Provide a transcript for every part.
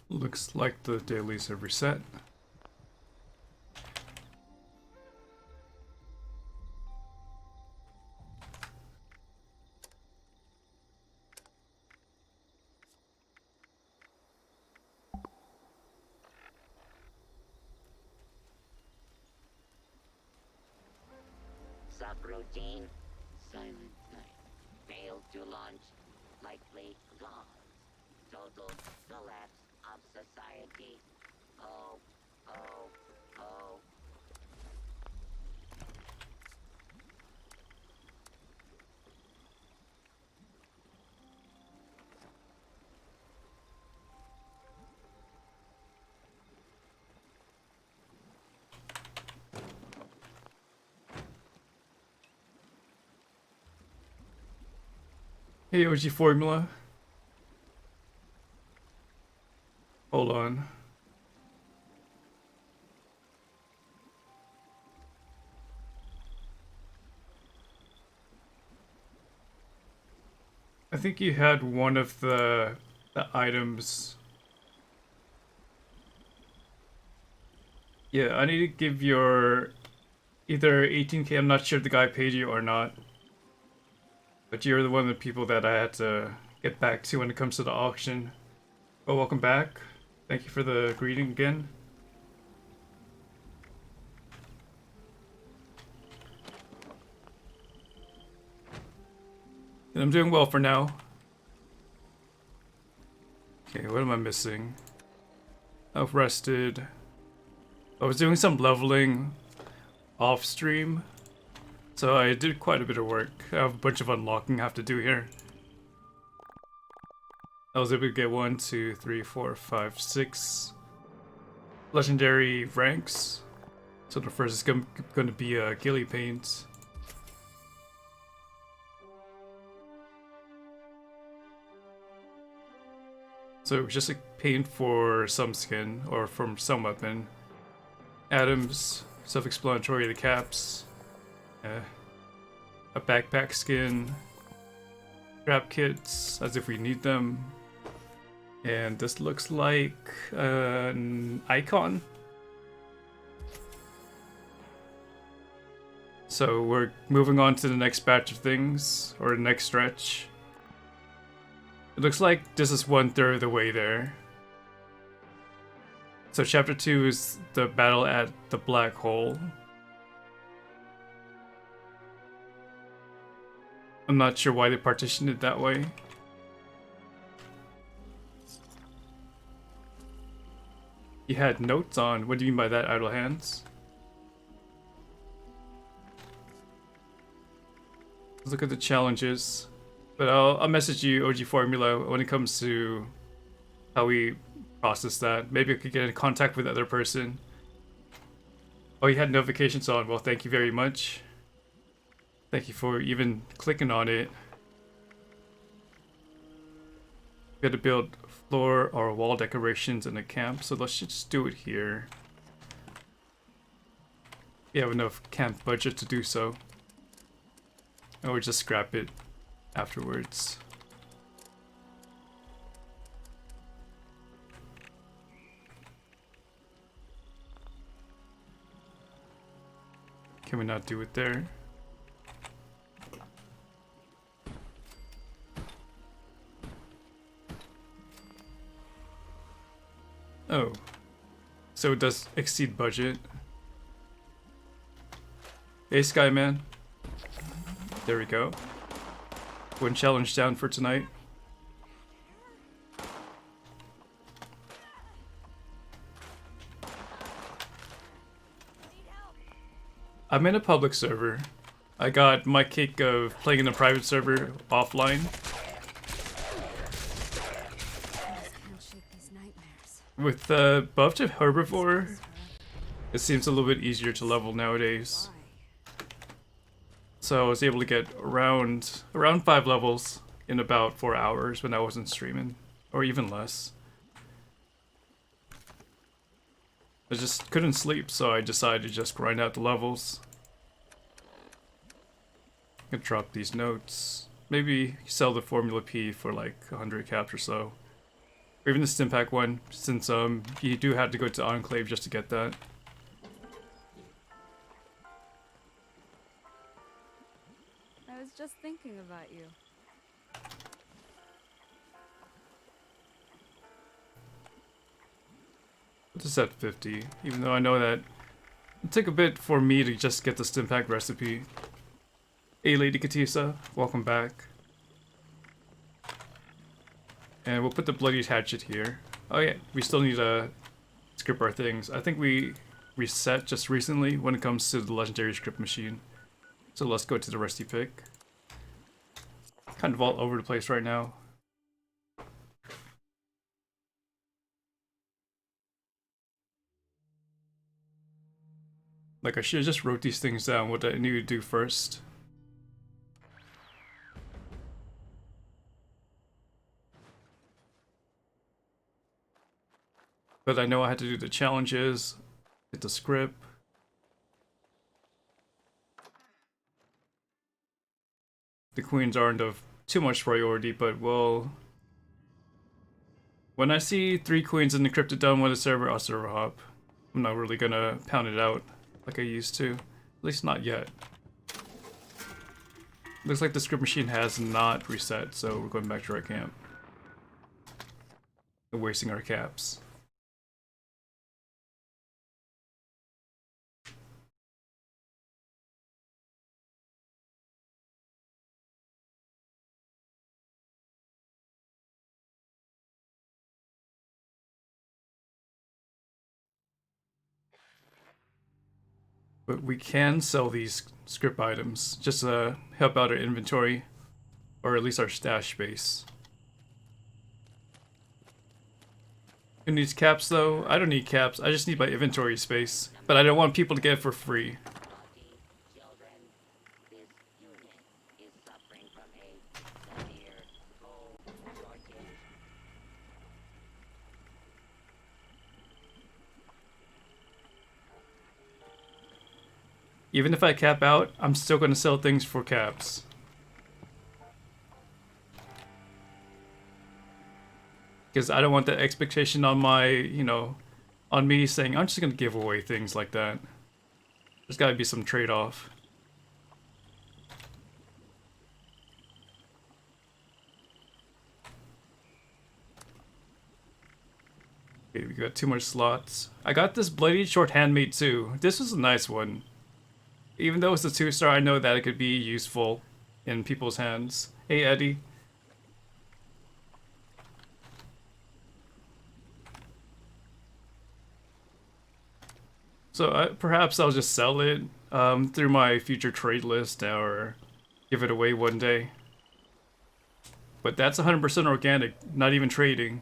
Looks like the dailies have reset. Subroutine. Silent night. Failed to launch. Likely cause. Total collapse of society. Oh, oh, oh. Hey, OG Formula. Hold on. I think you had one of the items. Yeah, I need to give your either 18k. I'm not sure if the guy paid you or not, but you're the one of the people that I had to get back to when it comes to the auction. Oh, welcome back. Thank you for the greeting again. And I'm doing well for now. Okay, what am I missing? I've rested. I was doing some leveling off stream, so I did quite a bit of work. I have a bunch of unlocking I have to do here. I was able to get 1, 2, 3, 4, 5, 6 legendary ranks. So the first is going to be Gilly Paint. So just a paint for some skin or from some weapon. Atoms, self-explanatory, the caps. A backpack skin. Trap kits, as if we need them. And this looks like an icon. So we're moving on to the next batch of things, or the next stretch. It looks like this is 1/3 of the way there. So chapter 2 is the battle at the black hole. I'm not sure why they partitioned it that way. You had notes on. What do you mean by that, idle hands? Let's look at the challenges. But I'll message you, OG Formula, when it comes to how we process that. Maybe I could get in contact with the other person. Oh, you had notifications on. Well, thank you very much. Thank you for even clicking on it. We got to build floor or wall decorations in the camp, so let's just do it here. We have enough camp budget to do so. Or just scrap it afterwards. Can we not do it there? Oh. So it does exceed budget. Hey, Skyman. There we go. One challenge down for tonight. I'm in a public server. I got my kick of playing in a private server offline. With the buff to Herbivore, it seems a little bit easier to level nowadays. So I was able to get around 5 levels in about 4 hours when I wasn't streaming, or even less. I just couldn't sleep, so I decided to just grind out the levels. I could drop these notes. Maybe sell the Formula P for like 100 caps or so. Or even the Stimpack one, since you do have to go to Enclave just to get that. I was just thinking about you. Just at 50, even though I know that it took a bit for me to just get the Stimpack recipe. Hey Lady Katisa, welcome back. And we'll put the Bloody Hatchet here. Oh yeah, we still need to script our things. I think we reset just recently when it comes to the Legendary Script Machine. So let's go to the Rusty Pick. Kind of all over the place right now. Like, I should have just wrote these things down, what I need to do first. But I know I had to do the challenges, get the script. The queens aren't of too much priority, but well, when I see 3 queens in the Cryptodome with a server, I'll server hop. I'm not really gonna pound it out like I used to. At least not yet. Looks like the script machine has not reset, so we're going back to our camp. We're wasting our caps. But we can sell these script items just to help out our inventory, or at least our stash space. Who needs caps though? I don't need caps, I just need my inventory space. But I don't want people to get it for free. Naughty children, this unit is suffering from a severe coal shortage. Even if I cap out, I'm still gonna sell things for caps. Because I don't want that expectation on my, on me saying, I'm just gonna give away things like that. There's gotta be some trade-off. Okay, we got 2 more slots. I got this Bloody Short Handmade too. This was a nice one. Even though it's a 2-star, I know that it could be useful in people's hands. Hey, Eddie. So perhaps I'll just sell it through my future trade list or give it away one day. But that's 100% organic, not even trading.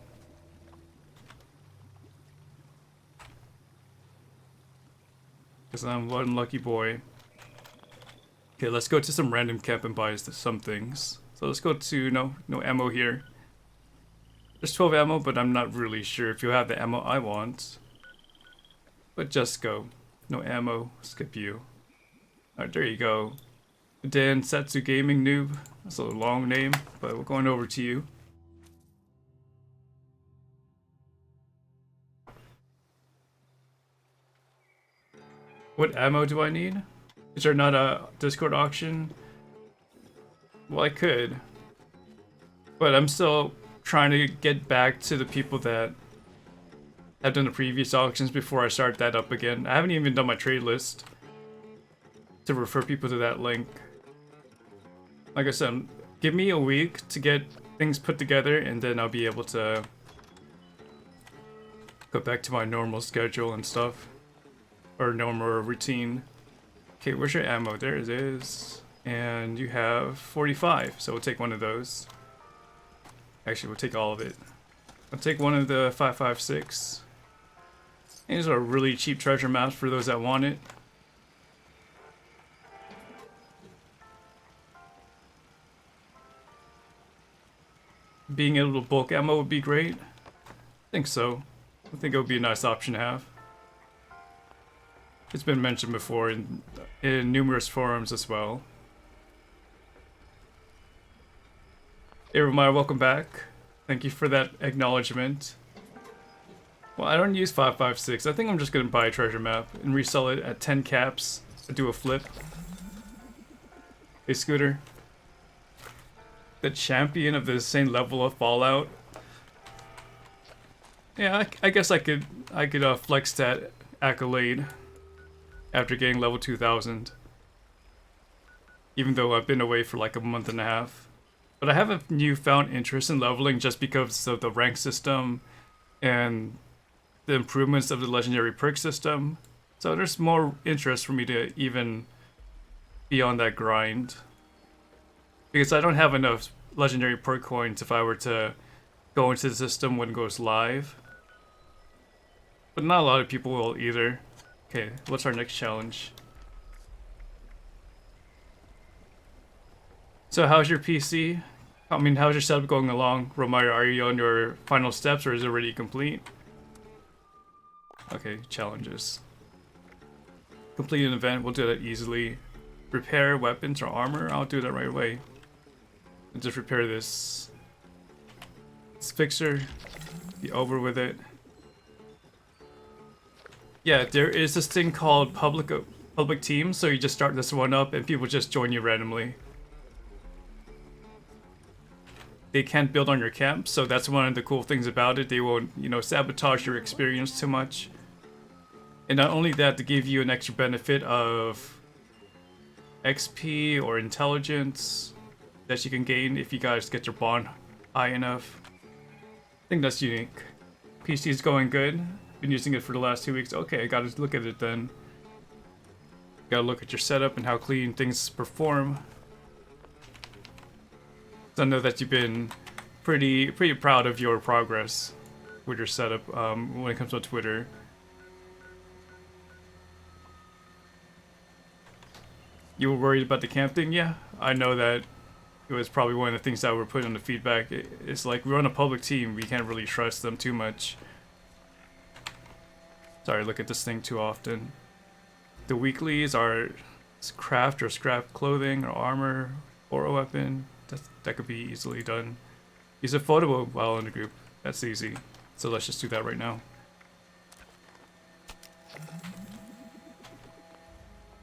Because I'm one lucky boy. Okay, let's go to some random camp and buy some things. So let's go to, no ammo here. There's 12 ammo, but I'm not really sure if you have the ammo I want. But just go. No ammo, skip you. Alright, there you go. Dan Setsu Gaming Noob. That's a long name, but we're going over to you. What ammo do I need? Is there not a Discord auction? Well, I could. But I'm still trying to get back to the people that have done the previous auctions before I start that up again. I haven't even done my trade list to refer people to that link. Like I said, give me a week to get things put together and then I'll be able to go back to my normal schedule and stuff. Or normal routine. Okay, where's your ammo? There it is. And you have 45, so we'll take one of those. Actually, we'll take all of it. I'll take one of the 5.56. These are really cheap treasure maps for those that want it. Being able to bulk ammo would be great. I think so. I think it would be a nice option to have. It's been mentioned before in numerous forums as well. Hey Romar, welcome back. Thank you for that acknowledgement. Well, I don't use 556. I think I'm just gonna buy a treasure map and resell it at 10 caps. Do a flip. Hey, Scooter. The champion of the same level of Fallout. Yeah, I guess I could flex that accolade after getting level 2000. Even though I've been away for like a month and a half. But I have a newfound interest in leveling just because of the rank system and the improvements of the legendary perk system. So there's more interest for me to even be on that grind. Because I don't have enough legendary perk coins if I were to go into the system when it goes live. But not a lot of people will either. Okay, what's our next challenge? So how's your PC? I mean, how's your setup going along? Romaya, are you on your final steps or is it already complete? Okay, challenges. Complete an event, we'll do that easily. Repair weapons or armor, I'll do that right away. And just repair this fixer, be over with it. Yeah, there is this thing called public teams, so you just start this one up and people just join you randomly. They can't build on your camp, so that's one of the cool things about it. They won't, you know, sabotage your experience too much. And not only that, to give you an extra benefit of XP or intelligence that you can gain if you guys get your bond high enough. I think that's unique. PC is going good. Been using it for the last 2 weeks. Okay, I gotta look at it then. Gotta look at your setup and how clean things perform. So I know that you've been pretty proud of your progress with your setup when it comes to Twitter. You were worried about the camp thing? Yeah, I know that it was probably one of the things that were put in the feedback. It's like we're on a public team, we can't really trust them too much. Sorry, look at this thing too often. The weeklies are craft or scrap clothing or armor or a weapon. That could be easily done. Use a photo while in the group. That's easy. So let's just do that right now.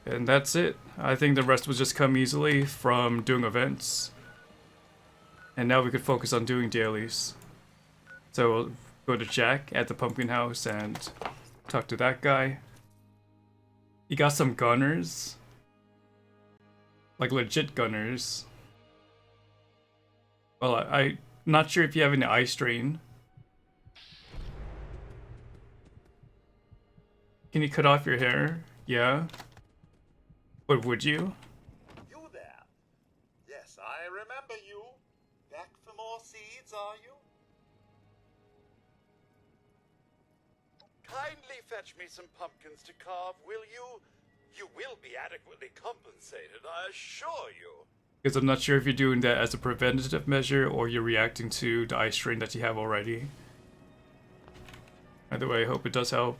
And that's it. I think the rest will just come easily from doing events. And now we could focus on doing dailies. So we'll go to Jack at the pumpkin house and talk to that guy. He got some gunners. Like legit gunners. Well, I'm not sure if you have any eye strain. Can you cut off your hair? Yeah. But would you? You there? Yes, I remember you. Back for more seeds, are you? Kindly fetch me some pumpkins to carve, will you? You will be adequately compensated, I assure you. Because I'm not sure if you're doing that as a preventative measure or you're reacting to the eye strain that you have already. Either way, I hope it does help.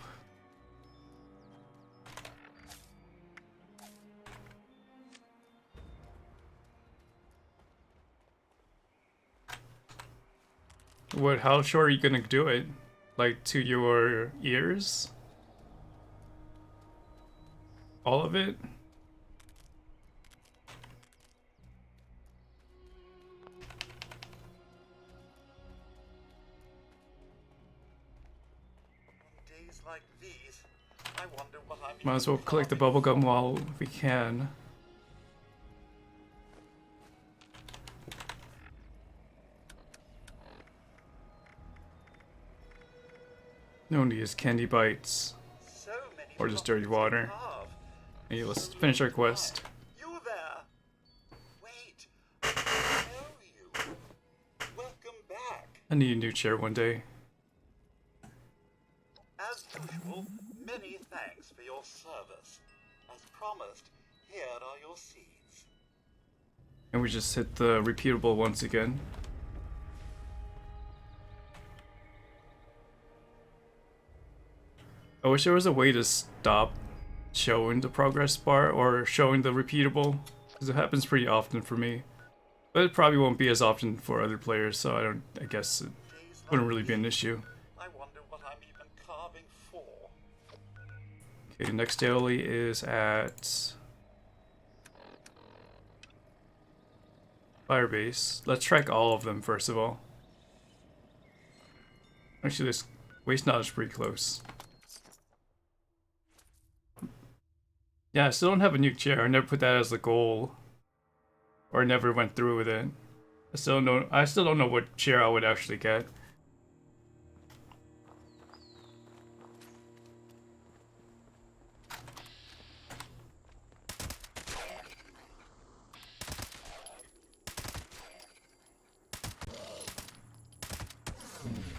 What? How sure are you gonna do it? Like to your ears? All of it? Days like these, I wonder what I'm Might as well collect the bubblegum while we can. No need is candy bites. So many Or just dirty water. pumpkins to carve. Hey, let's finish our quest. You there? Wait, I know you. Welcome back. I need a new chair one day. As usual, many thanks for your service. As promised, here are your seeds. And we just hit the repeatable once again. I wish there was a way to stop showing the progress bar or showing the repeatable, because it happens pretty often for me. But it probably won't be as often for other players, so I guess it Days wouldn't like really be an these, issue. I wonder what I'm even carving for. Okay, next daily is at Firebase. Let's track all of them first of all. Actually, this waste knot is pretty close. Yeah, I still don't have a new chair. I never put that as the goal, or never went through with it. I still don't know what chair I would actually get.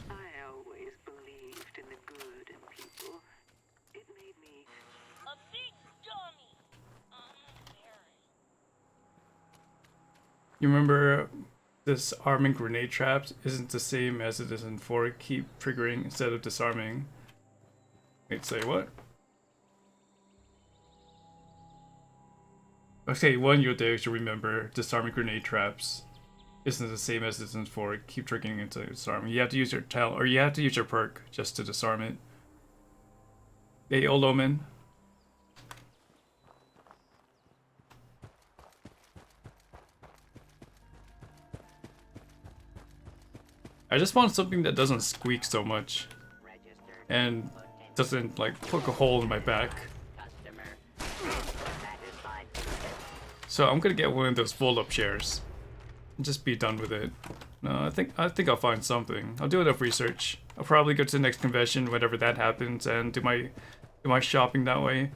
I always believed in the good in people. It made me A big dummy. Very. You remember this arming grenade traps isn't the same as it is in 4. Keep triggering instead of disarming. Wait, say what? Okay, one you'll do to remember disarming grenade traps isn't the same as it is in 4. Keep triggering into disarming. You have to use your talent, or you have to use your perk just to disarm it. Hey, old omen. I just want something that doesn't squeak so much Registered. and doesn't like poke a hole in my back. Customer. Satisfied. So I'm gonna get one of those fold-up chairs and just be done with it. No, I think I'll find something. I'll do enough research. I'll probably go to the next convention whenever that happens and do my shopping that way.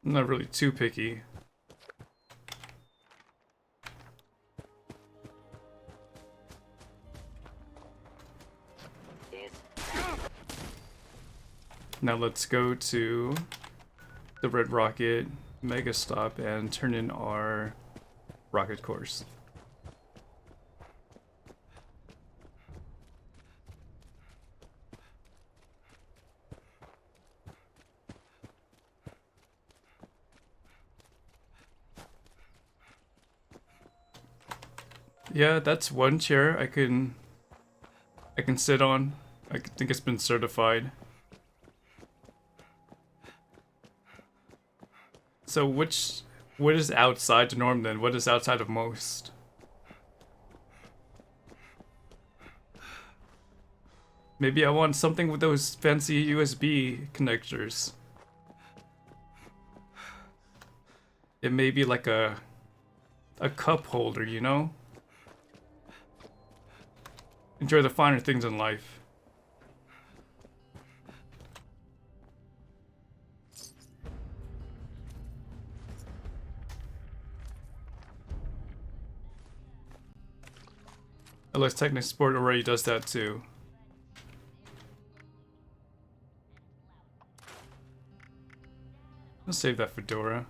I'm not really too picky. This. Now let's go to the Red Rocket Mega Stop and turn in our rocket course. Yeah, that's one chair I can sit on. I think it's been certified. So what is outside the norm then? What is outside of most? Maybe I want something with those fancy USB connectors. It may be like a cup holder, you know? Enjoy the finer things in life. LS Technic Sport already does that too. Let's save that fedora.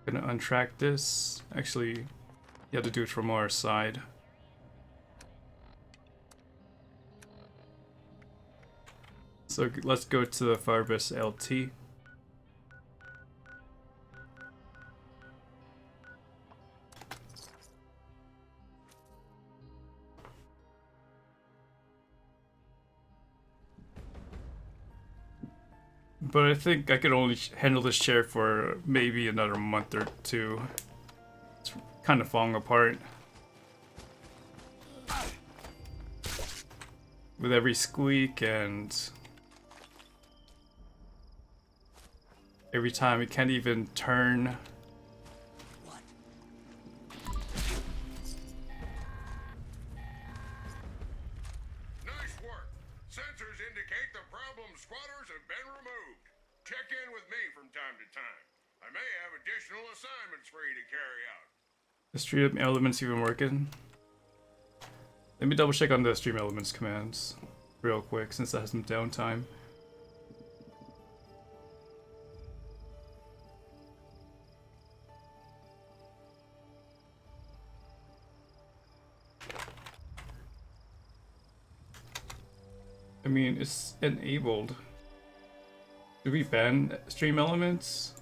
Gonna untrack this. Actually, you have to do it from our side. So let's go to the Firebase LT. But I think I could only handle this chair for maybe another month or two. It's kind of falling apart. With every squeak and every time it can't even turn. Nice work. Sensors indicate the problem squatters have been removed. Check in with me from time to time. I may have additional assignments for you to carry out. The stream elements even working? Let me double check on the stream elements commands real quick since that has some downtime. I mean, it's enabled. Do we ban stream elements?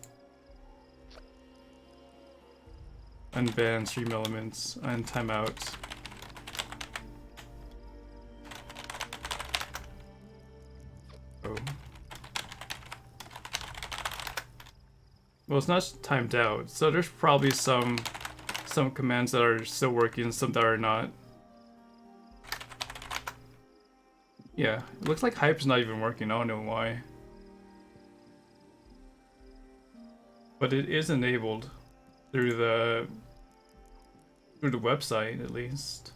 Unban stream elements. And timeout. Oh. Well, it's not timed out, so there's probably some commands that are still working, some that are not. Yeah, it looks like hype's not even working. I don't know why. But it is enabled through the website, at least.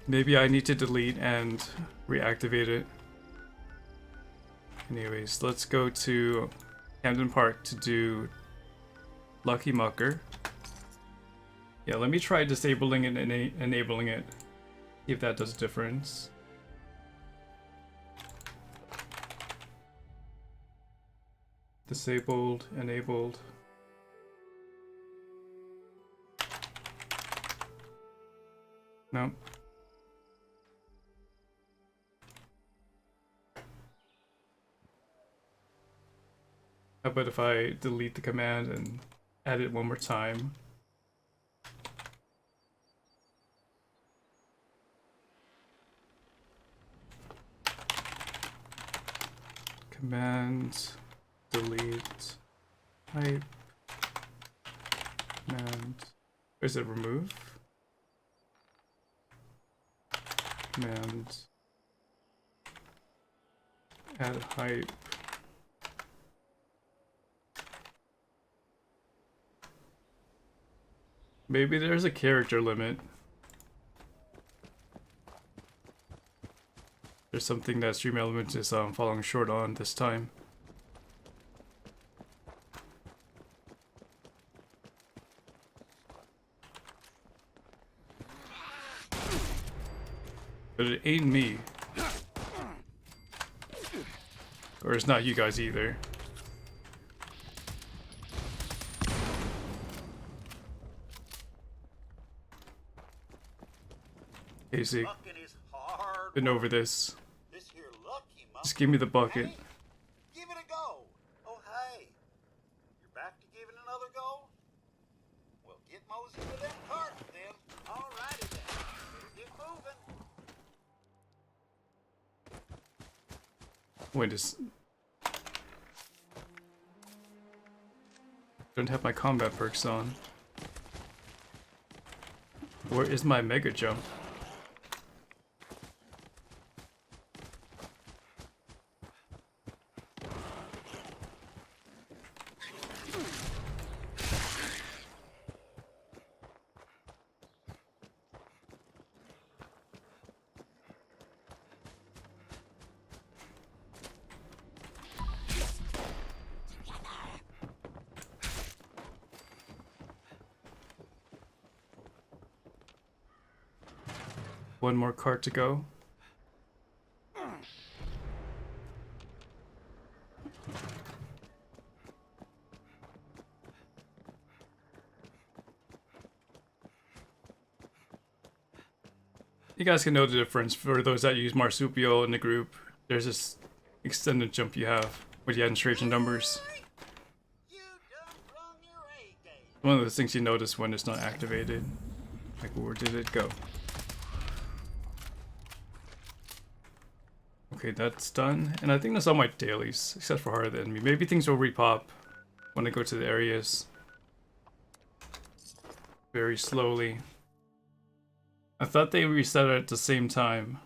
Maybe I need to delete and reactivate it. Anyways, let's go to Camden Park to do Lucky Mucker. Yeah, let me try disabling it and enabling it. See if that does a difference. Disabled, enabled. Nope. How about if I delete the command and add it one more time? Command delete type command. Is it remove? Command add hype. Maybe there's a character limit. There's something that Stream Elements is falling short on this time. But it ain't me. Or it's not you guys either. Casey, Mucking is hard. been over this. This here lucky muck. Just give me the bucket. Hey, give it a go. Oh, hey. You're back to giving another go? Well, get mosey with them carts then. All righty then. Let's get moving. Wait, don't have my combat perks on. Where is my mega jump? One more cart to go. You guys can know the difference for those that use Marsupial in the group. There's this extended jump you have with the administration numbers. You done run your A game. One of those things you notice when it's not activated. Like, where did it go? Okay, that's done. And I think that's all my dailies, except for Heart of the Enemy. Maybe things will repop when I go to the areas. Very slowly. I thought they reset it at the same time.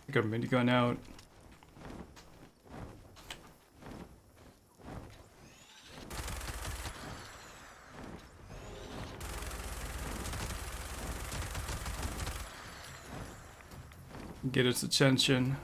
Got a minigun out. Get its attention.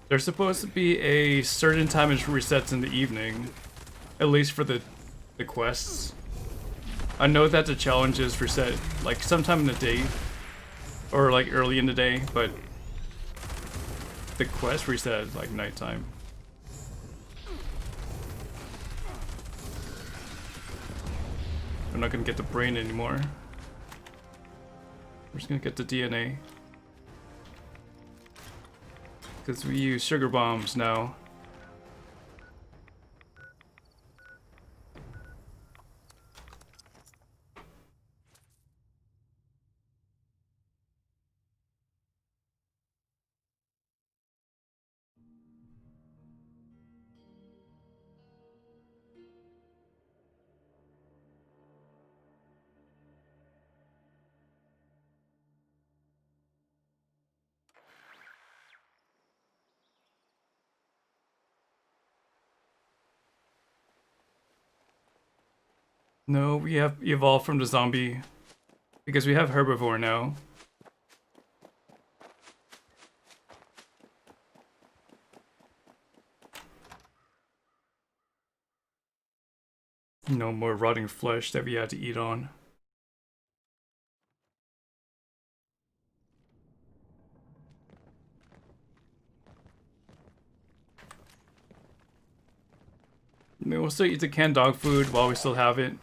There's supposed to be a certain time it resets in the evening, at least for the quests. I know that the challenges reset like sometime in the day, or like early in the day, but the quest reset at like nighttime. I'm not gonna get the brain anymore. We're just gonna get the DNA. Because we use sugar bombs now. No, we have evolved from the zombie because we have herbivore now. No more rotting flesh that we had to eat on. We'll still eat the canned dog food while we still have it.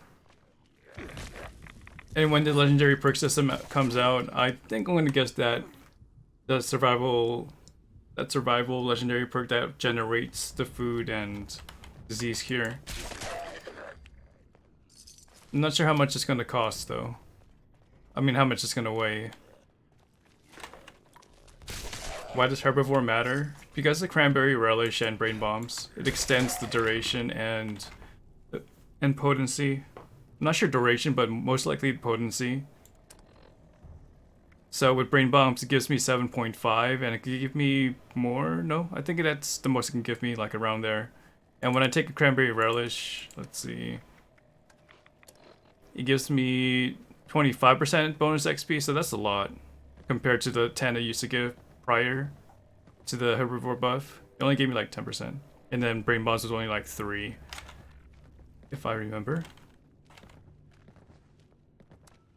And when the legendary perk system comes out, I think I'm gonna guess that the survival legendary perk that generates the food and disease cure. I'm not sure how much it's gonna cost though. I mean, how much it's gonna weigh. Why does herbivore matter? Because the cranberry relish and brain bombs. It extends the duration and potency. I'm not sure duration, but most likely potency. So with brain bombs, it gives me 7.5, and it can give me more. No, I think that's the most it can give me, like around there. And when I take a cranberry relish, let's see, it gives me 25% bonus XP, so that's a lot compared to the 10 it used to give prior to the herbivore buff. It only gave me like 10%, and then brain bombs was only like 3, if I remember.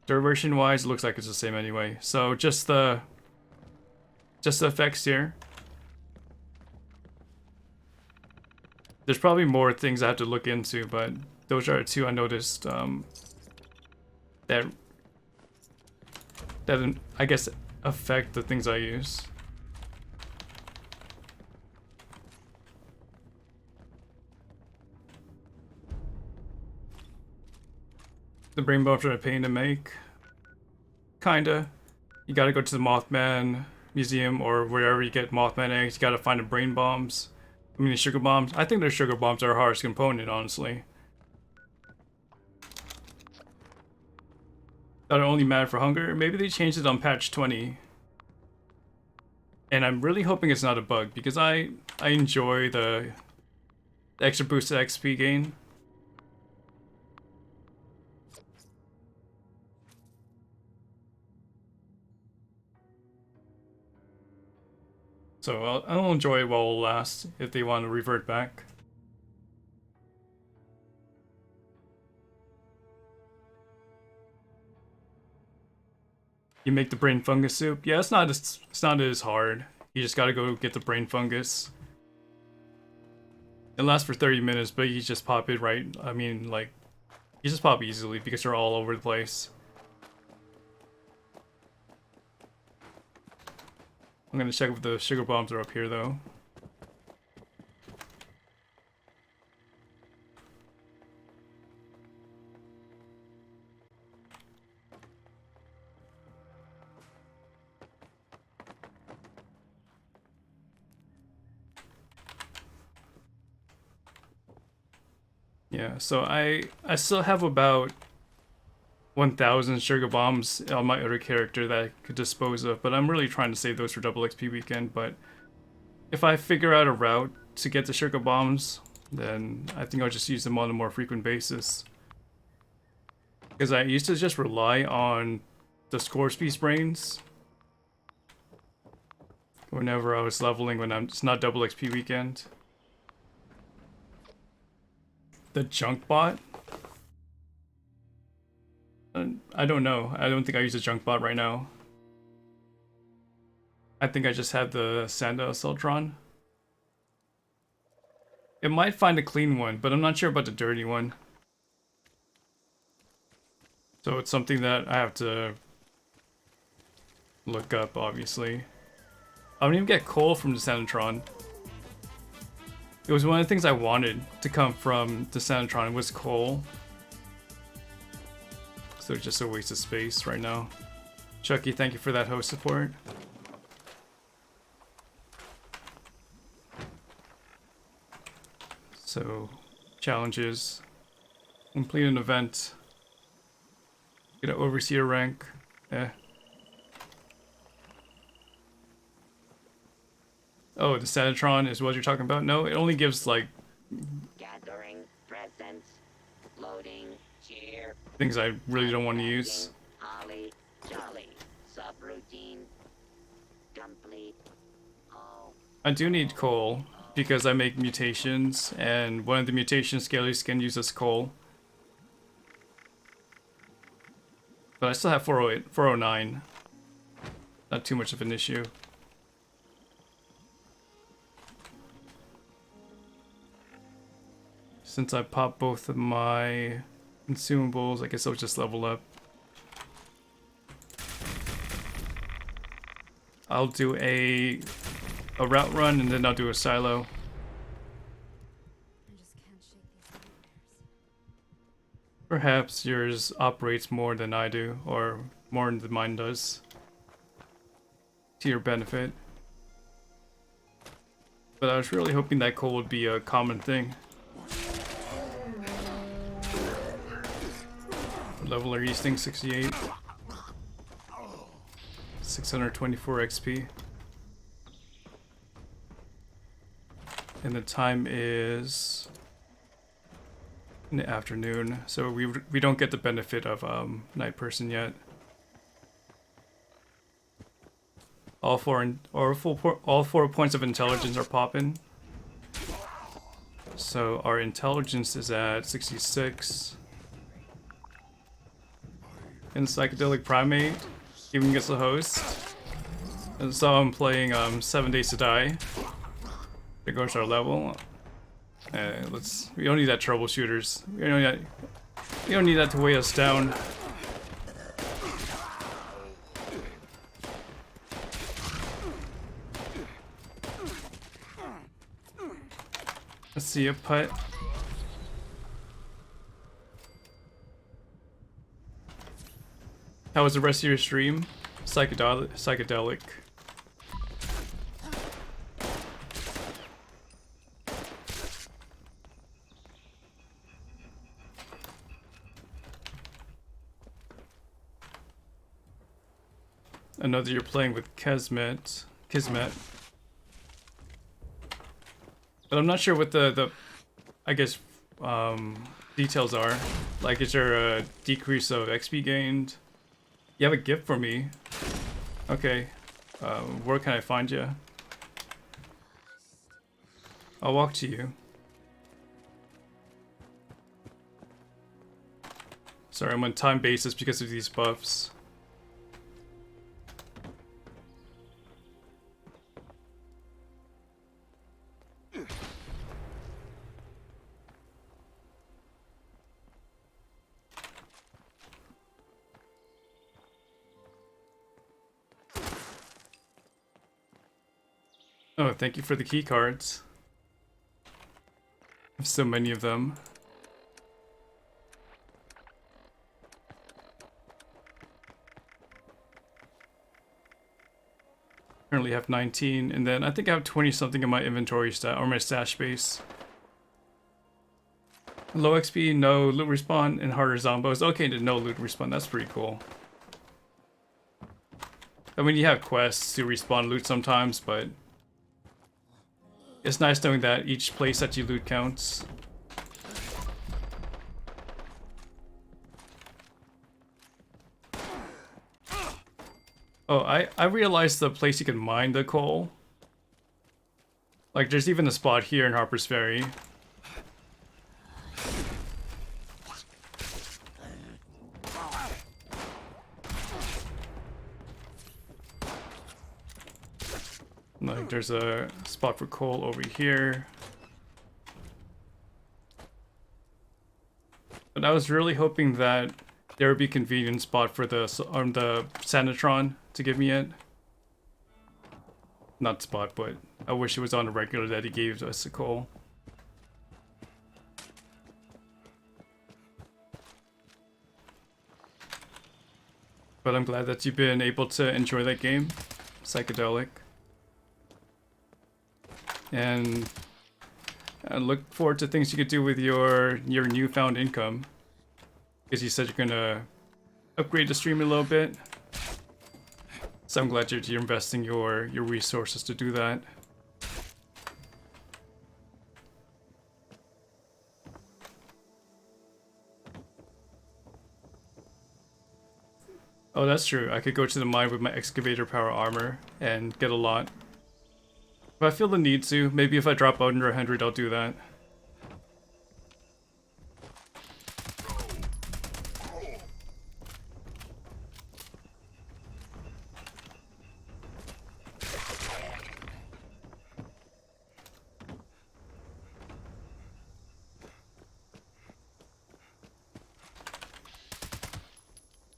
Duration wise, it looks like it's the same anyway. So just the effects here. There's probably more things I have to look into, but those are two I noticed that I guess affect the things I use. The brain bombs are a pain to make. Kinda. You gotta go to the Mothman Museum or wherever you get Mothman eggs. You gotta find the brain bombs. I mean the sugar bombs. I think the sugar bombs are our hardest component, honestly. That are only mad for hunger. Maybe they changed it on patch 20. And I'm really hoping it's not a bug because I enjoy the extra boost XP gain. So I'll enjoy it while it lasts if they want to revert back. You make the brain fungus soup. Yeah, it's not as hard. You just gotta go get the brain fungus. It lasts for 30 minutes, but you just pop it right. I mean, like, you just pop easily because they're all over the place. I'm gonna check if the sugar bombs are up here though. Yeah, so I still have about 1,000 sugar bombs on my other character that I could dispose of, but I'm really trying to save those for double XP weekend. But if I figure out a route to get the sugar bombs, then I think I'll just use them on a more frequent basis. Because I used to just rely on the Scoresby's brains. whenever I was leveling when it's not double XP weekend. The junk bot? I don't know. I don't think I use a junk bot right now. I think I just have the Sanda Celtron. It might find a clean one, but I'm not sure about the dirty one. So it's something that I have to look up, obviously. I don't even get coal from the Sandatron. It was one of the things I wanted to come from the Sandatron was coal. So it's just a waste of space right now. Chucky, thank you for that host support. So, challenges. Complete an event. Get an overseer rank. Oh, the Sandatron is what you're talking about? No, it only gives like Gathering presents. Loading. Cheer. things I really don't want to use. Holly. Jolly. Subroutine. Complete. Oh. I do need coal because I make mutations, and one of the mutation Scaly Skin uses coal. But I still have 408, 409. Not too much of an issue. Since I popped both of my consumables, I guess I'll just level up. I'll do a route run and then I'll do a silo. I just can't shake these nightmares. Perhaps yours operates more than I do, or more than mine does. To your benefit. But I was really hoping that coal would be a common thing. What level are you using? 68. 624 XP. And the time is in the afternoon, so we don't get the benefit of night person yet. All four points of intelligence are popping. So our intelligence is at 66. And Psychedelic Primate giving us a host. And so I'm playing 7 Days to Die. There goes our level. We don't need that troubleshooters. We don't need that to weigh us down. Let's see a putt. How was the rest of your stream? Psychedelic. I know that you're playing with Kismet. But I'm not sure what the I guess, details are. Like, is there a decrease of XP gained? You have a gift for me. Okay. Where can I find you? I'll walk to you. Sorry, I'm on time basis because of these buffs. Oh, thank you for the key cards. I have so many of them. Currently have 19, and then I think I have 20 something in my inventory or my stash space. Low XP, no loot respawn, and harder zombos. Okay, to no loot respawn. That's pretty cool. I mean, you have quests to respawn loot sometimes, but it's nice knowing that each place that you loot counts. Oh, I realized the place you can mine the coal Like, there's even a spot here in Harper's Ferry. Like, there's a spot for coal over here. But I was really hoping that there would be a convenient spot for the Sanitron to give me it. Not spot, but I wish it was on the regular that he gave us the coal. But I'm glad that you've been able to enjoy that game, Psychedelic. And I look forward to things you could do with your newfound income. Because you said you're gonna upgrade the stream a little bit. So I'm glad you're investing your resources to do that. Oh, that's true. I could go to the mine with my excavator power armor and get a lot. If I feel the need to, maybe if I drop under 100, I'll do that.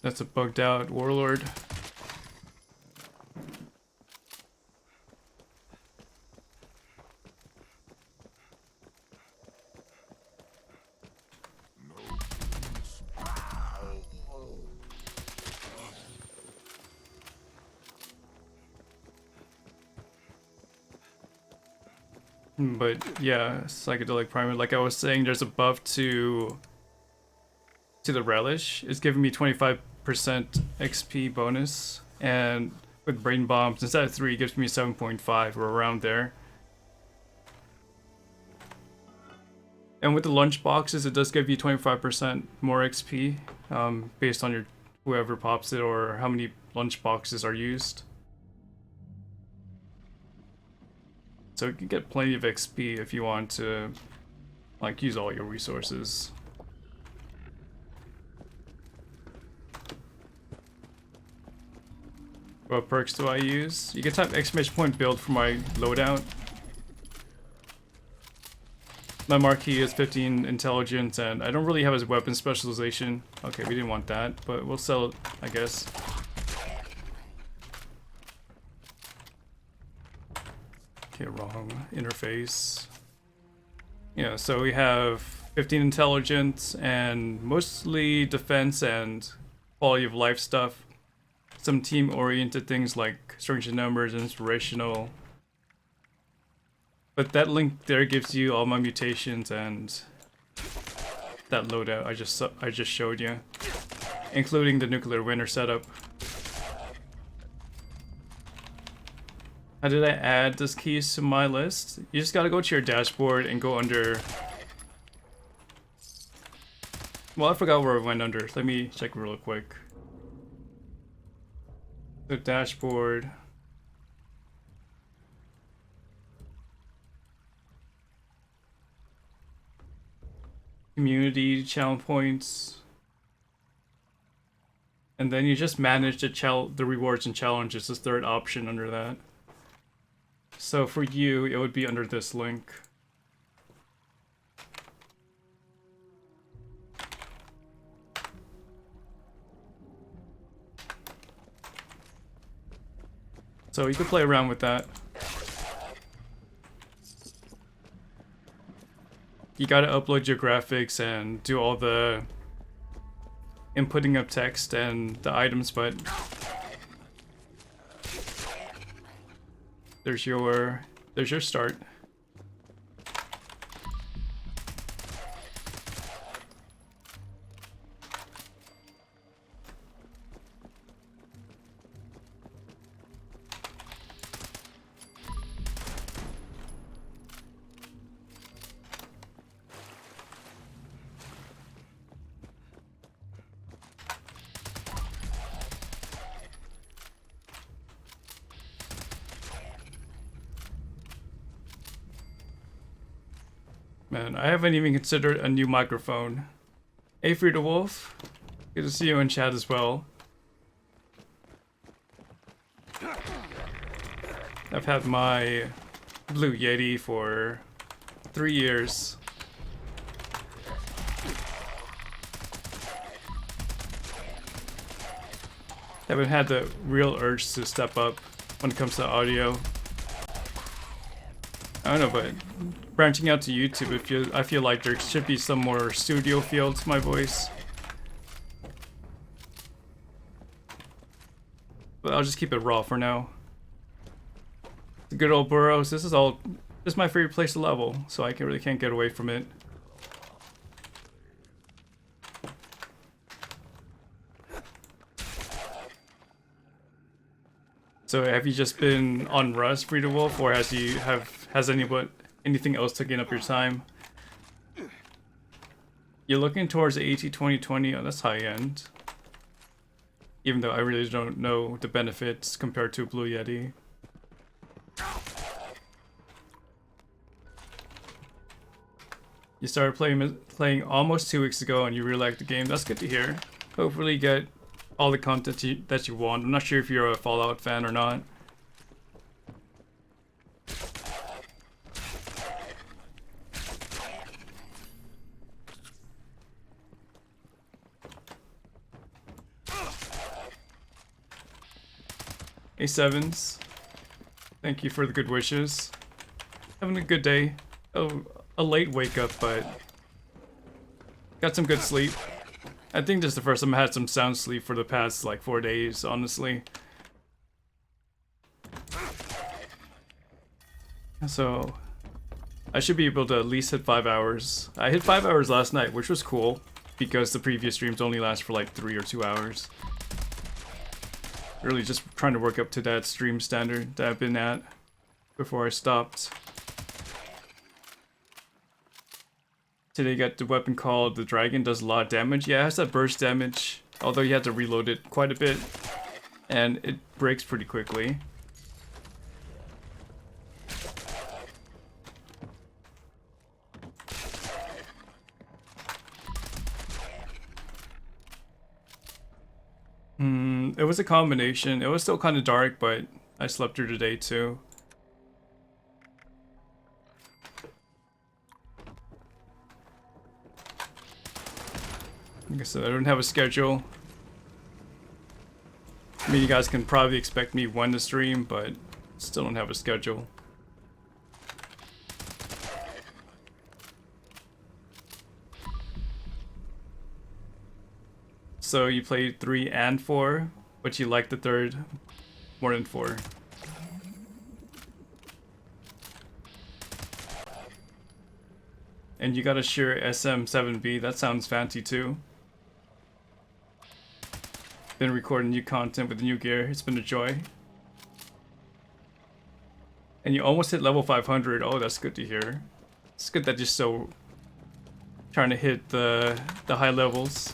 That's a bugged out warlord. But yeah, Psychedelic Primer, like I was saying, there's a buff to the Relish. It's giving me 25% XP bonus, and with Brain Bombs, instead of 3, it gives me 7.5 or around there. And with the lunch boxes, it does give you 25% more XP, based on your whoever pops it or how many lunch boxes are used. So you can get plenty of XP if you want to, like, use all your resources. What perks do I use? You can type exclamation point build for my loadout. My marquee is 15 intelligence, and I don't really have his weapon specialization. Okay, we didn't want that, but we'll sell it, I guess. Okay, wrong interface. Yeah, so we have 15 intelligence and mostly defense and quality of life stuff. Some team-oriented things like strength in numbers and inspirational. But that link there gives you all my mutations and that loadout I just showed you, including the nuclear winter setup. How did I add these keys to my list? You just gotta go to your dashboard and go under... Well, I forgot where it went under. Let me check real quick. The dashboard. Community channel points. And then you just manage the rewards and challenges, the third option under that. So for you, it would be under this link. So you can play around with that. You gotta upload your graphics and do all the inputting of text and the items, but there's your start. Man, I haven't even considered a new microphone. Hey, Frida Wolf. Good to see you in chat as well. I've had my Blue Yeti for 3 years. Haven't had the real urge to step up when it comes to audio. I don't know, but branching out to YouTube, I feel like there should be some more studio feel to my voice. But I'll just keep it raw for now. The good old burrows. This is my favorite place to level, so I really can't get away from it. So have you just been on Rust, Frida Wolf, or has anything else taken up your time? You're looking towards the AT2020. Oh, that's high end. Even though I really don't know the benefits compared to Blue Yeti. You started playing almost 2 weeks ago, and you really liked the game. That's good to hear. Hopefully, you get all the content that you want. I'm not sure if you're a Fallout fan or not. Hey Sevens, thank you for the good wishes. Having a good day. Oh, a late wake up, but got some good sleep. I think this is the first time I had some sound sleep for the past like 4 days, honestly. So I should be able to at least hit 5 hours. I hit 5 hours last night, which was cool because the previous streams only last for like 3 or 2 hours. Really just trying to work up to that stream standard that I've been at before I stopped. Today got the weapon called the Dragon, does a lot of damage. Yeah, it has that burst damage, although you have to reload it quite a bit. And it breaks pretty quickly. It was a combination. It was still kind of dark, but I slept through the day too. Like I said, I don't have a schedule. I mean, you guys can probably expect me when to stream, but still don't have a schedule. So you played 3 and 4, but you like the 3rd more than 4. And you got a Shure SM7B, that sounds fancy too. Been recording new content with the new gear, it's been a joy. And you almost hit level 500, oh that's good to hear. It's good that you're still trying to hit the high levels.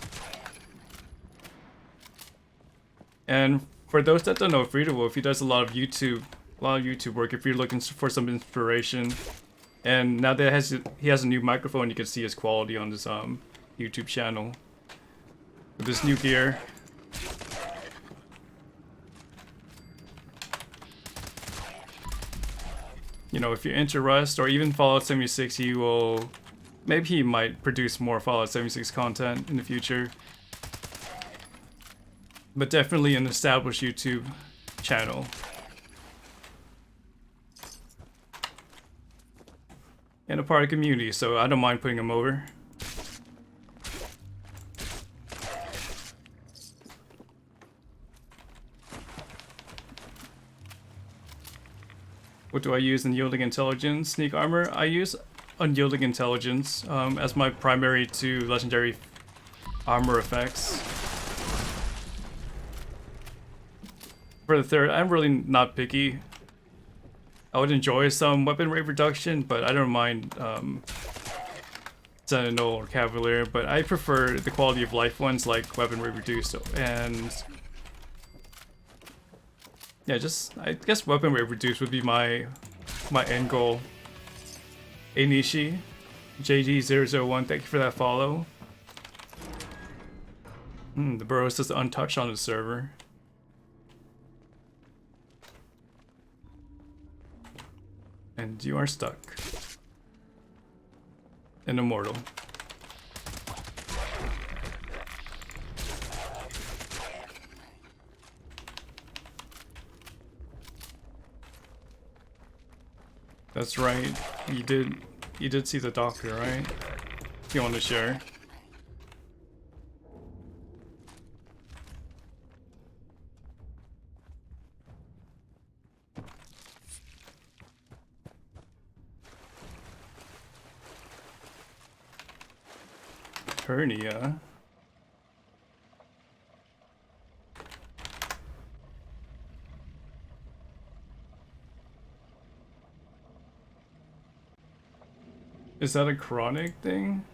And for those that don't know, Frida Wolf, he does a lot of YouTube work if you're looking for some inspiration. And now that he has a new microphone, you can see his quality on his YouTube channel. With this new gear. You know, if you're into Rust or even Fallout 76, maybe he might produce more Fallout 76 content in the future. But definitely an established YouTube channel. And a part of the community, so I don't mind putting him over. What do I use in Unyielding Intelligence? Sneak Armor? I use Unyielding Intelligence as my primary to legendary armor effects. For the 3rd, I'm really not picky. I would enjoy some weapon rate reduction, but I don't mind Sentinel or Cavalier, but I prefer the quality of life ones like weapon rate reduced and yeah, I guess weapon rate reduced would be my end goal. Hey Nishi, JD001, thank you for that follow. The Burrows is untouched on the server. And you are stuck. An immortal. That's right. You did see the doctor, right? You want to share? Hernia. Is that a chronic thing?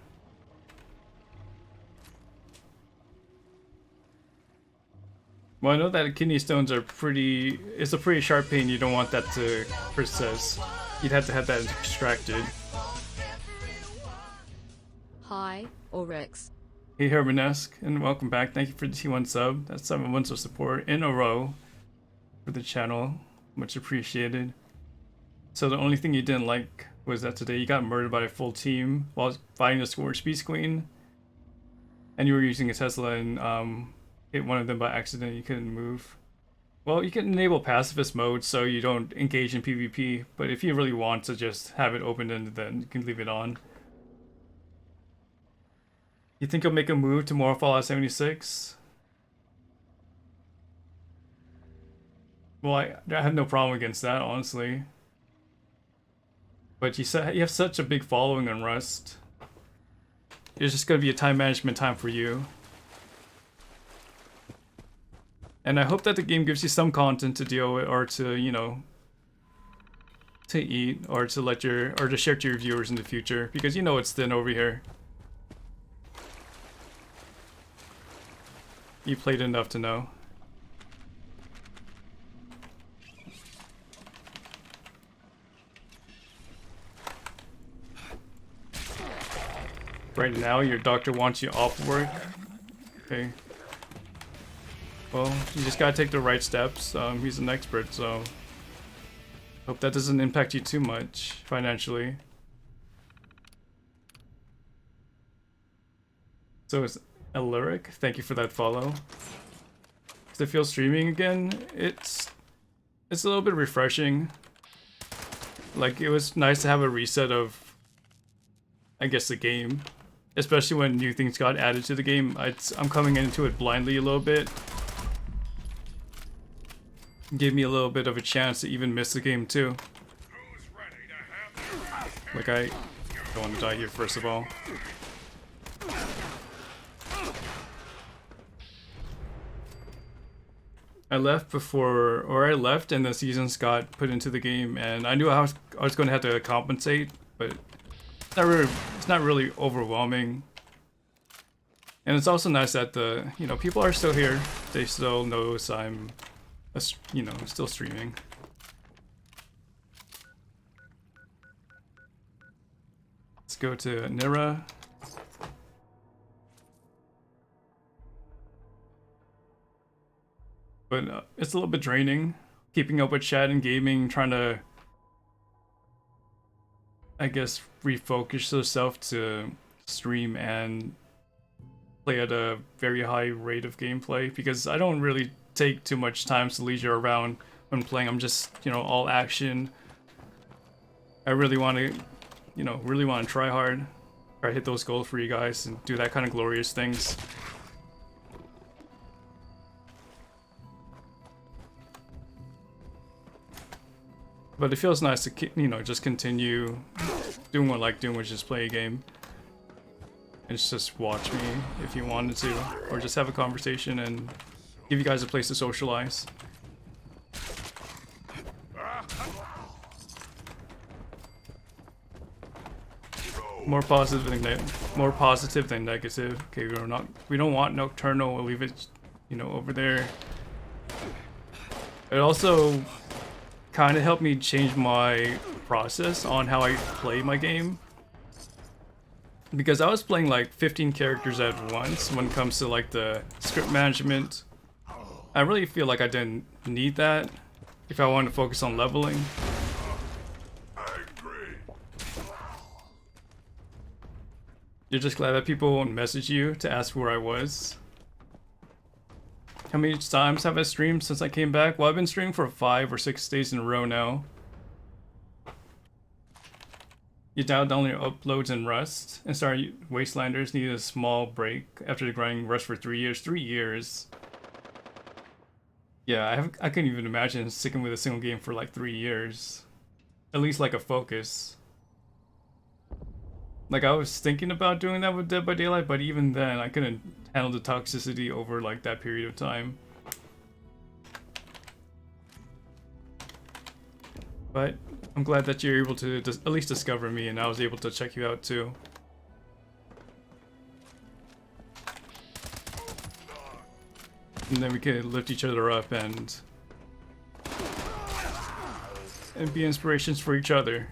Well, I know that kidney stones are it's a pretty sharp pain. You don't want that to persist. You'd have to have that extracted. Hi, Oryx. Hey Hermanesque, and welcome back. Thank you for the T1 sub. That's 7 months of support in a row for the channel. Much appreciated. So the only thing you didn't like was that today you got murdered by a full team while fighting the Scorch Beast Queen. And you were using a Tesla and hit one of them by accident. You couldn't move. Well, you can enable pacifist mode so you don't engage in PvP, but if you really want to just have it open, then you can leave it on. You think you'll make a move to more Fallout 76? Well, I have no problem against that, honestly. But you said you have such a big following on Rust. It's just gonna be a time management time for you. And I hope that the game gives you some content to deal with, or to, you know, to eat, or to let or to share to your viewers in the future, because you know it's thin over here. You played enough to know. Right now, your doctor wants you off work. Okay. Well, you just gotta take the right steps. He's an expert, so hope that doesn't impact you too much financially. So it's Aluric, thank you for that follow. Does it feel streaming again? It's a little bit refreshing. Like, it was nice to have a reset of, I guess, the game. Especially when new things got added to the game. I'm coming into it blindly a little bit. Gave me a little bit of a chance to even miss the game too. Like, I don't want to die here first of all. I left and the seasons got put into the game, and I knew I was going to have to compensate, but it's not really overwhelming. And it's also nice that people are still here. They still notice I'm, still streaming. Let's go to Nira. But it's a little bit draining, keeping up with chat and gaming, trying to, I guess, refocus yourself to stream and play at a very high rate of gameplay, because I don't really take too much time to leisure around when playing. I'm just, all action. I really want to, try hard, try to hit those goals for you guys and do that kind of glorious things. But it feels nice to, just continue doing what I like doing, which is play a game. And just watch me if you wanted to, or just have a conversation and give you guys a place to socialize. More positive than negative. Okay, we don't want Nocturnal. We'll leave it, over there. It also kind of helped me change my process on how I play my game. because I was playing like 15 characters at once when it comes to like the script management. I really feel like I didn't need that if I wanted to focus on leveling. You're just glad that people won't message you to ask where I was. How many times have I streamed since I came back? Well, I've been streaming for 5 or 6 days in a row now. You doubt only uploads in Rust, and sorry, Wastelanders needed a small break after grinding Rust for 3 years. 3 years. Yeah, I couldn't even imagine sticking with a single game for like 3 years. At least like a focus. Like I was thinking about doing that with Dead by Daylight, but even then I couldn't handle the toxicity over like that period of time. But I'm glad that you're able to at least discover me, and I was able to check you out too. And then we could lift each other up and be inspirations for each other.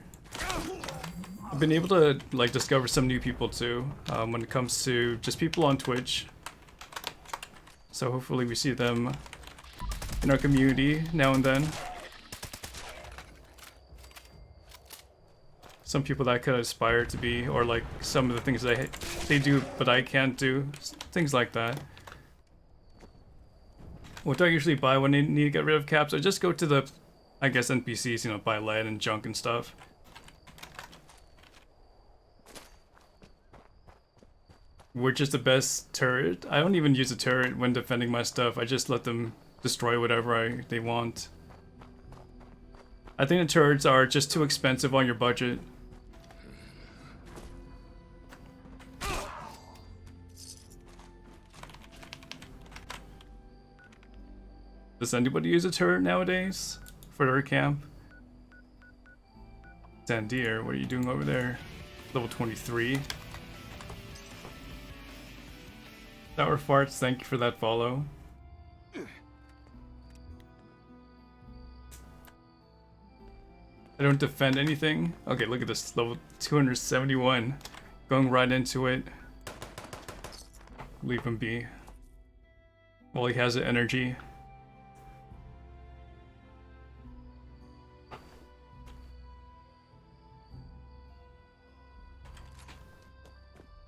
I've been able to like discover some new people too, when it comes to just people on Twitch. So hopefully we see them in our community now and then. Some people that I could aspire to be, or like some of the things they do but I can't do, things like that. What do I usually buy when I need to get rid of caps? I just go to the, I guess, NPCs, you know, buy lead and junk and stuff. Which is the best turret? I don't even use a turret when defending my stuff. I just let them destroy whatever they want. I think the turrets are just too expensive on your budget. Does anybody use a turret nowadays for their camp? Zandir, what are you doing over there? Level 23. Sour Farts, thank you for that follow. I don't defend anything. Okay, look at this, level 271. Going right into it. Leave him be. Well, he has the energy.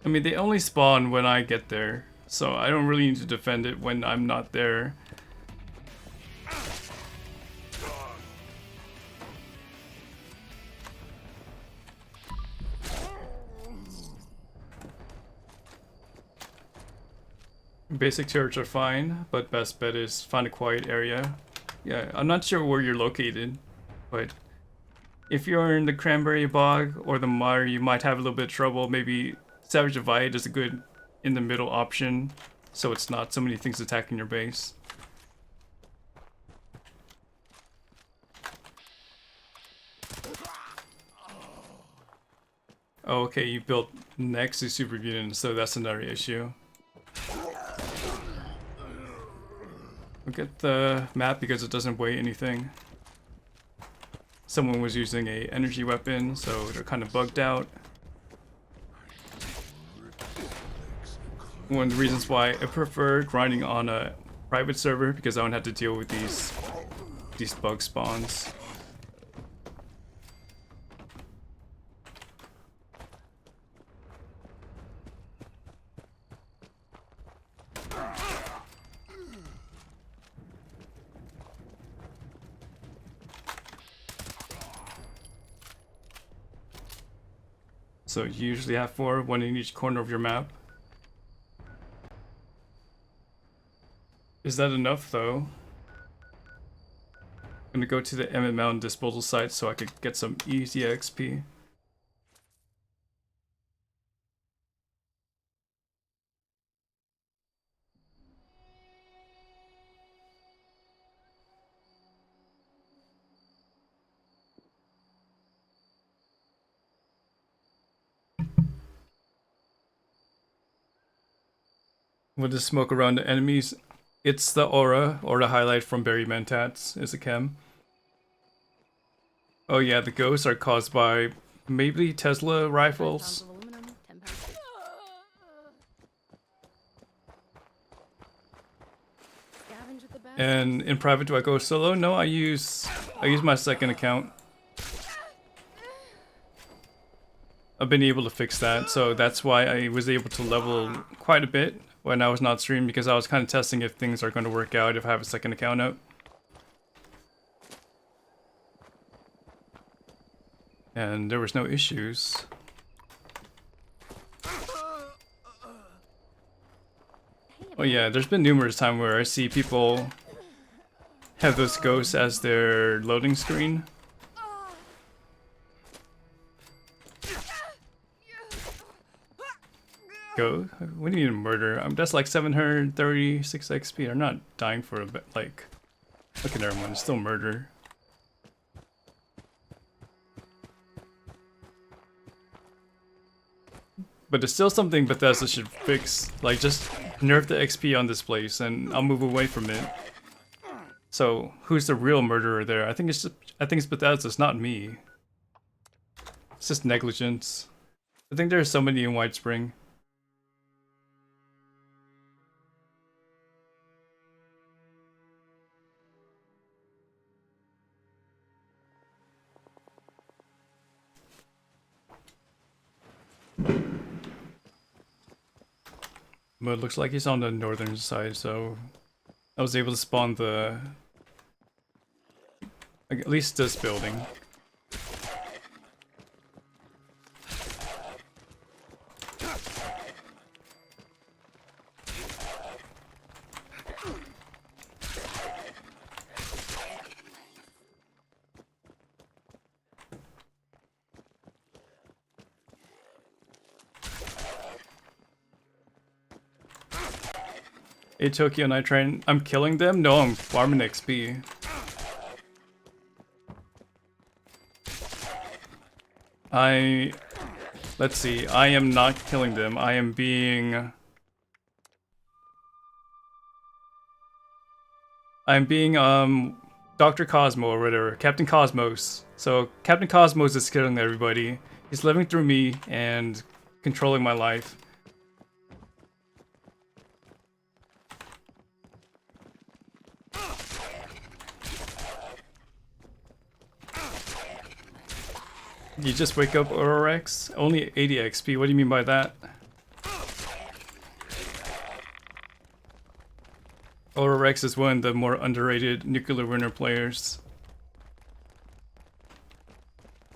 I mean, they only spawn when I get there, so I don't really need to defend it when I'm not there. Basic turrets are fine, but best bet is find a quiet area. Yeah, I'm not sure where you're located, but if you're in the Cranberry Bog or the Mire, you might have a little bit of trouble. Maybe Savage Divide is a good in the middle option, so it's not so many things attacking your base. Oh, okay, you built next to Super Mutant, so that's another issue. Look at the map because it doesn't weigh anything. Someone was using a energy weapon, so they're kind of bugged out. One of the reasons why I prefer grinding on a private server, because I don't have to deal with these bug spawns. So you usually have 4, 1 in each corner of your map. Is that enough though? I'm gonna go to the Emmett Mountain disposal site so I could get some easy XP. With the smoke around the enemies, it's the aura, or the highlight from Barry Mentats, is a chem. Oh yeah, the ghosts are caused by maybe Tesla rifles. challenge with the best. And in private, do I go solo? No, I use my second account. I've been able to fix that, so that's why I was able to level quite a bit when I was not streaming, because I was kind of testing if things are going to work out if I have a second account out. And there was no issues. Oh yeah, there's been numerous times where I see people have those ghosts as their loading screen. Go? What do you mean murder? That's like 736 XP. I'm not dying for a bit. Like, look at everyone. It's still murder. But it's still something Bethesda should fix. Like, just nerf the XP on this place, and I'll move away from it. So, who's the real murderer there? I think it's Bethesda. It's not me. It's just negligence. I think there's somebody in White Spring. But it looks like he's on the northern side, so I was able to spawn the... at least this building. Hey Tokyo Night Train, I'm killing them? No, I'm farming XP. Let's see, I am not killing them. I am being Dr. Cosmo or whatever, Captain Cosmos. So Captain Cosmos is killing everybody. He's living through me and controlling my life. You just wake up Ororex? Only 80 XP, what do you mean by that? Ororex is one of the more underrated Nuclear Winter players.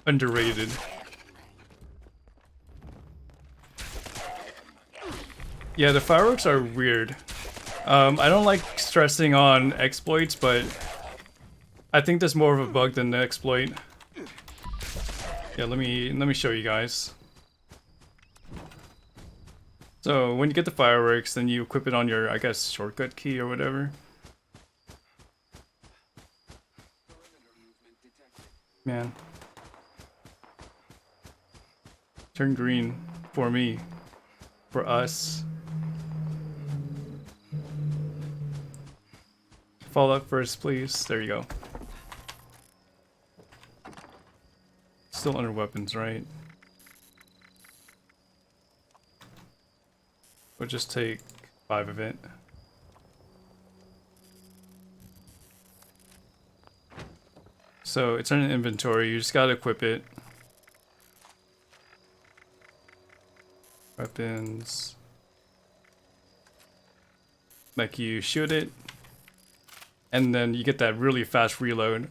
Underrated. Yeah, the fireworks are weird. I don't like stressing on exploits, but I think there's more of a bug than the exploit. Yeah, let me show you guys. So when you get the fireworks, then you equip it on your, I guess, shortcut key or whatever. Man. Turn green for me. For us. Fallout first, please. There you go. Still under weapons, right? We'll just take 5 of it. So it's in an inventory, you just gotta equip it. Weapons. Like you shoot it, and then you get that really fast reload.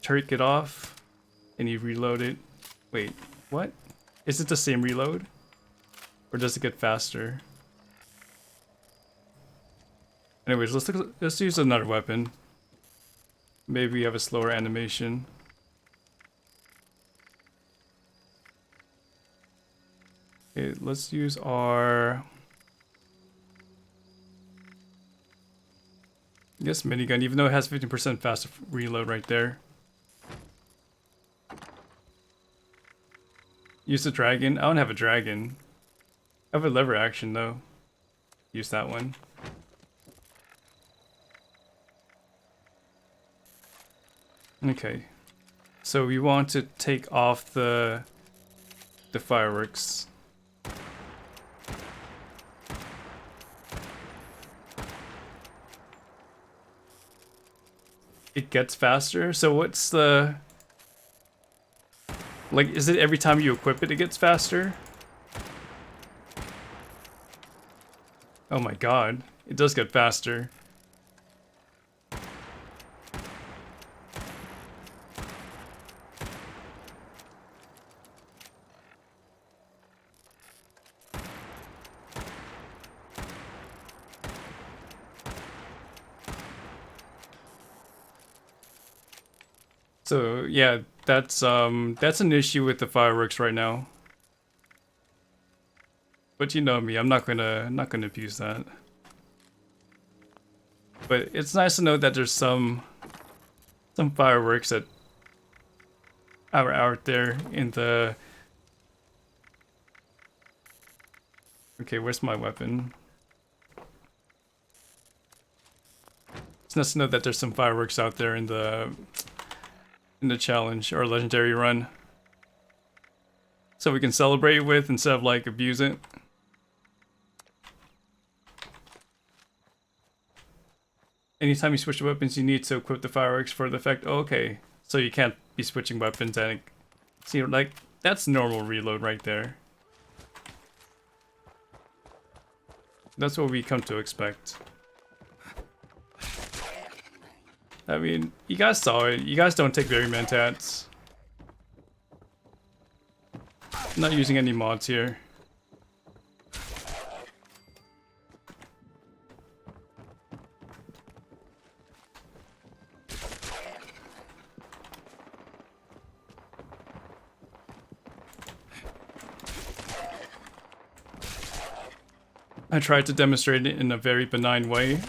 Turret get off. And you reload it. Wait, what? Is it the same reload? Or does it get faster? Anyways, let's use another weapon. Maybe we have a slower animation. Okay, let's use our... I guess minigun, even though it has 15% faster reload right there. Use the dragon. I don't have a dragon. I have a lever action though. Use that one. Okay. So we want to take off the fireworks. it gets faster. So what's the... Like, is it every time you equip it, it gets faster? Oh my god. It does get faster. So yeah, that's an issue with the fireworks right now. But you know me, I'm not gonna abuse that. But it's nice to know that there's some fireworks that are out there in the... Okay, where's my weapon? It's nice to know that there's some fireworks out there in the challenge or legendary run, so we can celebrate with instead of like abuse it. Anytime you switch weapons, you need to equip the fireworks for the effect. Oh, okay, so you can't be switching weapons and see, like, that's normal reload right there. That's what we come to expect. I mean, you guys saw it. You guys don't take very many tats. Not using any mods here. I tried to demonstrate it in a very benign way.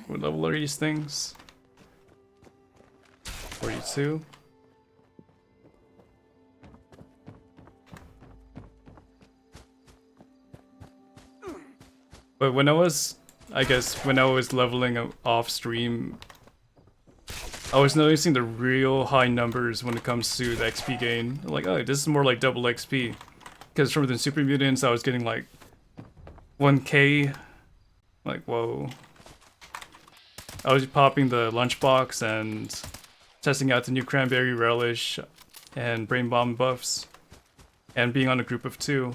What level are these things? 42. But when I was leveling off stream, I was noticing the real high numbers when it comes to the XP gain. Like, oh, this is more like double XP. Because from the Super Mutants, I was getting like 1k. Like, whoa. I was popping the lunchbox and testing out the new Cranberry Relish and Brain Bomb buffs. And being on a group of 2.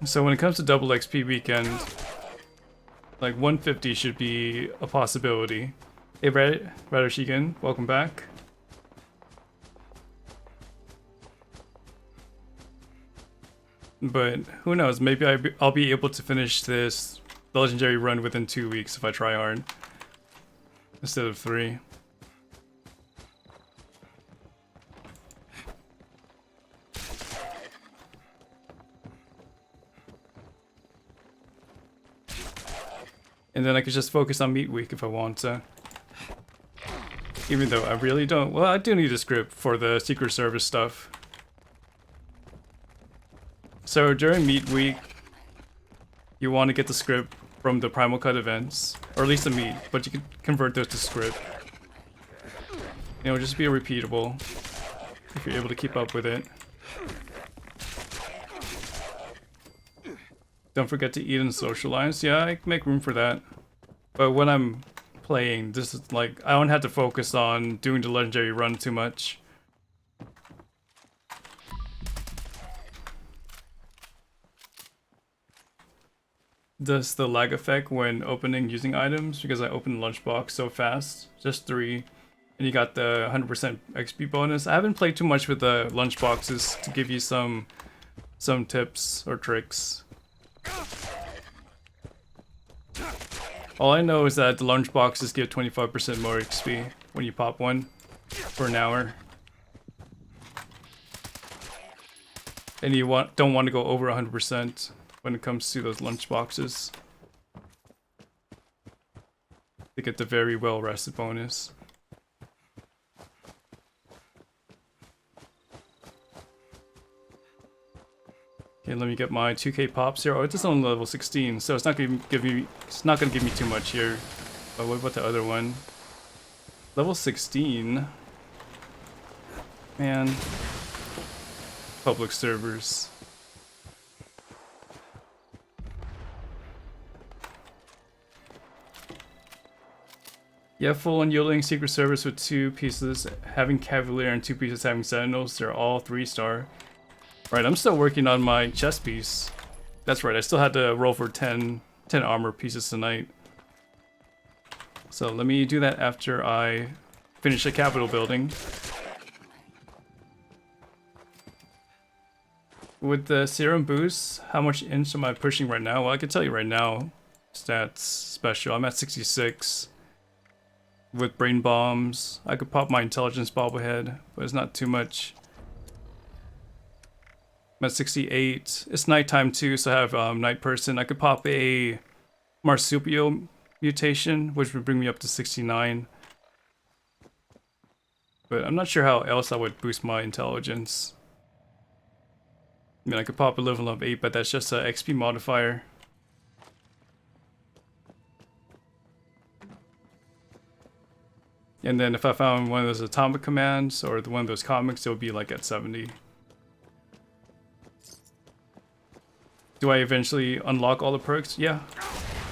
So when it comes to double XP weekend, like 150 should be a possibility. Hey Radoshigan, welcome back. But who knows, maybe I'll be able to finish this legendary run within 2 weeks if I try hard. Instead of 3. And then I could just focus on Meat Week if I want to. Even though I really don't. Well, I do need a script for the Secret Service stuff. So during Meat Week, you want to get the script from the Primal Cut events. Or at least the meat, but you can convert those to script. You know, just be repeatable. If you're able to keep up with it. Don't forget to eat and socialize. Yeah, I can make room for that. But when I'm playing, this is like, I don't have to focus on doing the legendary run too much. Does the lag affect when opening using items? Because I opened the lunchbox so fast. Just 3. And you got the 100% XP bonus. I haven't played too much with the lunchboxes to give you some tips or tricks. All I know is that the lunchboxes give 25% more XP when you pop one for an hour. And you don't want to go over 100% when it comes to those lunchboxes to get the very well rested bonus. Okay, let me get my 2k pops here. Oh, it's only level 16, so it's not gonna give me too much here. But what about the other one? Level 16. Man. public servers. Yeah, full unyielding secret service with 2 pieces having Cavalier and 2 pieces having Sentinels. They're all 3-star. Right, I'm still working on my chest piece. That's right, I still had to roll for 10 armor pieces tonight. So let me do that after I finish the Capitol building. With the serum boost, how much inch am I pushing right now? Well, I can tell you right now, stats special, I'm at 66. With brain bombs, I could pop my intelligence bobblehead, but it's not too much. I'm at 68. It's nighttime too, so I have night person. I could pop a marsupial mutation, which would bring me up to 69. But I'm not sure how else I would boost my intelligence. I mean, I could pop a level of 8, but that's just an XP modifier. And then if I found one of those atomic commands or one of those comics, it would be like at 70. Do I eventually unlock all the perks? Yeah.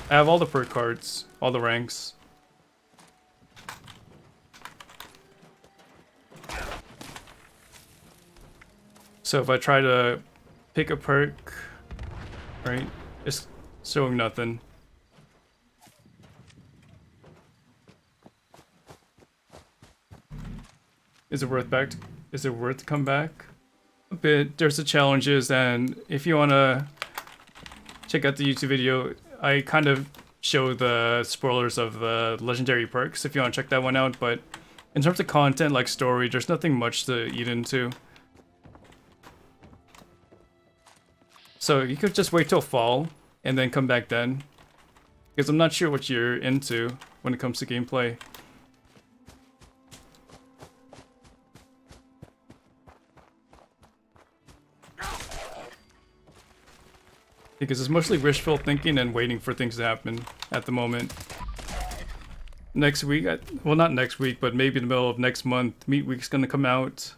I have all the perk cards, all the ranks. So if I try to pick a perk, right, it's showing nothing. Is it worth to come back? A bit. There's the challenges, and if you wanna check out the YouTube video, I kind of show the spoilers of the legendary perks if you want to check that one out, but in terms of content like story, there's nothing much to eat into. So you could just wait till fall and then come back then, because I'm not sure what you're into when it comes to gameplay. Because it's mostly wishful thinking and waiting for things to happen at the moment. Next week, well not next week, but maybe in the middle of next month, Meat Week's gonna come out.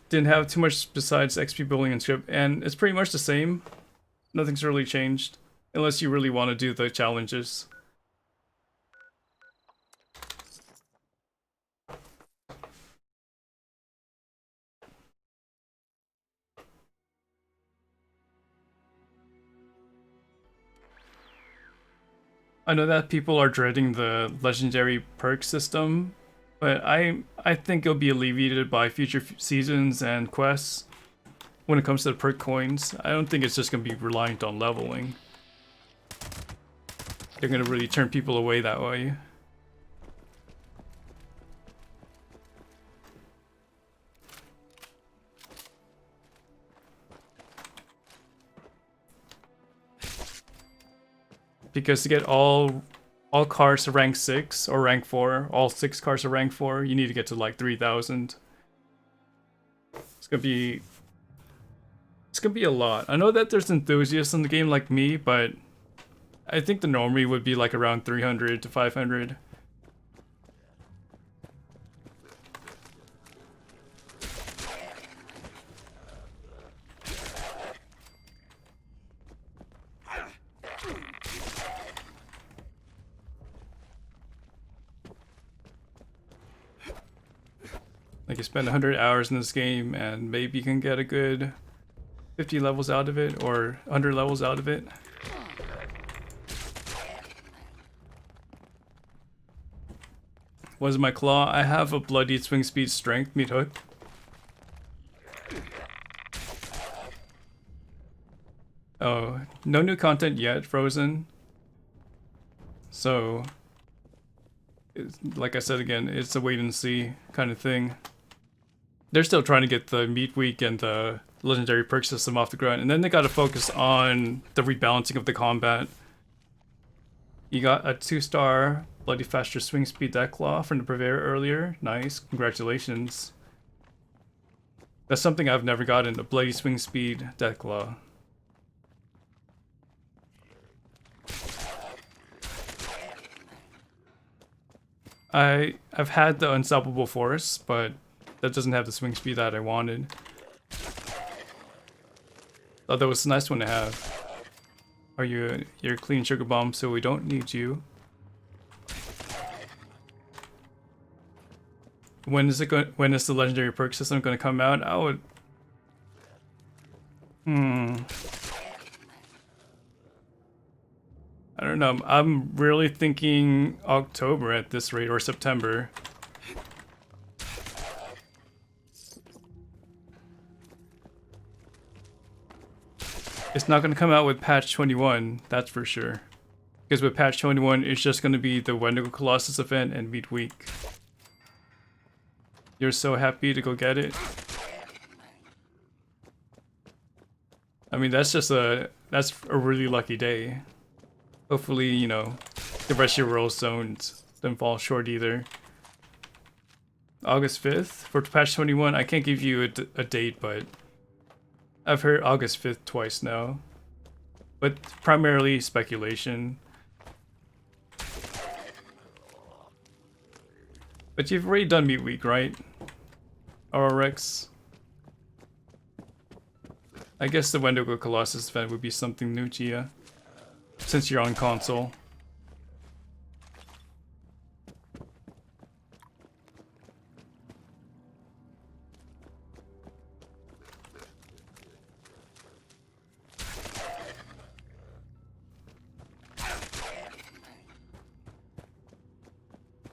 Didn't have too much besides XP building and script, and it's pretty much the same. Nothing's really changed, unless you really want to do the challenges. I know that people are dreading the legendary perk system, but I think it'll be alleviated by future seasons and quests. When it comes to the perk coins, I don't think it's just going to be reliant on leveling. They're going to really turn people away that way. Because to get all cars to rank 6 or rank 4, all 6 cars to rank 4, you need to get to like 3,000. It's gonna be a lot. I know that there's enthusiasts in the game like me, but I think the normie would be like around 300 to 500. Like you spend 100 hours in this game and maybe you can get a good 50 levels out of it or 100 levels out of it. What is my claw? I have a bloodied swing speed strength meat hook. Oh, no new content yet, Frozen. So, like I said again, it's a wait and see kind of thing. They're still trying to get the Meat Week and the legendary perk system off the ground, and then they got to focus on the rebalancing of the combat. You got a 2-star Bloody Faster Swing Speed Deathclaw from the Purveyor earlier. Nice, congratulations. That's something I've never gotten, a Bloody Swing Speed Deathclaw. I've had the Unstoppable Force, but that doesn't have the swing speed that I wanted. Thought that was a nice one to have. Are you you're a clean sugar bomb, so we don't need you. When is the legendary perk system going to come out? I would. I don't know. I'm really thinking October at this rate, or September. It's not going to come out with patch 21, that's for sure. Because with patch 21, it's just going to be the Wendigo Colossus event and Meat Week. You're so happy to go get it. I mean, that's a really lucky day. Hopefully, you know, the rest of your world zones don't fall short either. August 5th for patch 21. I can't give you a date, but I've heard August 5th twice now. But primarily speculation. But you've already done Meat Week, right? RRX. I guess the Wendigo Colossus event would be something new to you, since you're on console.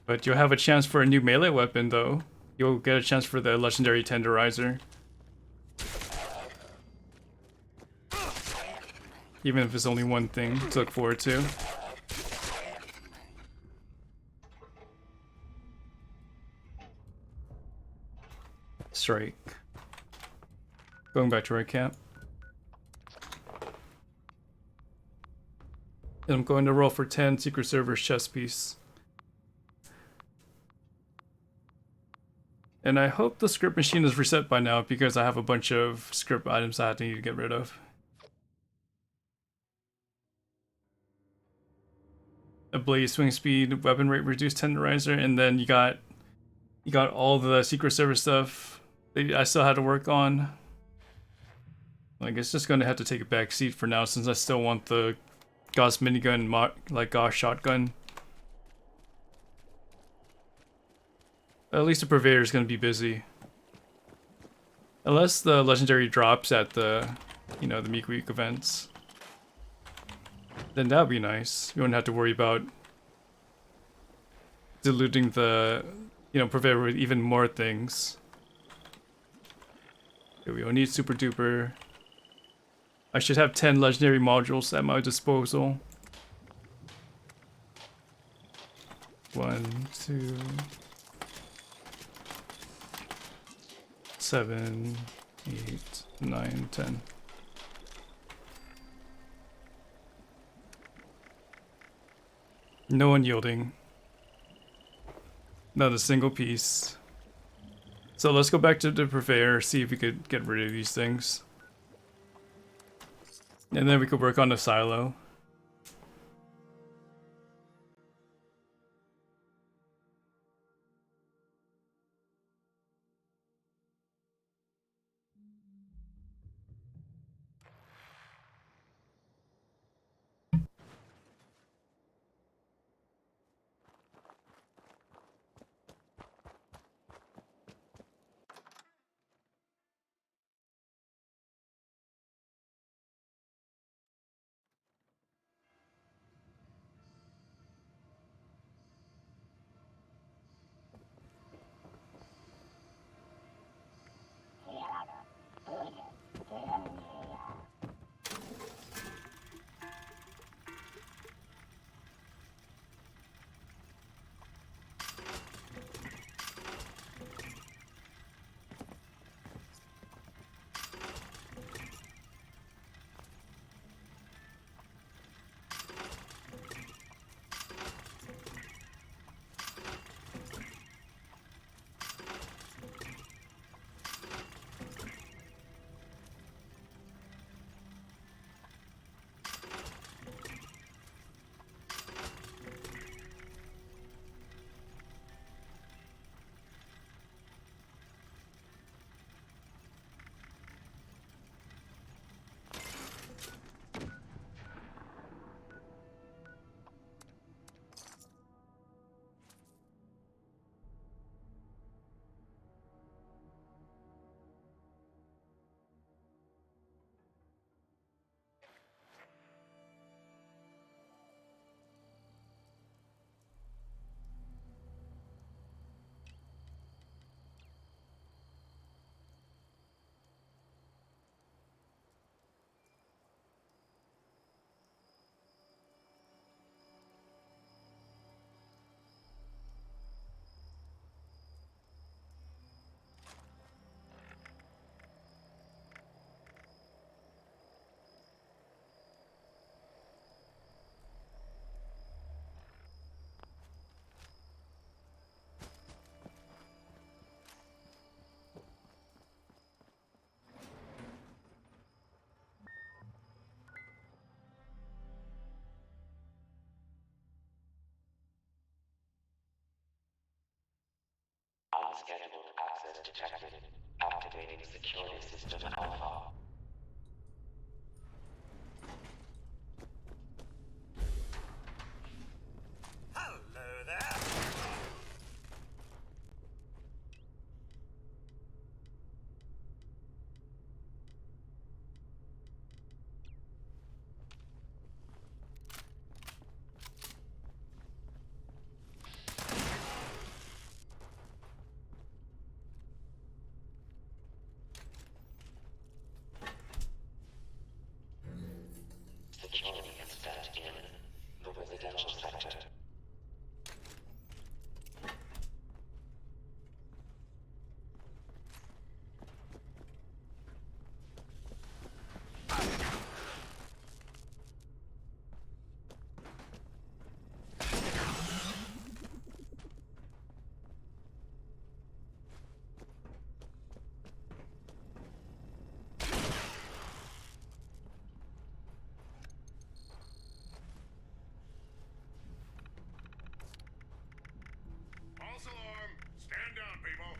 But you'll have a chance for a new melee weapon, though. You'll get a chance for the legendary tenderizer. Even if it's only one thing to look forward to. Strike. Going back to our camp. And I'm going to roll for 10 Secret Server's chess piece. And I hope the script machine is reset by now because I have a bunch of script items I need to get rid of. A blaze, swing speed, weapon rate reduced, tenderizer, and then you got all the Secret Service stuff that I still had to work on. Like, it's just gonna have to take a back seat for now since I still want the Gauss minigun, like Gauss shotgun. At least the Purveyor is gonna be busy. Unless the legendary drops at the, you know, the Meat Week events. Then that would be nice. You wouldn't have to worry about diluting the, you know, Purveyor with even more things. Okay, we don't need Super Duper. I should have 10 legendary modules at my disposal. 1, 2, 7, 8, 9, 10. No one yielding. Not a single piece. So let's go back to the Purveyor, see if we could get rid of these things. And then we could work on the silo. Unscheduled access detected. Activating security system alpha. Hello there. Security incident in the residential sector. False alarm. Stand down, people.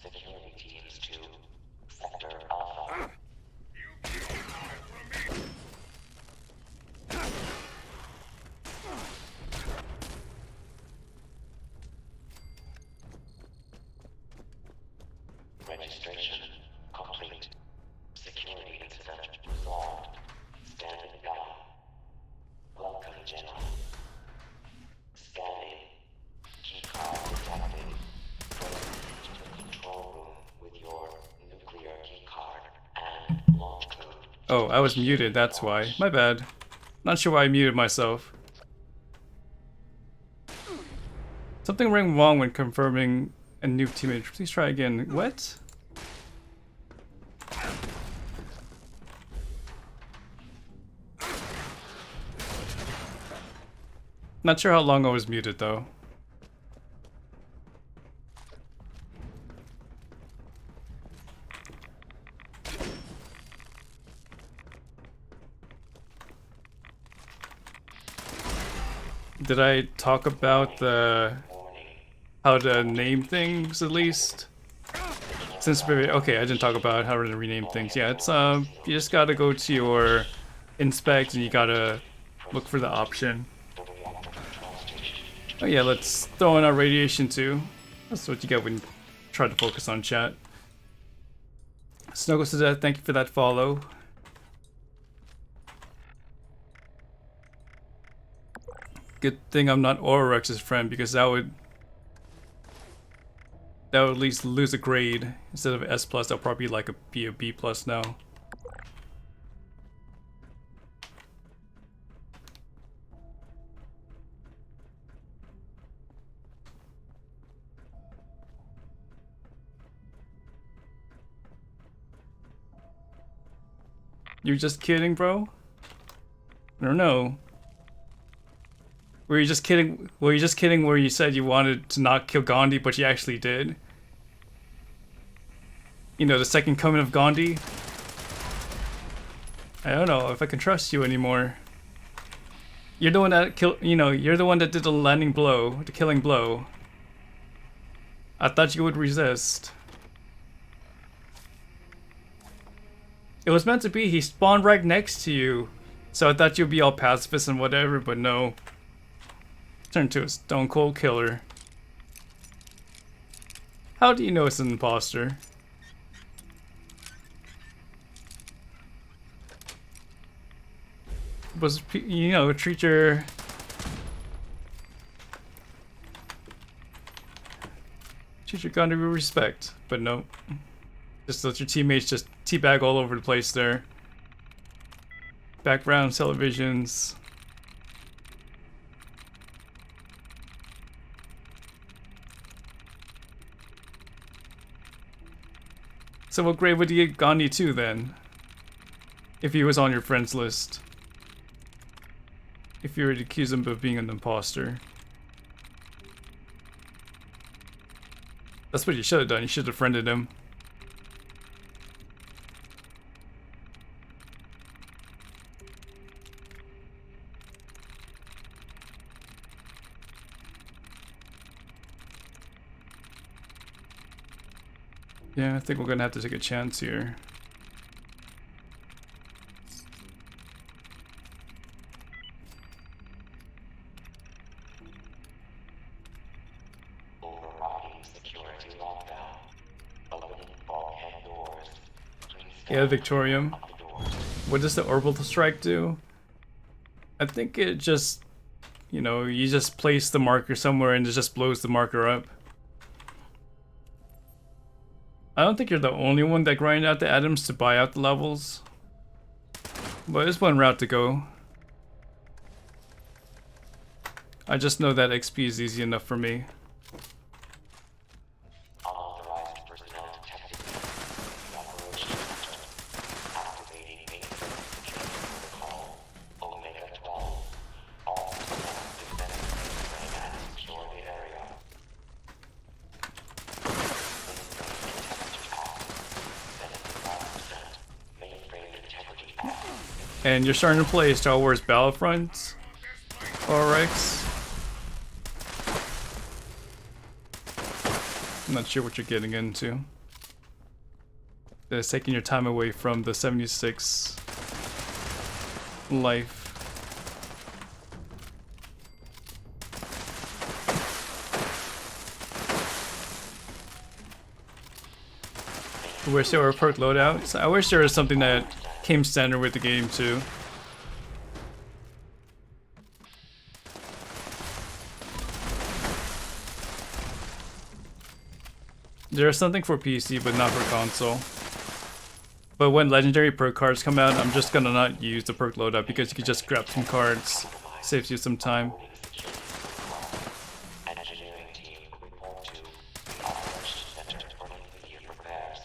Security teams to sector alpha. You can't get away from me. Registration complete. Security incident resolved. Standing by. Welcome, Jenna. Scanning. Keycard detected. Proceed to the control room with your nuclear keycard and launch code. Oh, I was muted, that's why. My bad. Not sure why I muted myself. Something rang wrong when confirming a new teammate. Please try again. What? Not sure how long I was muted though. Did I talk about the how to name things at least? Since okay, I didn't talk about how to rename things. Yeah, it's you just gotta go to your inspect and you gotta look for the option. Oh yeah, let's throw in our radiation too. That's what you get when you try to focus on chat. Snuggles to Death, thank you for that follow. Good thing I'm not Aurorex's friend because that would at least lose a grade. Instead of S+, I'll probably like be a B+ now. You're just kidding, bro? I don't know. Were you just kidding? Were you just kidding where you said you wanted to not kill Gandhi, but you actually did? You know, the second coming of Gandhi? I don't know if I can trust you anymore. You're the one that you're the one that did the landing blow, the killing blow. I thought you would resist. It was meant to be, he spawned right next to you. So I thought you'd be all pacifist and whatever, but no. Turned to a stone cold killer. How do you know it's an imposter? Was, you know, treat your gun with respect, but no. Just let your teammates just teabag all over the place there. Background televisions. So what grade would you get Gandhi to then? If he was on your friends list. If you were to accuse him of being an imposter. That's what you should have done, you should have friended him. Yeah, I think we're gonna have to take a chance here. Overriding security lockdown. Opening bulkhead doors. Please Yeah, stand Victorium. on the doors. What does the orbital strike do? I think it just, you know, you just place the marker somewhere and it just blows the marker up. I don't think you're the only one that grind out the atoms to buy out the levels. But it's one route to go. I just know that XP is easy enough for me. Unauthorized personnel detected. Operation Center. Activating mainframe security protocol. Omega 12. All personnel defend the mainframe and secure the area. Mainframe integrity active. 75%. Mainframe integrity active. And you're starting to play Star Wars Battlefront, RX. I'm not sure what you're getting into. It's taking your time away from the 76 life. I wish there were perk loadouts. I wish there was something that came standard with the game too. There's something for PC, but not for console. But when legendary perk cards come out, I'm just gonna not use the perk loadout because you can just grab some cards. Saves you some time. Engineering team report to the Operations Center for immediate repairs.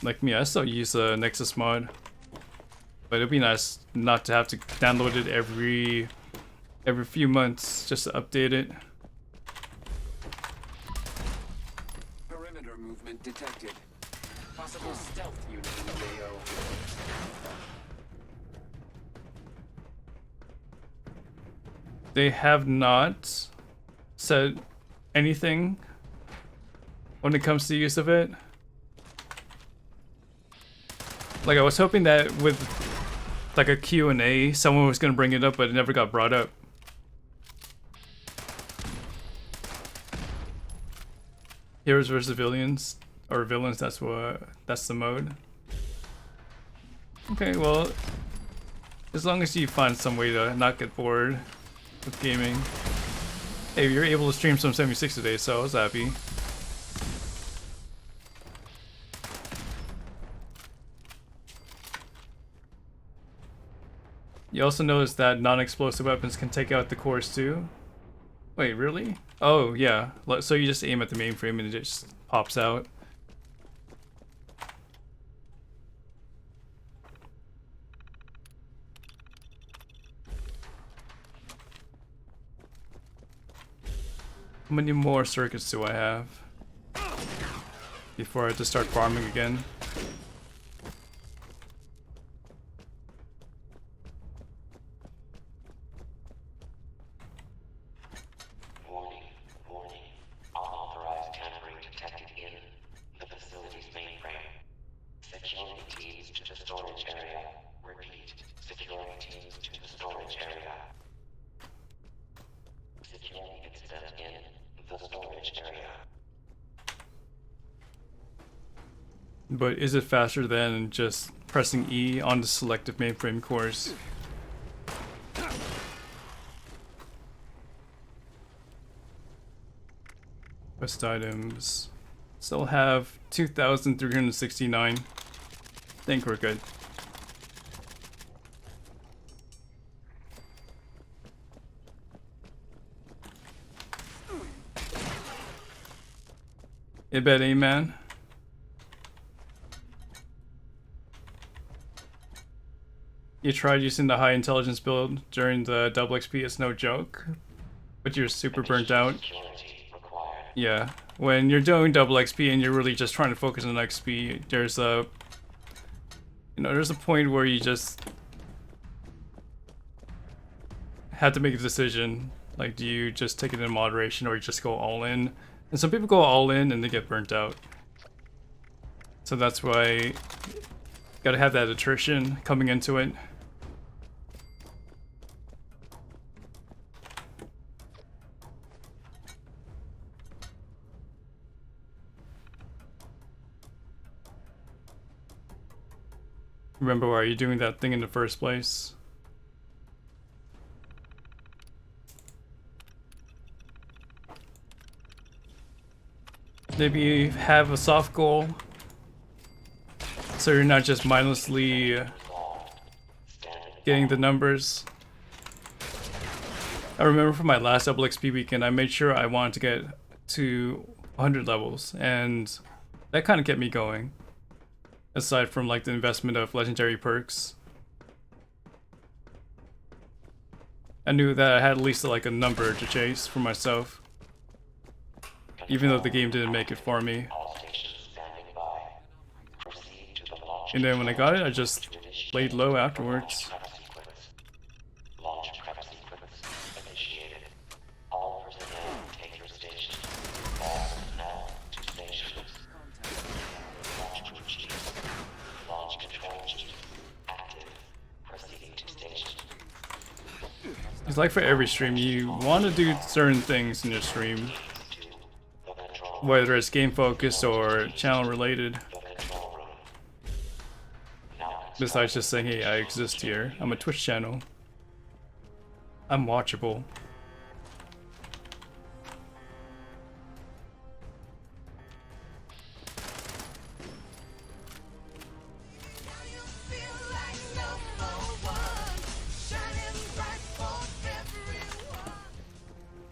Like me, I still use a Nexus mod. But it'd be nice not to have to download it every few months just to update it. Perimeter movement detected. Possible stealth unit in the AO. They have not said anything when it comes to use of it. Like I was hoping that with like a Q&A, someone was gonna bring it up, but it never got brought up. Heroes versus villains, or villains. That's the mode. Okay, well, as long as you find some way to not get bored with gaming. Hey, you're able to stream some 76 today, so I was happy. You also notice that non-explosive weapons can take out the cores too. Wait, really? Oh, yeah. So you just aim at the mainframe and it just pops out. How many more circuits do I have before I have to start farming again? Warning, warning. Unauthorized tampering detected in the facility's mainframe. Security teams to the storage area. Repeat, security teams to the storage area. Security incident in the storage area. But is it faster than just pressing E on the selective mainframe cores? Quest items. Still have 2,369. Think we're good. I bet, man. You tried using the high intelligence build during the double XP, it's no joke. But you're super burnt out. Security required. Yeah. When you're doing double XP and you're really just trying to focus on XP, there's a... You know, there's a point where you just... have to make a decision. Like, do you just take it in moderation or you just go all in? And some people go all in and they get burnt out. So that's why gotta have that attrition coming into it. Remember why you're doing that thing in the first place. Maybe have a soft goal, so you're not just mindlessly getting the numbers. I remember from my last double XP weekend, I made sure I wanted to get to 100 levels, and that kind of kept me going. Aside from like the investment of legendary perks, I knew that I had at least like a number to chase for myself, even though the game didn't make it for me. And then when I got it, I just laid low afterwards. It's like for every stream, you want to do certain things in your stream, whether it's game focused or channel related. Besides just saying, hey, I exist here. I'm a Twitch channel. I'm watchable.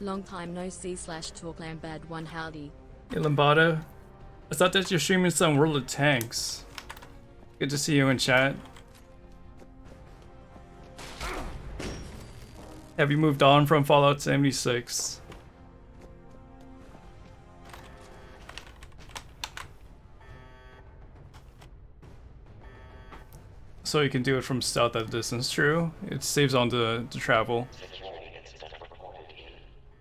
Long time no see / Talkland bad one howdy. Hey Lambada, I thought that you're streaming some World of Tanks. Good to see you in chat. Have you moved on from Fallout 76? So you can do it from stealth at a distance, true. It saves on the travel.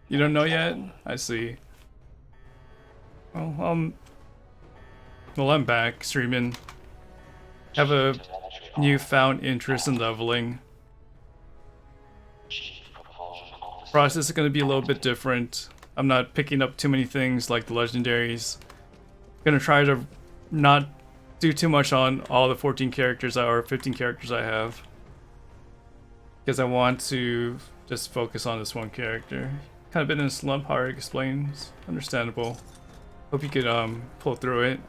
You don't know yet? I see. Well, I'm back streaming. Have a newfound interest in leveling. Process is going to be a little bit different. I'm not picking up too many things like the legendaries. Gonna try to not do too much on all the 14 characters or 15 characters I have, because I want to just focus on this one character. Kind of been in a slump, hard to explain. It's understandable. Hope you could pull through it.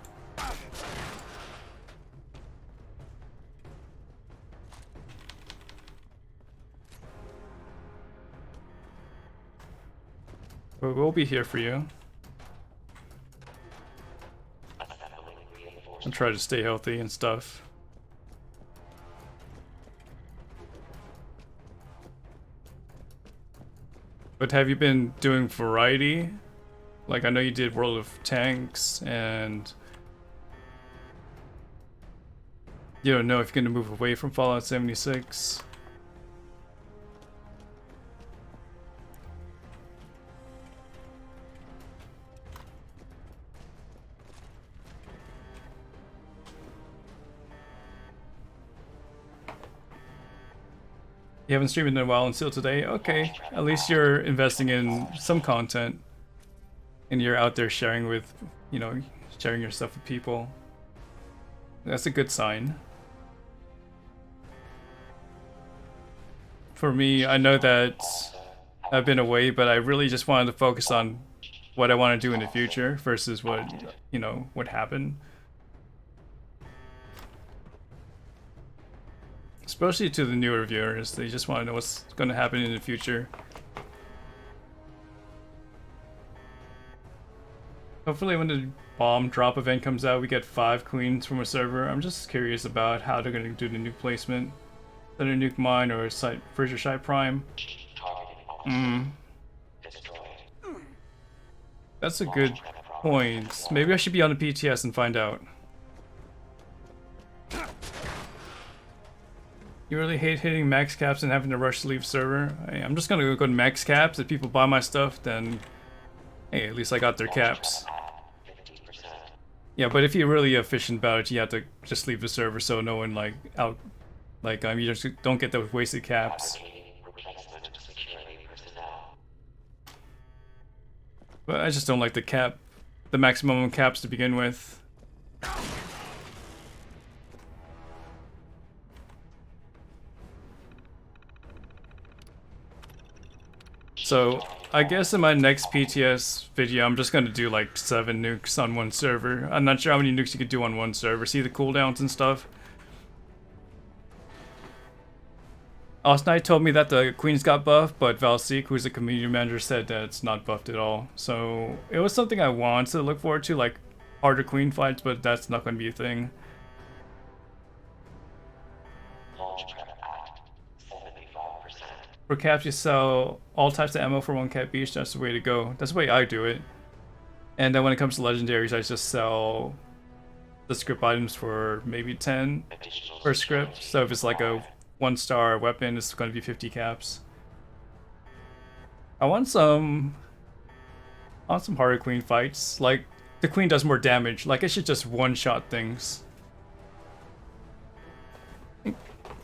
But we'll be here for you. And try to stay healthy and stuff. But have you been doing variety? Like, I know you did World of Tanks, and you don't know if you're gonna move away from Fallout 76. You haven't streamed in a while until today? Okay, at least you're investing in some content. And you're out there sharing with, you know, sharing your stuff with people. That's a good sign. For me, I know that I've been away, but I really just wanted to focus on what I want to do in the future versus what, you know, what happened. Especially to the newer viewers, they just want to know what's going to happen in the future. Hopefully when the bomb drop event comes out, we get 5 queens from a server. I'm just curious about how they're going to do the nuke placement. Whether nuke mine or site Fraser Shy Prime. That's a good point. Maybe I should be on the PTS and find out. You really hate hitting max caps and having to rush to leave server? I'm just gonna go to max caps. If people buy my stuff, then hey, at least I got their caps. Yeah, but if you're really efficient about it, you have to just leave the server so no one like out, like you just don't get those wasted caps. Fabricating replacement security personnel. But I just don't like the maximum caps to begin with. So I guess in my next PTS video, I'm just gonna do like 7 nukes on one server. I'm not sure how many nukes you could do on one server. See the cooldowns and stuff. Last night told me that the queens got buffed, but Valseek, who's the community manager, said that it's not buffed at all. So it was something I wanted to look forward to, like harder queen fights, but that's not going to be a thing. Launch prep at 75%. For caps, you sell all types of ammo for 1 cap each. That's the way to go. That's the way I do it. And then when it comes to legendaries, I just sell the script items for maybe 10 Additional per script. So if it's like a 1-star weapon, it's going to be 50 caps. I want some harder queen fights. Like the queen does more damage. Like it should just one-shot things.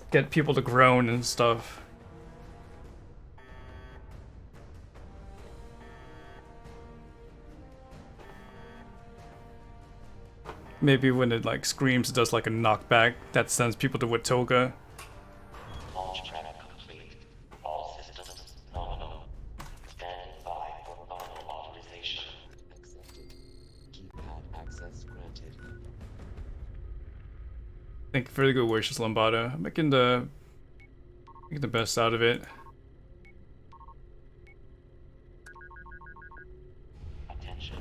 Get people to groan and stuff. Maybe when it like screams, it does like a knockback that sends people to Watoga. Launch prep complete. All systems nominal. Standing by for final authorization. Accepted. Keypad access granted. Thank you for the good wishes, Lombardo. I'm making the best out of it. Attention.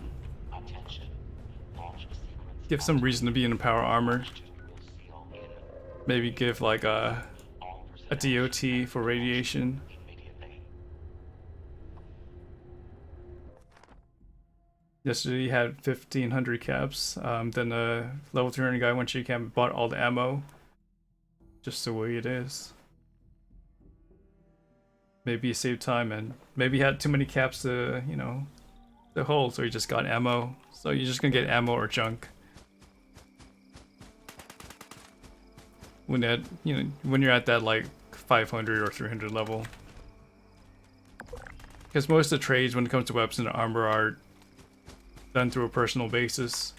Attention. Launch sequence. Give some reason to be in power armor. Will seal in. Maybe give like a All personnel DOT for radiation. immediately. Yesterday you had 1,500 caps. Then a level 300 guy went to your camp and bought all the ammo. Just the way it is. Maybe he saved time and maybe he had too many caps to, you know, to hold, so he just got ammo. So you're just gonna get ammo or junk. When that, you know, when you're at that like 500 or 300 level. Because most of the trades when it comes to weapons and armor are done through a personal basis.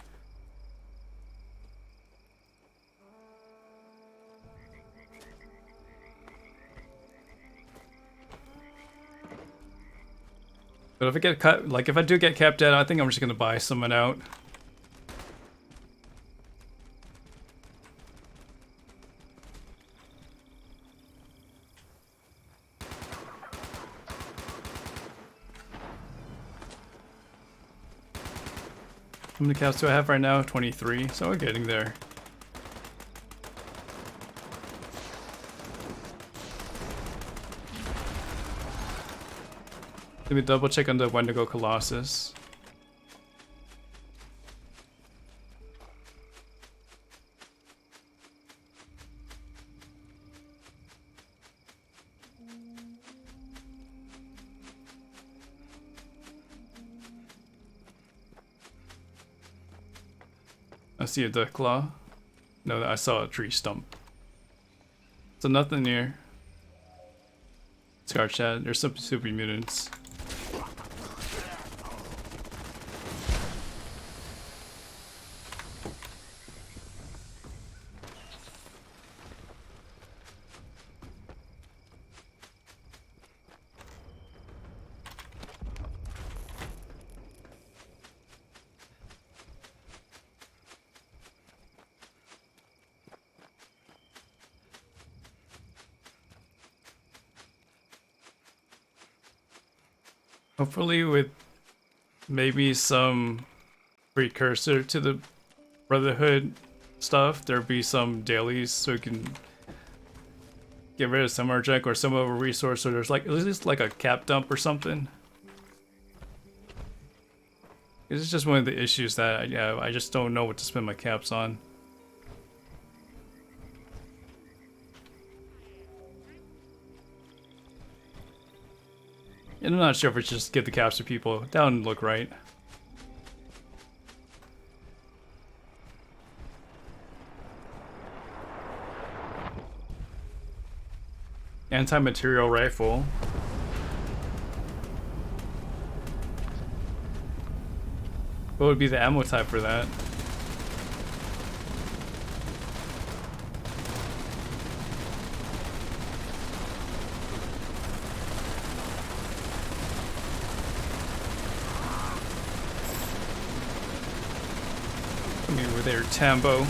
But if I get cut, like if I do get capped out, I think I'm just gonna buy someone out. How many caps do I have right now? 23, so we're getting there. Let me double check on the Wendigo Colossus. I see a duck claw. No, I saw a tree stump. So nothing here. Scar chat, there's some super mutants. Hopefully with maybe some precursor to the Brotherhood stuff, there'll be some dailies so we can get rid of some Urjek or some other resource, so there's like at least like a cap dump or something. This is just one of the issues that I just don't know what to spend my caps on. And I'm not sure if it's just give the caps to people. That wouldn't look right. Anti-material rifle. What would be the ammo type for that? Come over there, Tambo.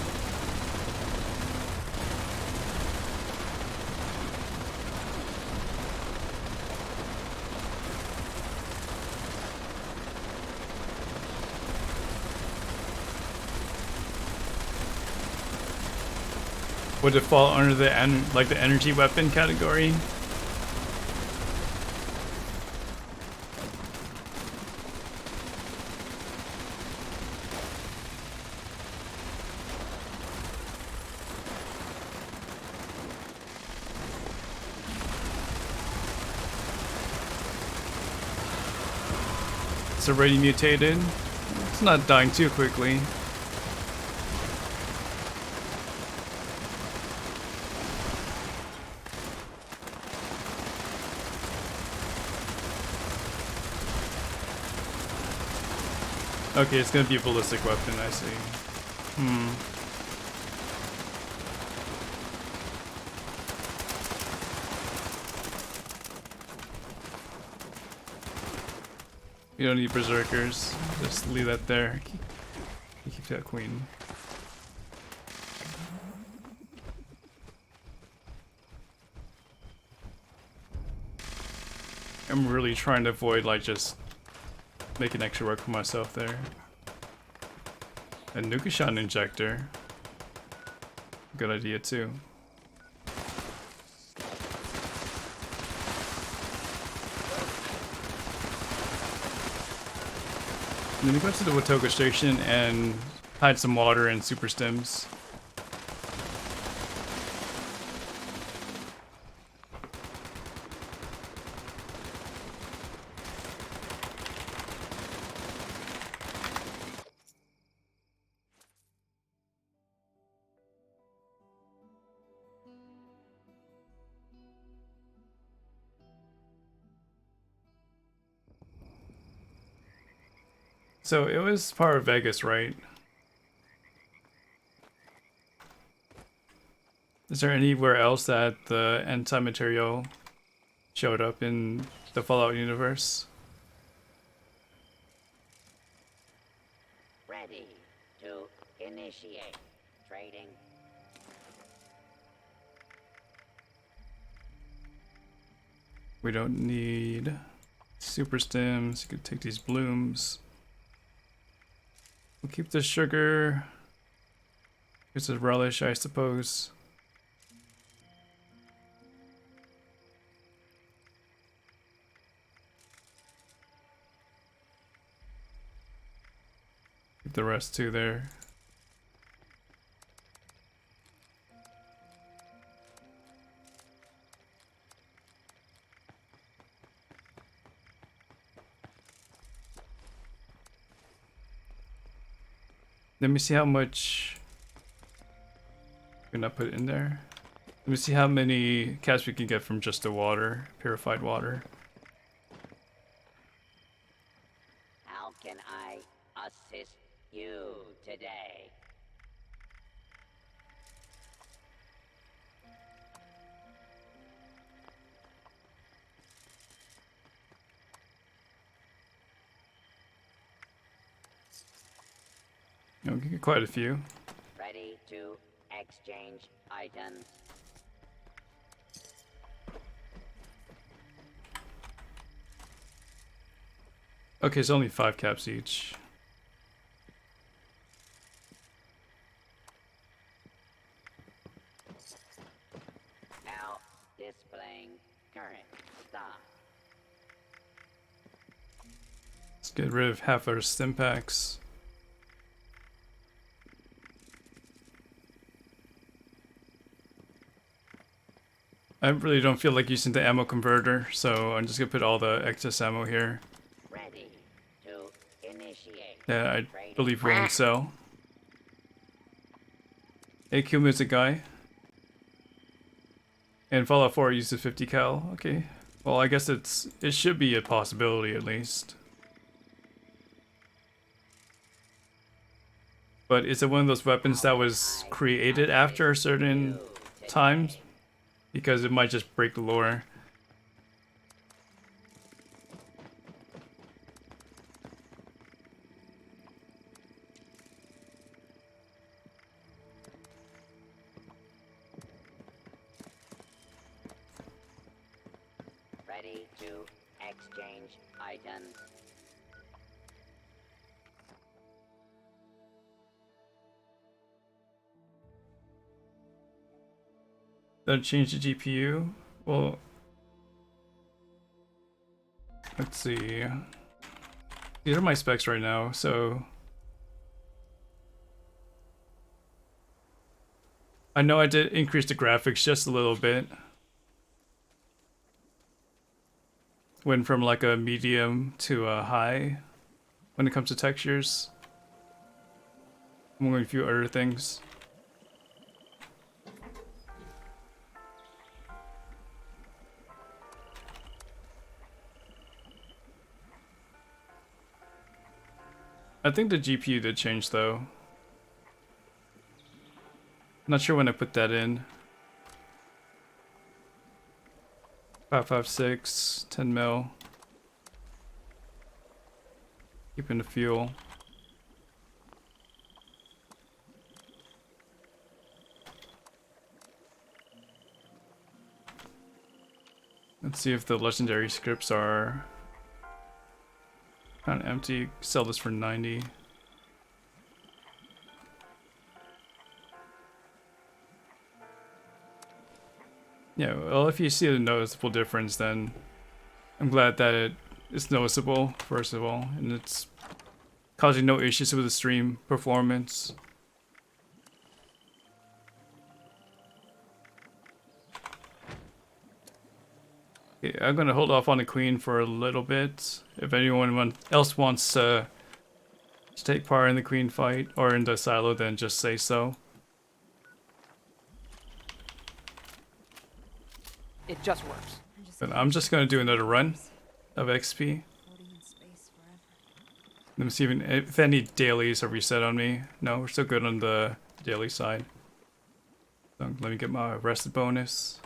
Would it fall under the the energy weapon category? It's already mutated. It's not dying too quickly. Okay, it's gonna be a ballistic weapon, I see. You don't need berserkers. Just leave that there. Keep that queen. I'm really trying to avoid like just making extra work for myself there. A Nukashon injector. Good idea too. And then we went to the Watoga station and hide some water and super stims. So it was part of Vegas, right? Is there anywhere else that the anti-material showed up in the Fallout universe? Ready to initiate trading. We don't need super stims. You could take these blooms. We'll keep the sugar. Here's a relish, I suppose. Keep the rest too there. Let me see how much I'm gonna put in there. Let me see how many caps we can get from just the water, purified water. How can I assist you today? We can get quite a few. Ready to exchange items. Okay, it's only 5 caps each. Now displaying current stock. Let's get rid of half our stim packs. I really don't feel like using the ammo converter, so I'm just gonna put all the excess ammo here. Ready to initiate. Yeah, I trading. believe we won't sell. Hey, Q Music Guy. And Fallout 4 uses 50 cal. Okay. Well, I guess it should be a possibility at least. But is it one of those weapons that was created after a certain time? Because it might just break the lore. Ready to exchange items. Then change the GPU. Well, let's see. These are my specs right now, so I know I did increase the graphics just a little bit. Went from like a medium to a high when it comes to textures. I'm going a few other things. I think the GPU did change though. Not sure when I put that in. 556, 10 mil. Keeping the fuel. Let's see if the legendary scripts are kind of empty. Sell this for 90. Yeah, well, if you see a noticeable difference, then I'm glad that it's noticeable, first of all, and it's causing no issues with the stream performance. Okay, I'm gonna hold off on the queen for a little bit. If anyone else wants to take part in the queen fight or in the silo, then just say so. It just works. But I'm just gonna do another run of XP. Floating in space forever. Let me see if any dailies are reset on me. No, we're still good on the daily side. So let me get my arrested bonus.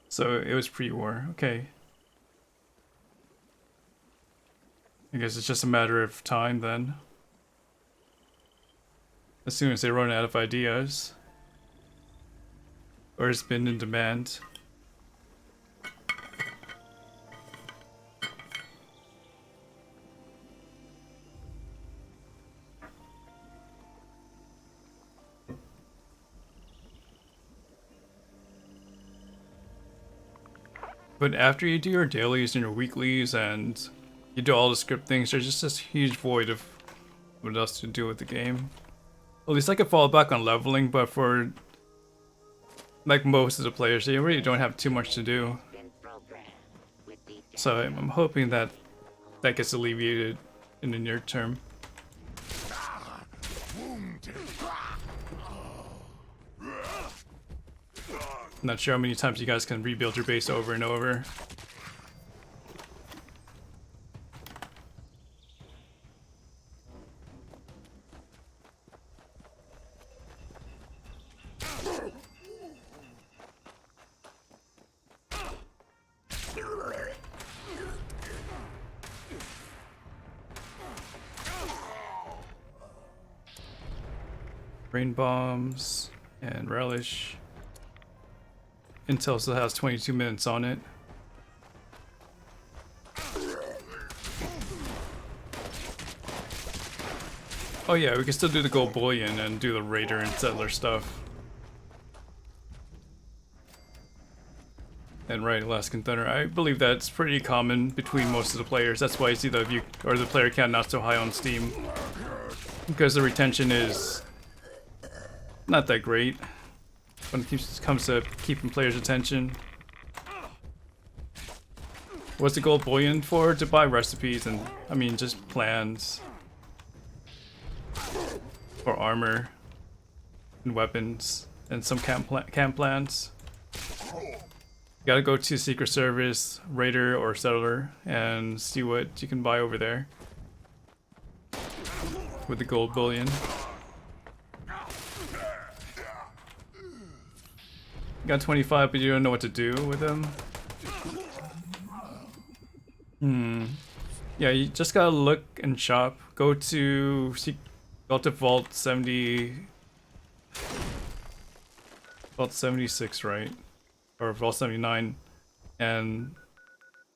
So it was pre-war, okay. I guess it's just a matter of time then. As soon as they run out of ideas. Or it's been in demand. But after you do your dailies and your weeklies and you do all the script things, there's just this huge void of what else to do with the game. At least I could fall back on leveling, but for like most of the players, they really don't have too much to do. So I'm hoping that that gets alleviated in the near term. Not sure how many times you guys can rebuild your base over and over. Rain bombs and relish. Intel still has 22 minutes on it. Oh yeah, we can still do the gold bullion and do the raider and settler stuff. And right, Alaskan Thunder. I believe that's pretty common between most of the players. That's why you see the view or the player count not so high on Steam. Because the retention is not that great when it comes to keeping players' attention. What's the gold bullion for? To buy recipes and, I mean, just plans. for armor and weapons and some camp plans. You gotta go to Secret Service, Raider, or Settler and see what you can buy over there with the gold bullion. You got 25, but you don't know what to do with them. Yeah, you just gotta look and shop. Go to Vault 70, Vault 76, right? Or Vault 79, and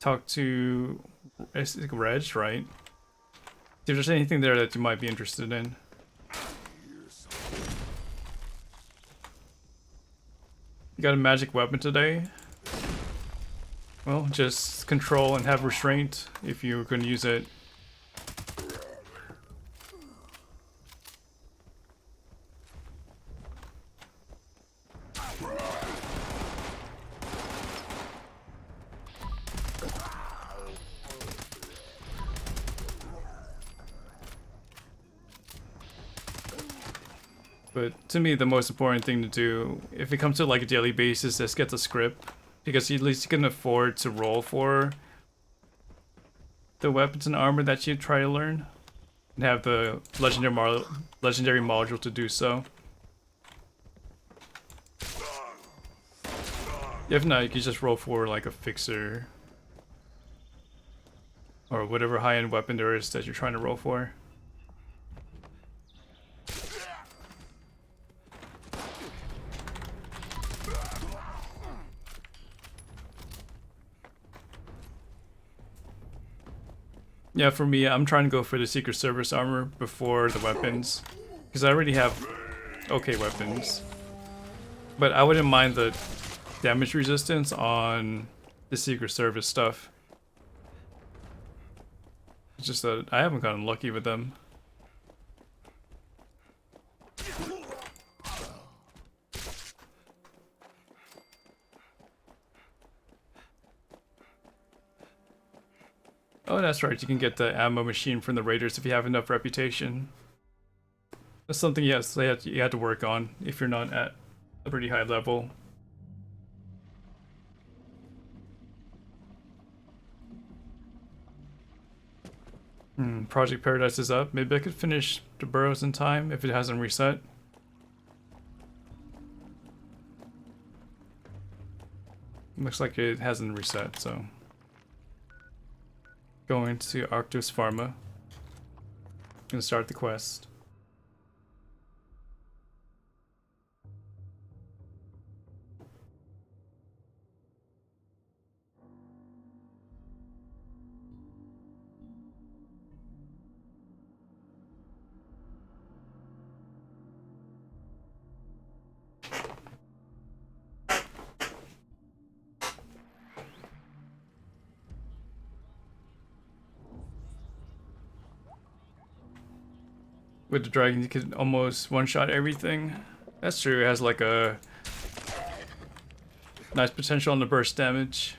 talk to Reg, right? See if there's anything there that you might be interested in. You got a magic weapon today? Well, just control and have restraint if you're going to use it. But to me, the most important thing to do, if it comes to like a daily basis, is get the script. Because at least you can afford to roll for the weapons and armor that you try to learn. And have the legendary module to do so. If not, you can just roll for like a fixer. Or whatever high-end weapon there is that you're trying to roll for. Yeah, for me, I'm trying to go for the Secret Service armor before the weapons. Because I already have okay weapons. But I wouldn't mind the damage resistance on the Secret Service stuff. It's just that I haven't gotten lucky with them. Oh, that's right, you can get the ammo machine from the Raiders if you have enough reputation. That's something, yes, you have to work on if you're not at a pretty high level. Project Paradise is up. Maybe I could finish the burrows in time if it hasn't reset. Looks like it hasn't reset, so... Going to Arctos Pharma. Gonna start the quest. With the dragon, you can almost one-shot everything. That's true, it has like a nice potential on the burst damage.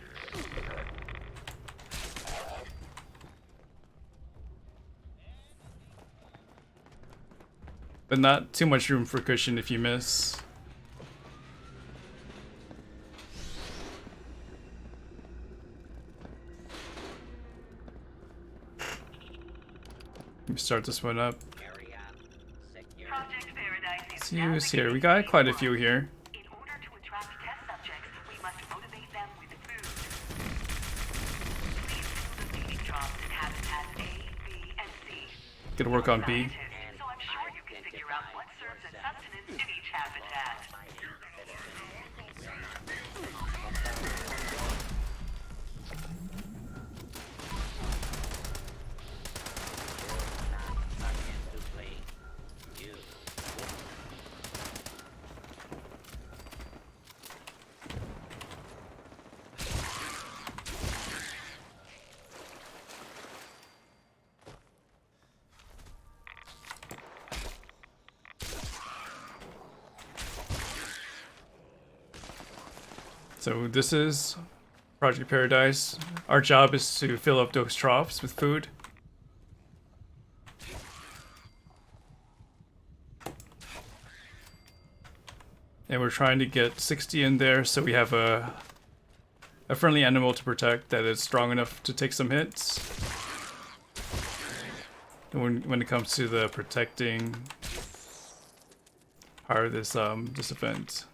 But not too much room for cushion if you miss. Let me start this one up. Let's use here. We got quite a few here. In order to attract test subjects, we must motivate them with food. Please do the feeding jobs in habitats A, B, and C. Gonna work on B. So I'm sure you can figure out what serves as sustenance in each habitat. So this is Project Paradise. Our job is to fill up those troughs with food. And we're trying to get 60 in there so we have a friendly animal to protect that is strong enough to take some hits. And when it comes to the protecting part of this event.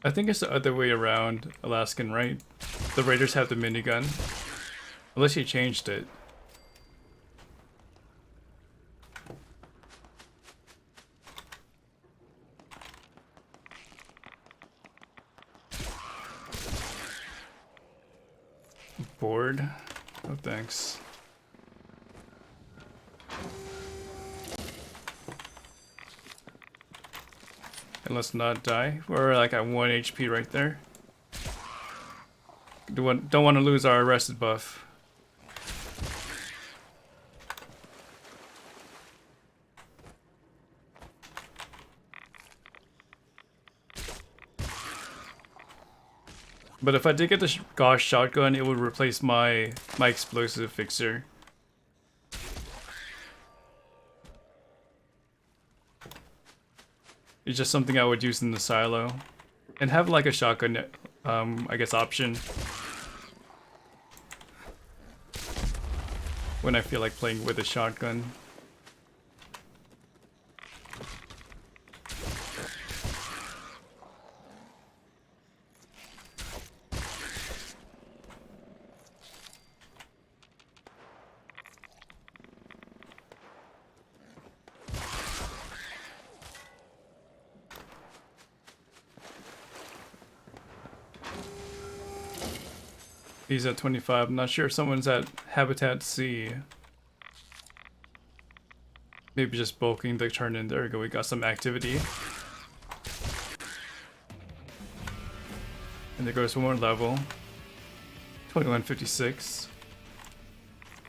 I think it's the other way around, Alaskan, right? The Raiders have the minigun. Unless you changed it. Bored? Oh, thanks. And let's not die. We're like at 1 HP right there. Don't want to lose our arrested buff. But if I did get the Gauss shotgun, it would replace my explosive fixer. It's just something I would use in the silo. And have like a shotgun, I guess, option. When I feel like playing with a shotgun. He's at 25. I'm not sure if someone's at Habitat C. Maybe just bulking the turn in. There we go. We got some activity. And there goes one more level. 2156.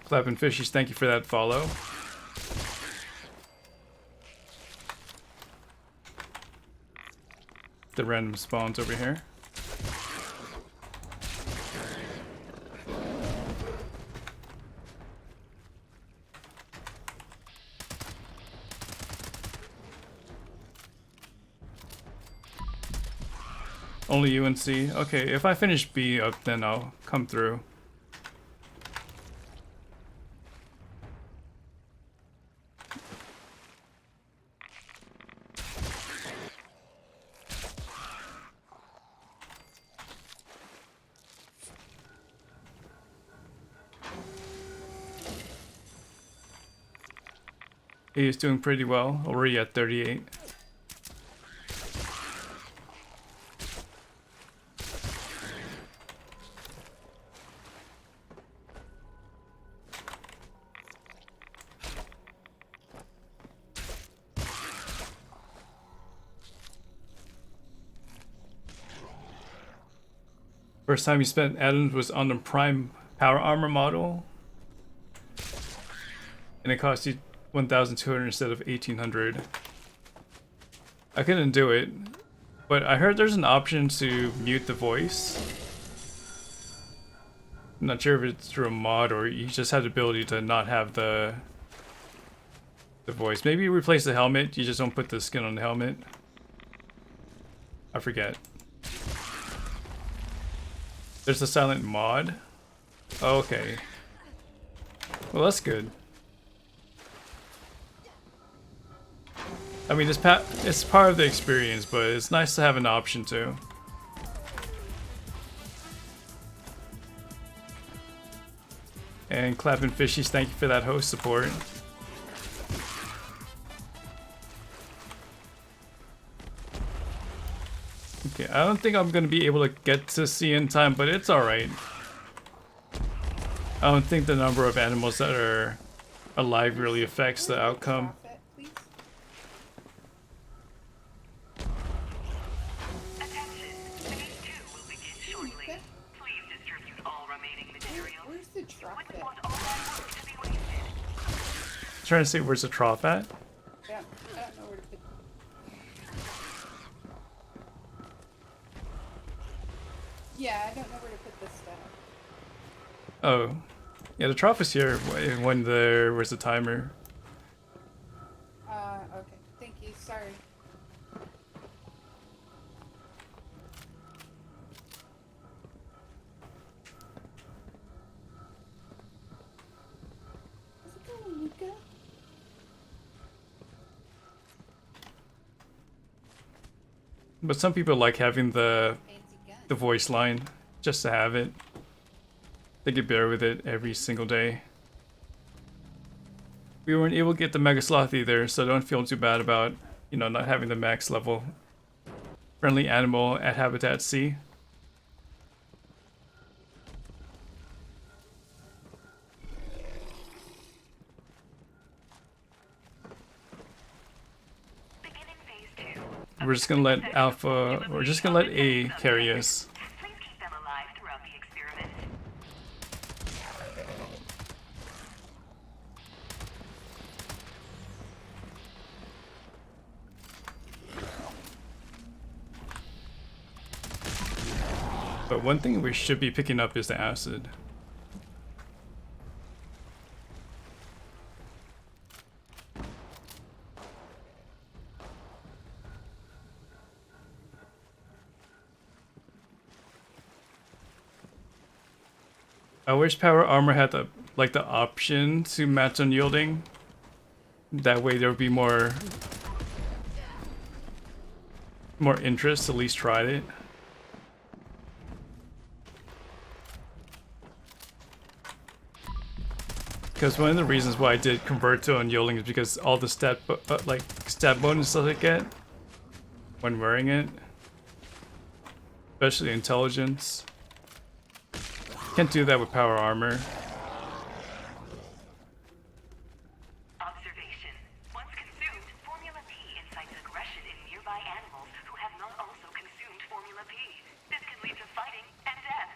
Clapping Fishies, thank you for that follow. The random spawns over here. Only UNC? Okay, if I finish B up, then I'll come through. He is doing pretty well, already at 38. First time you spent Adams was on the Prime Power Armor model. And it cost you 1,200 instead of 1,800. I couldn't do it. But I heard there's an option to mute the voice. I'm not sure if it's through a mod or you just have the ability to not have the voice. Maybe you replace the helmet, you just don't put the skin on the helmet. I forget. There's a silent mod? Oh, okay. Well, that's good. I mean, it's part of the experience, but it's nice to have an option too. And Clapping Fishies, thank you for that host support. Okay, I don't think I'm gonna be able to get to C in time, but it's alright. I don't think the number of animals that are alive really affects the outcome. trying to see where's the trough at. Yeah, I don't know where to put. Yeah, I don't know where to put this stuff. Oh, yeah, the trough is here when there was a timer. Okay. Thank you. Sorry. How's it going, Luca? But some people like having the Fancy gun. voice line just to have it. They could bear with it every single day. We weren't able to get the Mega Sloth either, so don't feel too bad about, you know, not having the max level friendly animal at Habitat C. Beginning phase 2. We're just gonna let Alpha, we're just gonna let A carry us. Please keep them alive throughout the experiment. But one thing we should be picking up is the acid. I wish Power Armor had the option to match unyielding. That way there would be more interest, at least tried it. Because one of the reasons why I did convert to unyielding is because all the stat bonuses I get when wearing it, especially intelligence. Can't do that with Power Armor. Observation. Once consumed, Formula P incites aggression in nearby animals who have not also consumed Formula P. This can lead to fighting and death.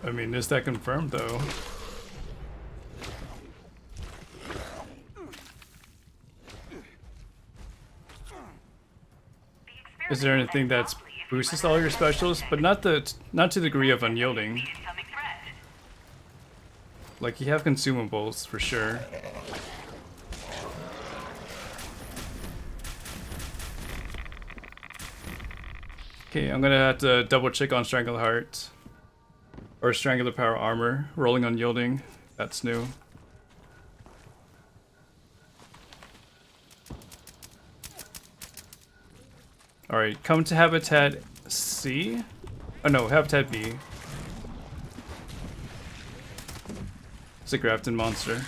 I mean, is that confirmed though? Is there anything that's boosts all your specials, but not to the degree of unyielding? Incoming threat. Like you have consumables for sure. Okay, I'm gonna have to double check on Strangleheart. Or Strangler Power Armor. Rolling unyielding. That's new. Alright, come to Habitat C? Oh no, Habitat B. It's a Grafton monster.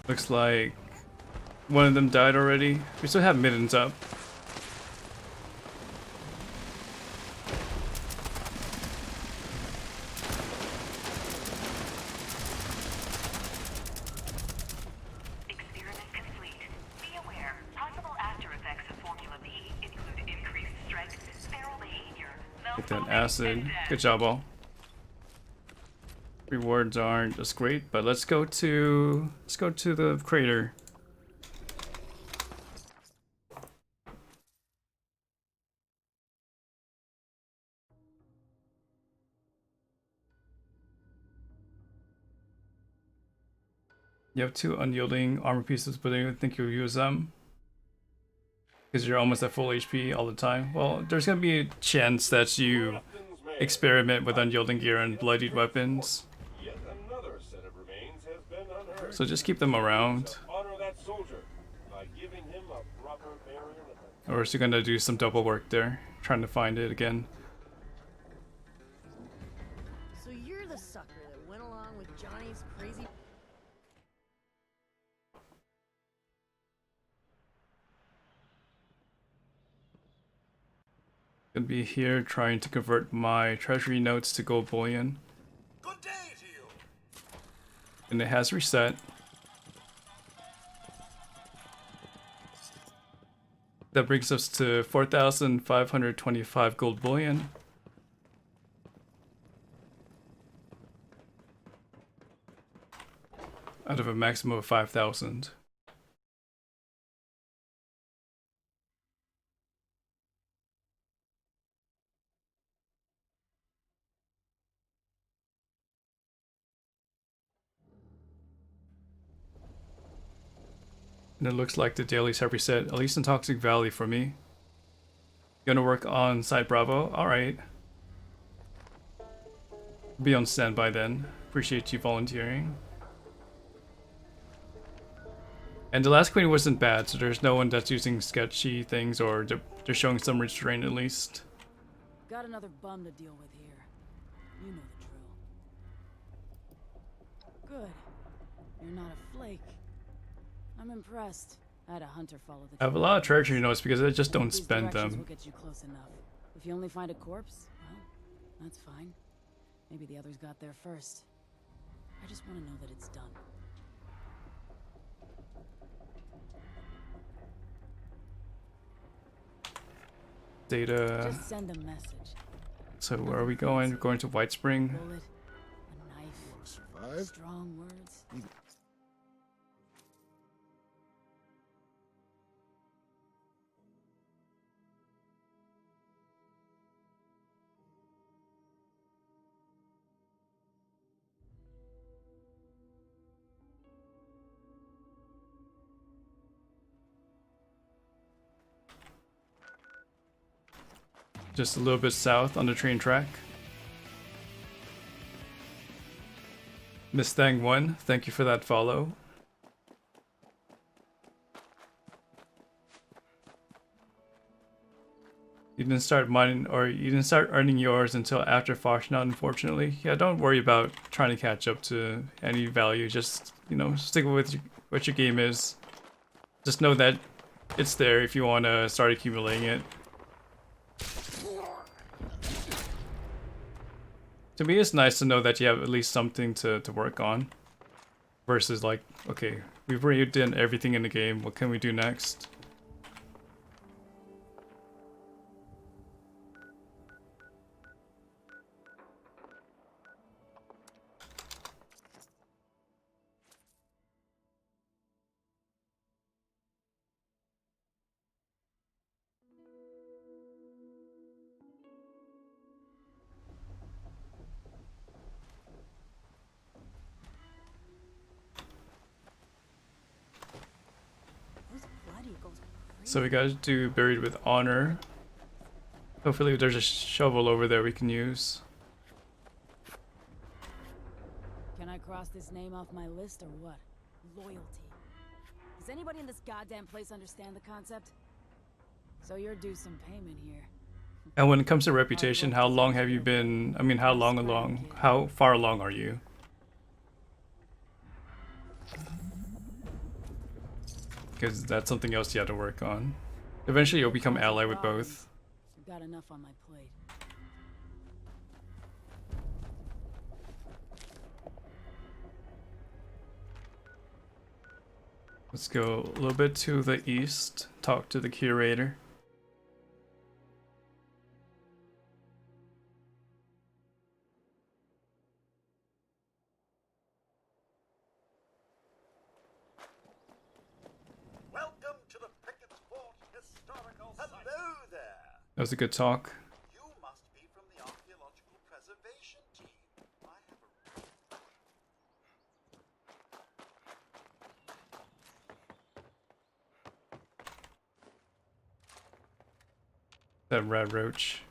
Looks like one of them died already. We still have middens up. Experiment complete. Be aware, possible after effects of Formula B include increased strength, feral behavior, Get that malfunctioning, acid. and death. Good job, all. Rewards aren't as great, but let's go to the crater. You have 2 unyielding armor pieces, but I don't think you'll use them. Because you're almost at full HP all the time. Well, there's gonna be a chance that you experiment with unyielding gear and bloodied weapons. Yet another set of remains has been unearthed. So just keep them around. Honor that soldier by giving him a proper burial at the Or is he gonna do some double work there? Trying to find it again. So you're the sucker that went along with Johnny's crazy... Gonna be here trying to convert my treasury notes to gold bullion. Good day to you. And it has reset. That brings us to 4,525 gold bullion. Out of a maximum of 5,000. And it looks like the dailies have reset, at least in Toxic Valley for me. Gonna work on Site Bravo? Alright. Be on standby then. Appreciate you volunteering. And the last queen wasn't bad, so there's no one that's using sketchy things or they're showing some restraint at least. Got another bum to deal with here. You know the drill. Good. You're not a flake. I'm impressed. I had a hunter follow the... I have a lot of treasury notes because I just don't These spend directions them. will get you close enough. If you only find a corpse, well, that's fine. Maybe the others got there first. I just want to know that it's done. Data. Just send a message. So where are we going? We're going to White Spring. Bullet, a knife, strong words. Just a little bit south on the train track. Mustang 1, thank you for that follow. You didn't start mining, or you didn't start earning yours until after Foshnaut, unfortunately. Yeah, don't worry about trying to catch up to any value. Just, you know, stick with what your game is. Just know that it's there if you want to start accumulating it. To me, it's nice to know that you have at least something to work on. Versus like, okay, we've already done everything in the game, what can we do next? So we gotta do Buried with Honor. Hopefully there's a shovel over there we can use. Can I cross this name off my list or what? Loyalty. Does anybody in this goddamn place understand the concept? So you're due some payment here. And when it comes to reputation, how long have you been, I mean, how far along are you? Because that's something else you have to work on. Eventually you'll become ally with both. Got enough on my plate. Let's go a little bit to the east, talk to the curator. That was a good talk. You must be from the archaeological preservation team. I have a That rat roach.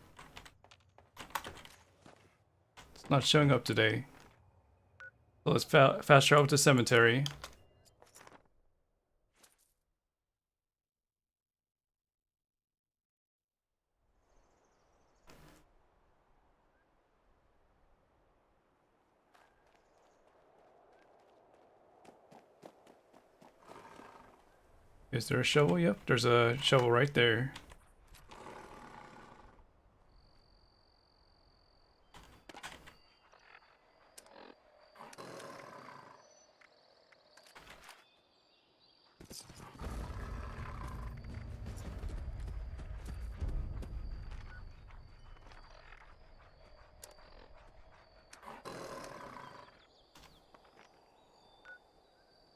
It's not showing up today. So let's fast travel to cemetery. Is there a shovel? Yep, there's a shovel right there.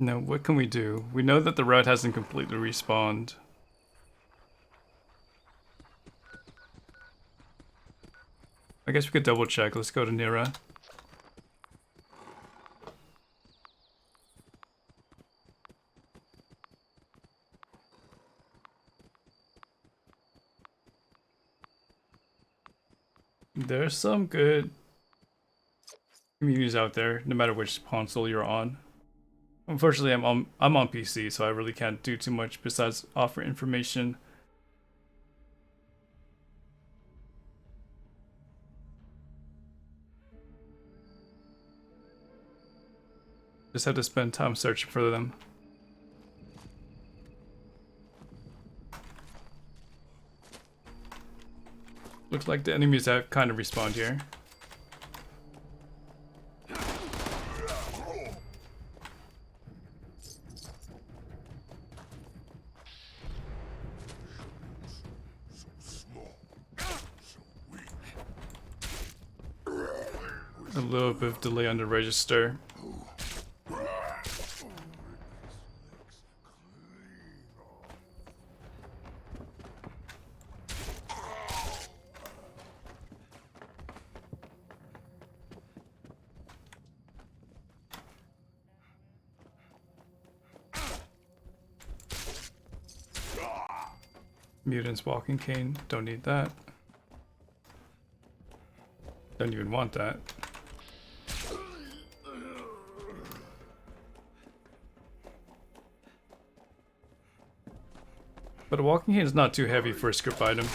Now, what can we do? We know that the rat hasn't completely respawned. I guess we could double check. Let's go to Nira. There's some good communities out there, no matter which console you're on. Unfortunately, I'm on PC, so I really can't do too much besides offer information. Just have to spend time searching for them. Looks like the enemies have kind of respawned here. A little bit of delay on the register. Mutant's walking cane, don't need that. Don't even want that. But a walking cane is not too heavy for a script item.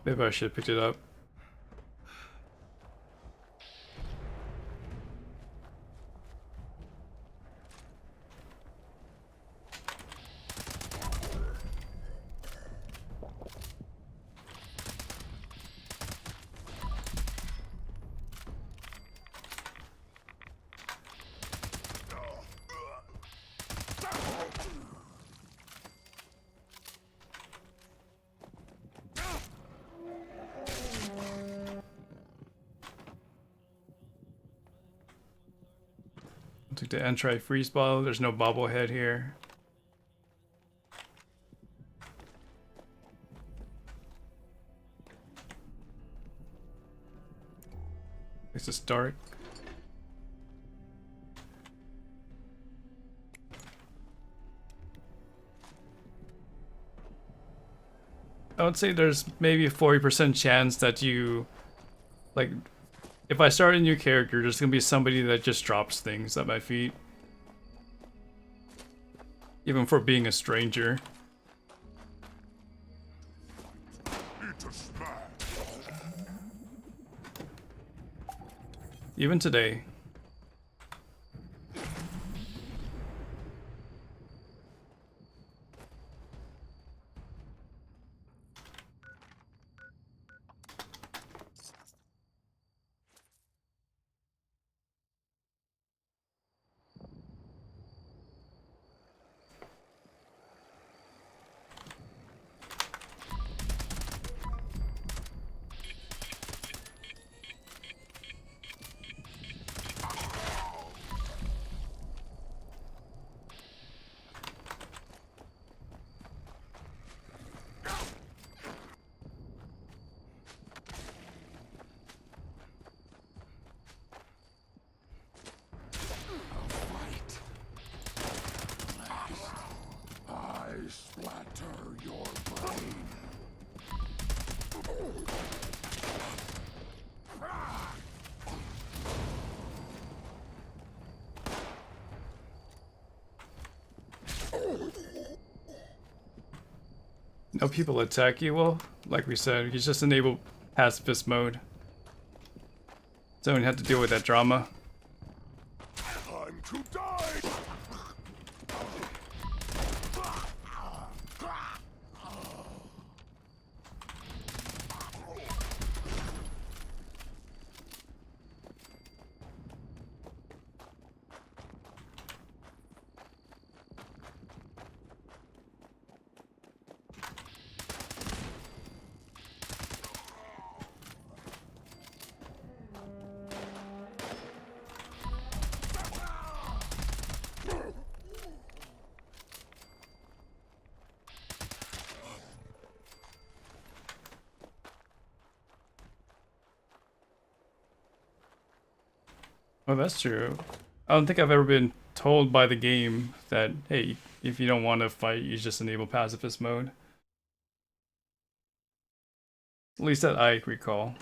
Maybe I should have picked it up. Took the anti-freeze bottle. There's no bobblehead here. It's just dark. I would say there's maybe a 40% chance that you, like, if I start a new character, there's gonna be somebody that just drops things at my feet. Even for being a stranger. Even today. No people attack you. Well, like we said, you just enable pacifist mode. So you have to deal with that drama. Time to die! Oh, that's true. I don't think I've ever been told by the game that, hey, if you don't want to fight, you just enable pacifist mode. At least that I recall.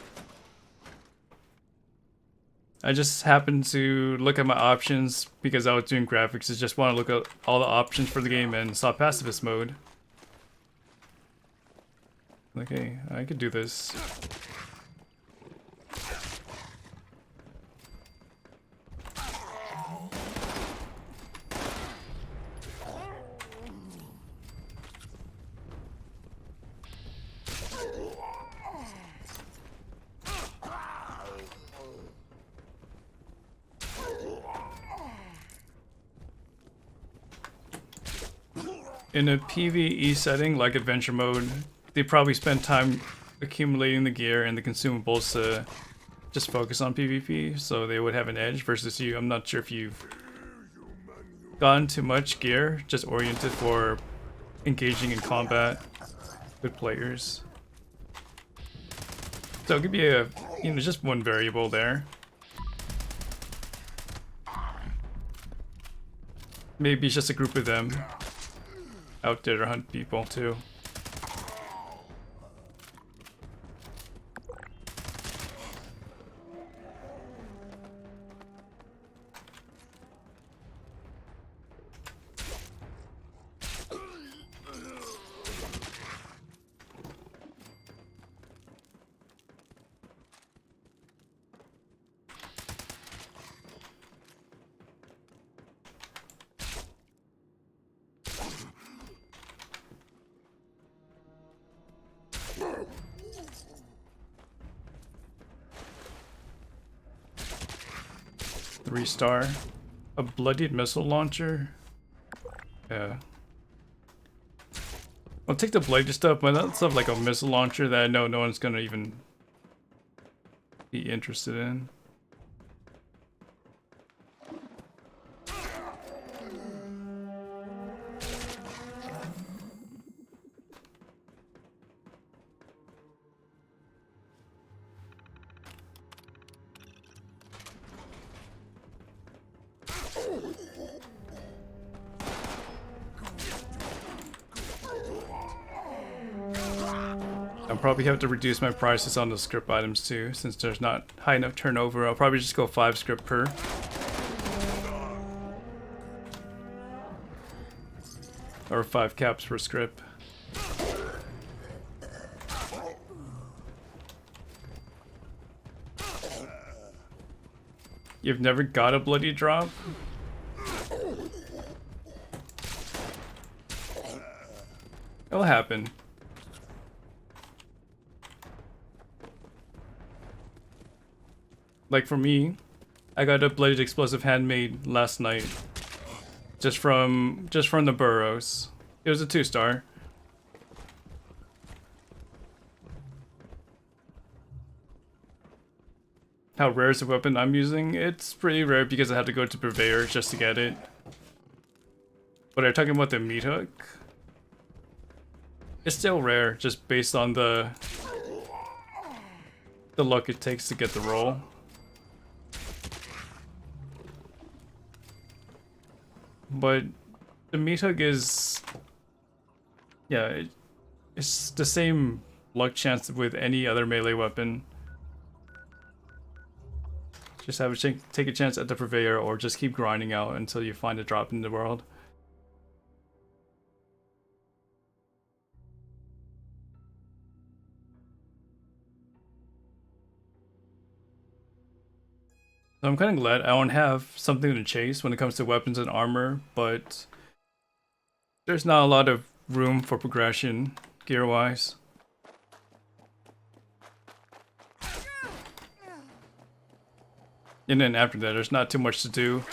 I just happened to look at my options because I was doing graphics. I just want to look at all the options for the game and saw pacifist mode. Like, hey, I could do this. In a PvE setting like adventure mode, they probably spend time accumulating the gear and the consumables to just focus on PvP, so they would have an edge versus you. I'm not sure if you've gotten too much gear, just oriented for engaging in combat with players. So it could be a, just one variable there. Maybe it's just a group of them out there to hunt people too. Star, a bloodied missile launcher. Yeah, I'll take the bloodied stuff, but that's stuff like a missile launcher that I know no one's gonna even be interested in. I'll probably have to reduce my prices on the script items too, since there's not high enough turnover. I'll probably just go 5 script per. Or 5 caps per script. You've never got a bloody drop? It'll happen. Like for me, I got a bloodied explosive handmade last night. Just from the burrows. It was a 2-star. How rare is the weapon I'm using? It's pretty rare because I had to go to Purveyor just to get it. But are you talking about the meat hook? It's still rare, just based on the luck it takes to get the roll. But the meat hook is, yeah, it's the same luck chance with any other melee weapon. Just have a take a chance at the Purveyor, or just keep grinding out until you find a drop in the world. So I'm kind of glad I don't have something to chase when it comes to weapons and armor, but there's not a lot of room for progression gear-wise. And then after that, there's not too much to do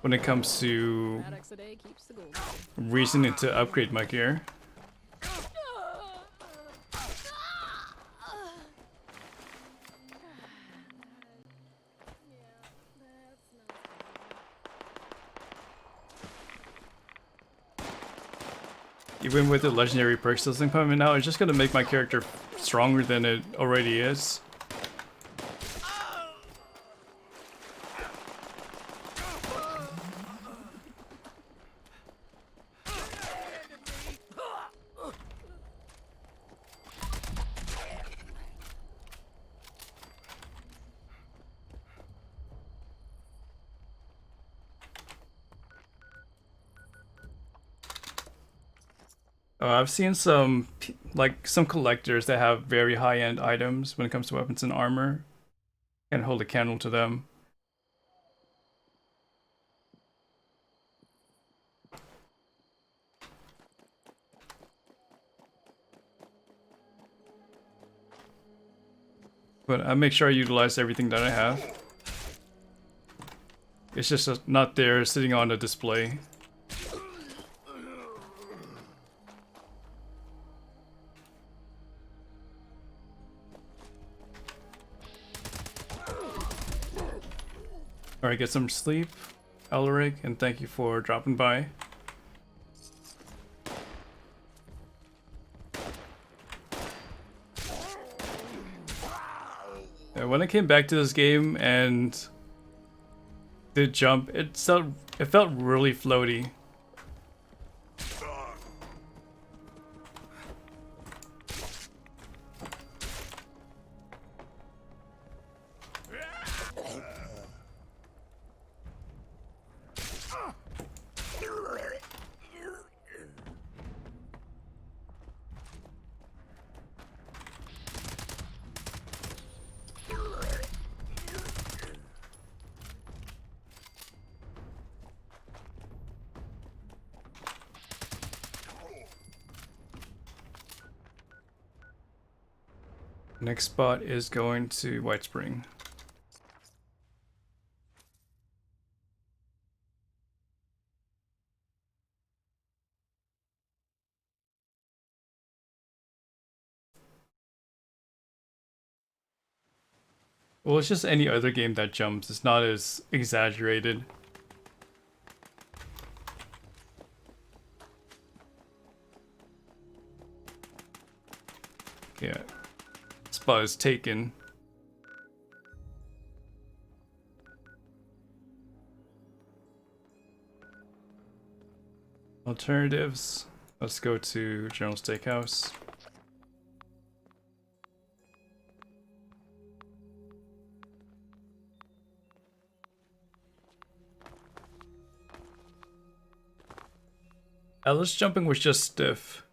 when it comes to reasoning to upgrade my gear. Even with the legendary perk system coming out, it's just gonna make my character stronger than it already is. I've seen some collectors that have very high-end items when it comes to weapons and armor, and hold a candle to them. But I make sure I utilize everything that I have. It's just not there sitting on a display. Alright, get some sleep, Elric, and thank you for dropping by. And when I came back to this game and did jump, it felt really floaty. Next spot is going to White Spring. Well, it's just any other game that jumps. It's not as exaggerated. Yeah. Spot is taken. Alternatives. Let's go to General Steakhouse. Alice jumping was just stiff.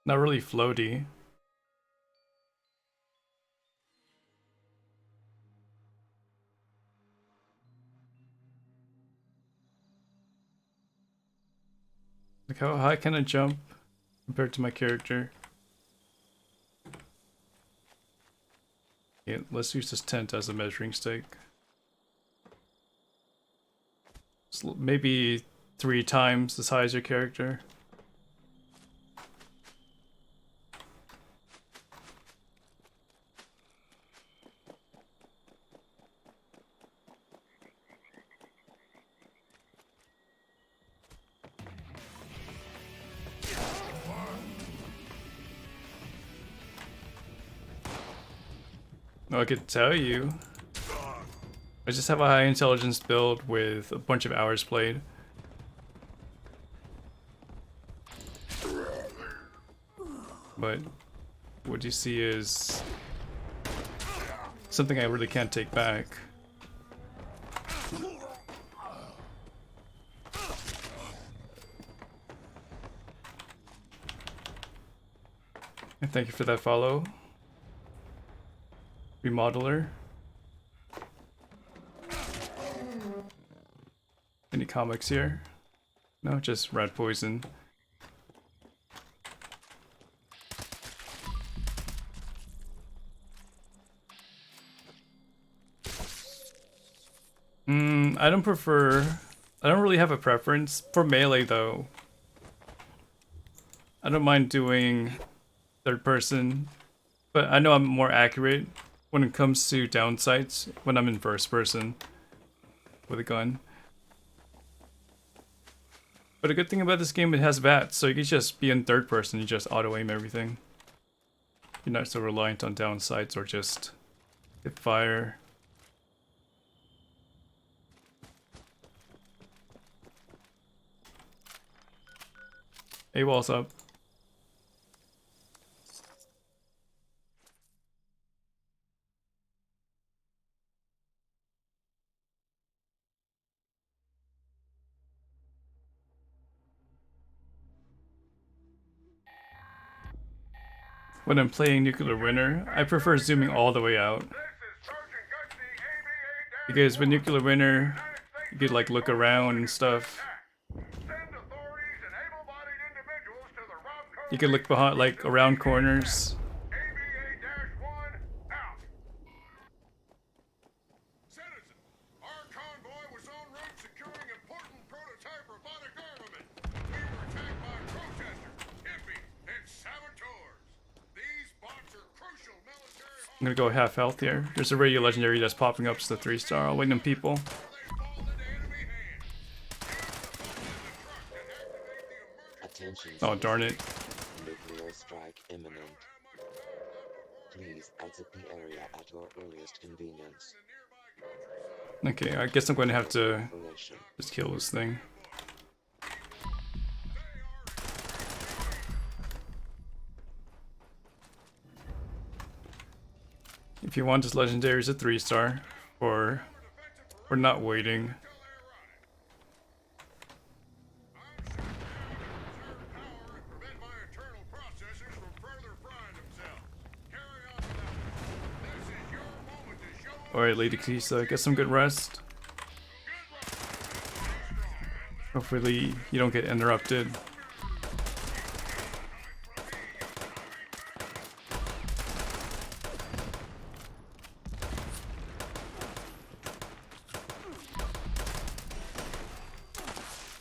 Not really floaty. Look how high can I jump compared to my character. Yeah, let's use this tent as a measuring stick. So maybe 3 times as high as your character. I could tell you. I just have a high intelligence build with a bunch of hours played. But what you see is something I really can't take back. And thank you for that follow. remodeler. Any comics here? No, just rat poison. I don't really have a preference. For melee though, I don't mind doing third person, but I know I'm more accurate when it comes to downsides when I'm in first person with a gun. But a good thing about this game, it has VATS, so you can just be in third person, you just auto aim everything. You're not so reliant on downsides or just hip fire. Hey, wall's up. When I'm playing Nuclear Winter, I prefer zooming all the way out. Because with Nuclear Winter, you could like look around and stuff. You can look behind, like around corners. I'm gonna go half health here. There's a radio legendary that's popping up as the 3-star. I'll wait on people. Oh, darn it. Nuclear strike imminent. Please exit the area at your earliest convenience. Okay, I guess I'm going to have to just kill this thing. If you want this legendary, it's a 3-star, or we're not waiting. Alright, Lady Kisa, get some good rest. Hopefully you don't get interrupted.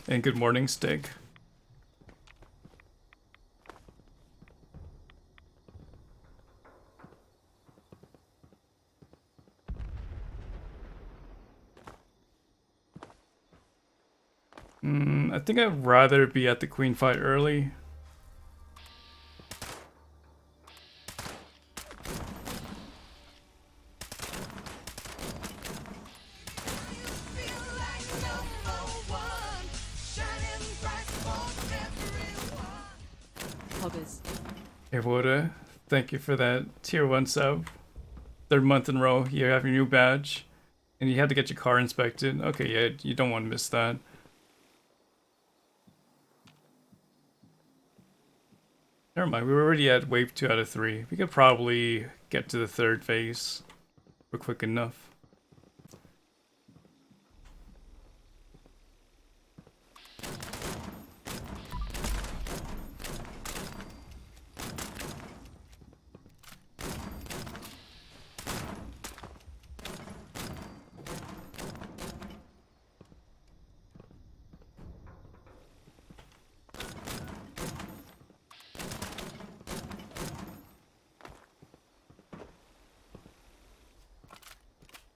And good morning, Stig. I think I'd rather be at the queen fight early. Hey Woda, thank you for that tier 1 sub. 3rd month in a row you have your new badge. And you had to get your car inspected. Okay, yeah, you don't want to miss that. Never mind, we were already at wave 2 out of 3. We could probably get to the 3rd phase. We're quick enough.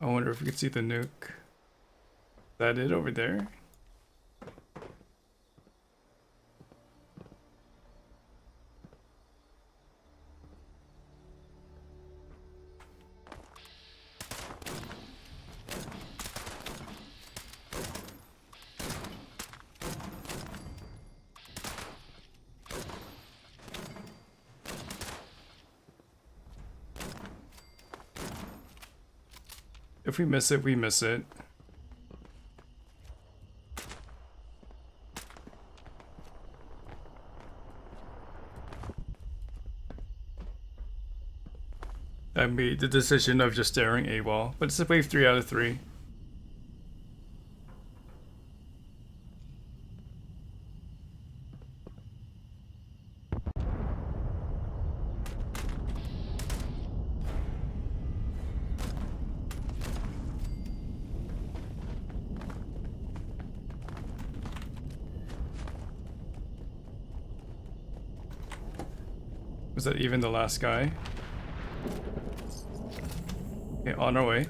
I wonder if we could see the nuke. Is that it over there? If we miss it, we miss it. I made the decision of just staring AWOL, but it's a wave 3 out of 3. Was that even the last guy? Okay, on our way.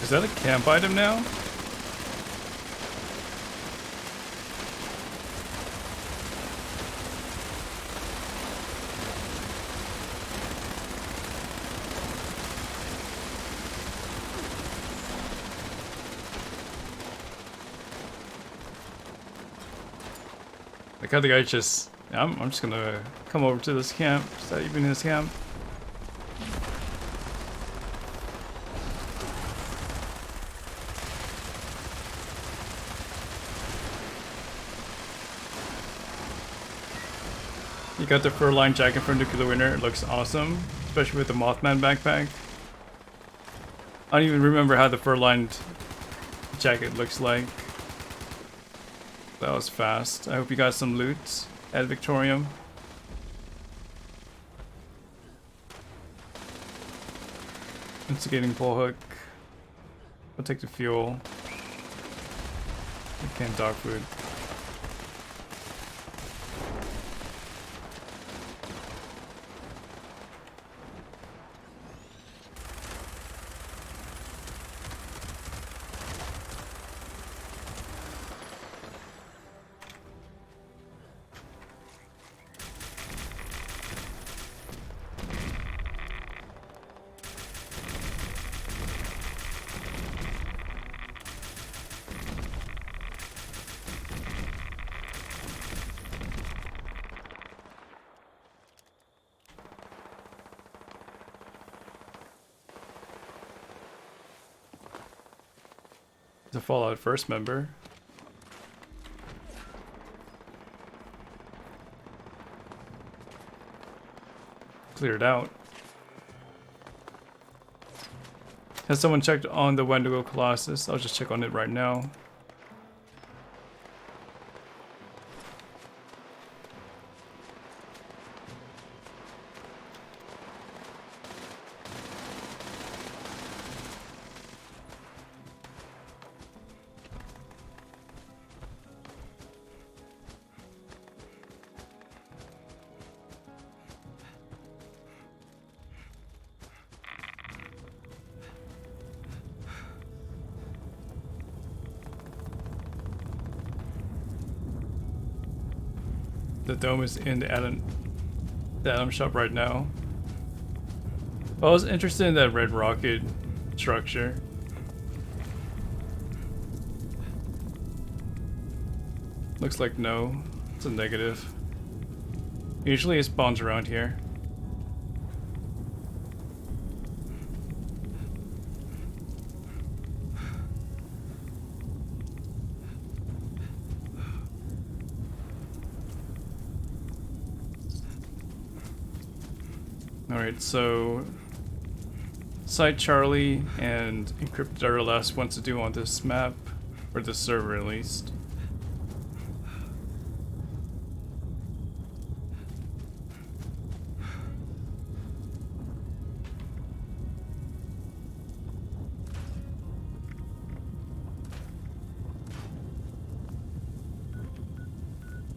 Is that a camp item now? Like how the guy just, I'm just gonna come over to this camp. Is that even his camp? You got the fur-lined jacket from Nuclear Winter. It looks awesome, especially with the Mothman backpack. I don't even remember how the fur-lined jacket looks like. That was fast. I hope you got some loot at Victorium. Instigating pull hook. I'll take the fuel. Canned dog food. The Fallout First member. Cleared out. Has someone checked on the Wendigo Colossus? I'll just check on it right now. The dome is in the Atom shop right now. I was interested in that red rocket structure. Looks like no. It's a negative. Usually it spawns around here. Alright, so Site Charlie and Encrypted are the last ones to do on this map, or this server at least.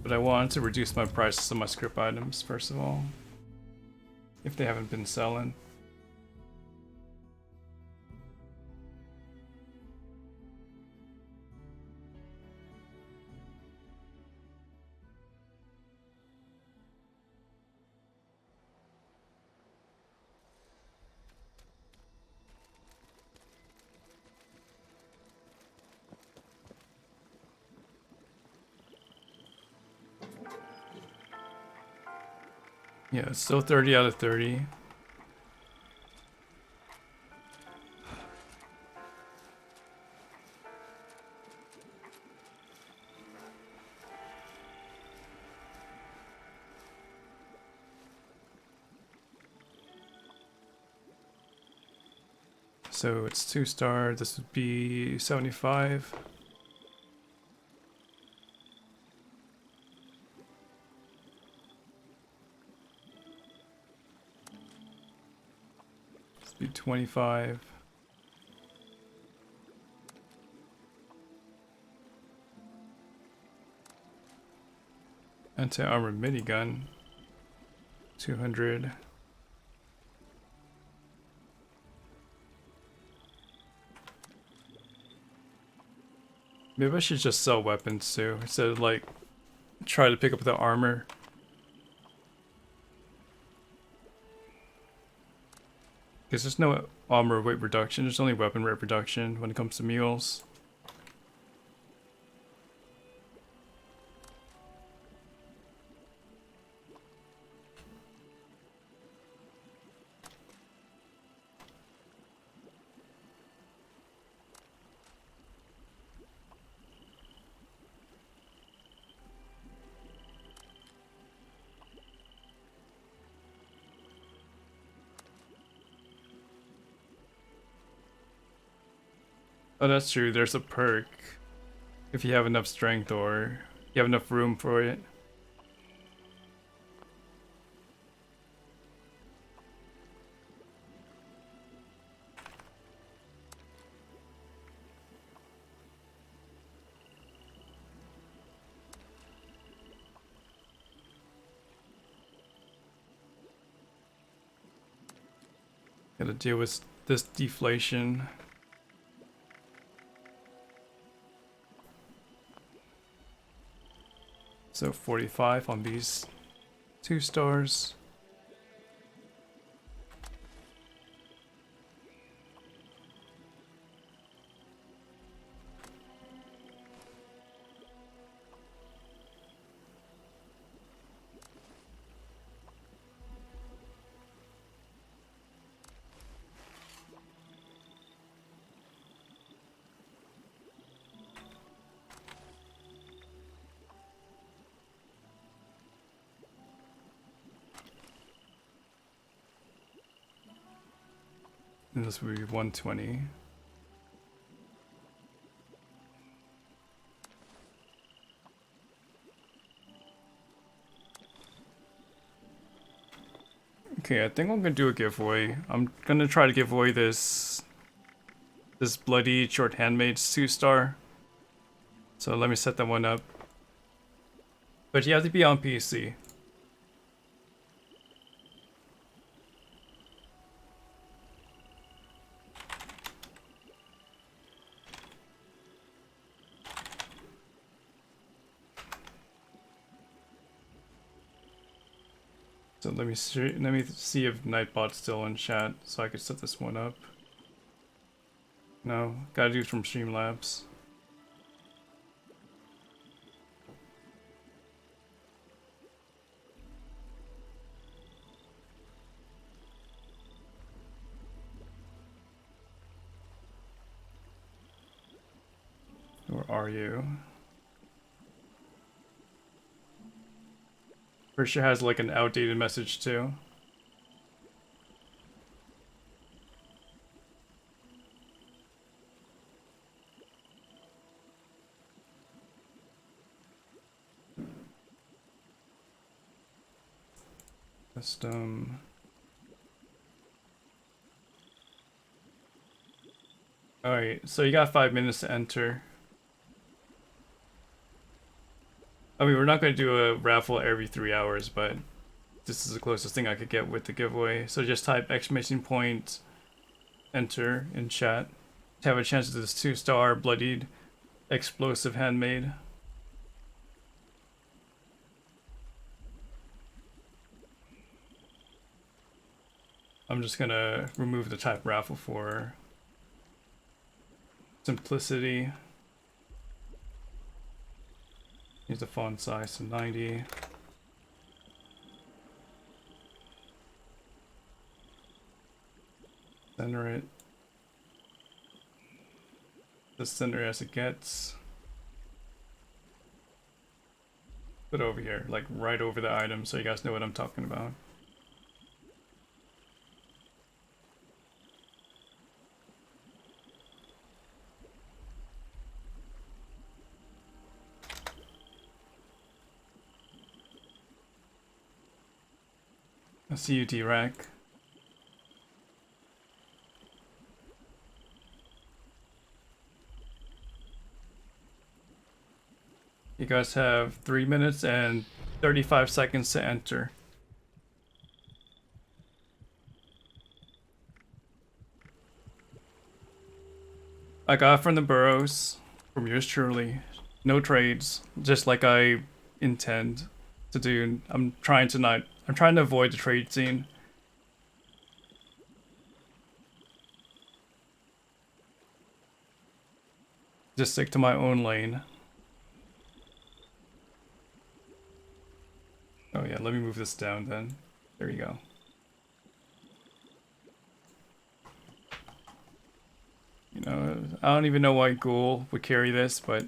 But I wanted to reduce my prices on my script items first of all, if they haven't been selling. Yeah, it's still 30 out of 30. So it's 2-star, this would be 75. This would be 25. Anti-armor minigun, 200. Maybe I should just sell weapons too, instead of like try to pick up the armor. Because there's no armor weight reduction, there's only weapon weight reduction when it comes to mules. Oh, that's true. There's a perk if you have enough strength or you have enough room for it. Gotta deal with this deflation. So 45 on these 2 stars. And this would be 120. Okay, I think I'm gonna do a giveaway. I'm gonna try to give away this bloody short handmade 2-star. So let me set that one up. But you have to be on PC. So let me see if Nightbot's still in chat so I could set this one up. No, gotta do it from Streamlabs. Where are you? Sure has like an outdated message too. Custom. Alright, so you got 5 minutes to enter. I mean, we're not going to do a raffle every 3 hours, but this is the closest thing I could get with the giveaway. So just type !, enter in chat to have a chance at this 2-star bloodied explosive handmade. I'm just going to remove the type raffle for simplicity. Use the font size to 90. Center it. The center as it gets. Put it over here, like right over the item, so you guys know what I'm talking about. I see you, D-Rack. You guys have 3 minutes and 35 seconds to enter. I got from the Burrows, from yours truly, no trades, just like I intend to do. I'm trying to avoid the trade scene. Just stick to my own lane. Oh yeah, let me move this down then. There you go. You know, I don't even know why Ghoul would carry this, but I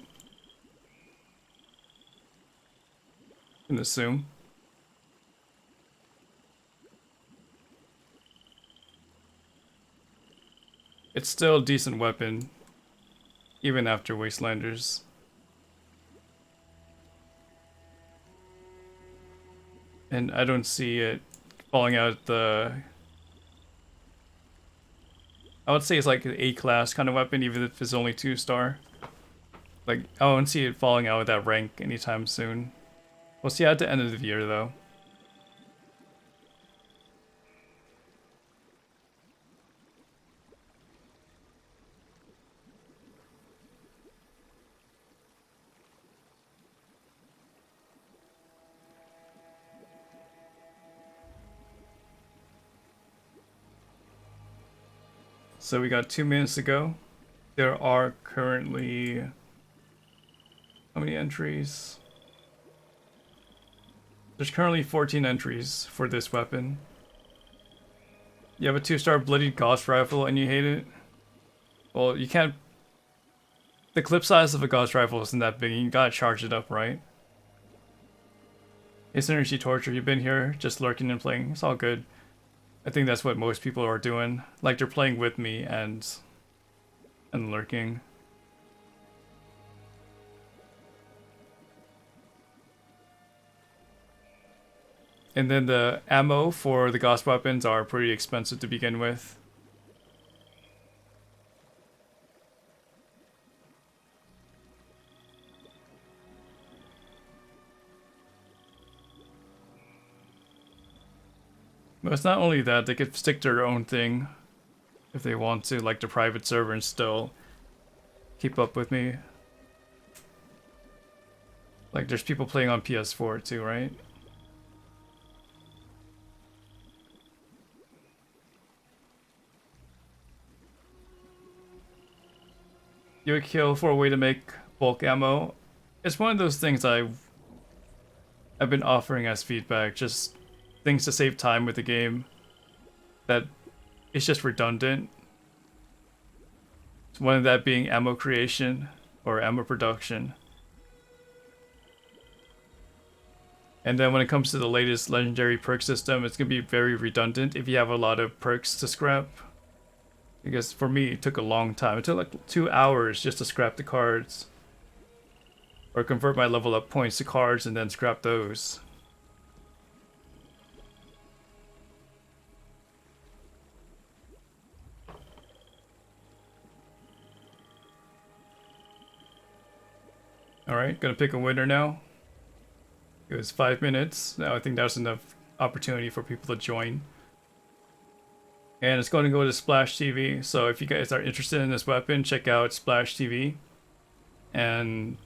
can assume. It's still a decent weapon, even after Wastelanders. And I don't see it falling out the... I would say it's like an A-class kind of weapon, even if it's only 2-star. Like, I don't see it falling out of that rank anytime soon. We'll see at the end of the year, though. So we got 2 minutes to go. There are currently... how many entries? There's currently 14 entries for this weapon. You have a 2-star bloodied Gauss rifle and you hate it? Well, you can't... The clip size of a Gauss rifle isn't that big, you gotta charge it up, right? It's energy torture, you've been here, just lurking and playing, it's all good. I think that's what most people are doing. Like, they're playing with me and lurking. And then the ammo for the Gauss weapons are pretty expensive to begin with. But it's not only that, they could stick to their own thing if they want to, like the private server, and still keep up with me. Like, there's people playing on PS4 too, right? You would kill for a way to make bulk ammo. It's one of those things I've been offering as feedback, just things to save time with the game that it's just redundant. One of that being ammo creation or ammo production. And then when it comes to the latest legendary perk system, it's going to be very redundant if you have a lot of perks to scrap. Because for me, it took a long time. It took like 2 hours just to scrap the cards. Or convert my level up points to cards and then scrap those. Alright, gonna pick a winner now. It was 5 minutes. Now I think that's enough opportunity for people to join. And it's going to go to Splash TV. So if you guys are interested in this weapon, check out Splash TV. And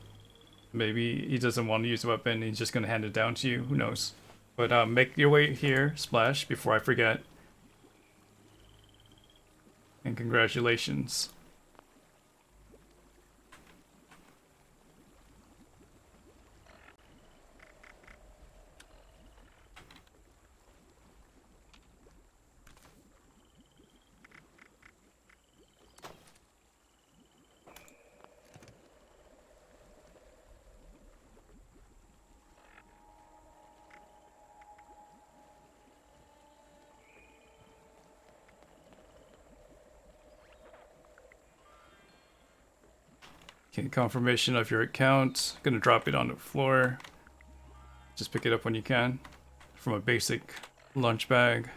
maybe he doesn't want to use the weapon, he's just going to hand it down to you. Who knows? But make your way here, Splash, before I forget. And congratulations. Okay, confirmation of your account. Gonna drop it on the floor. Just pick it up when you can from a basic lunch bag.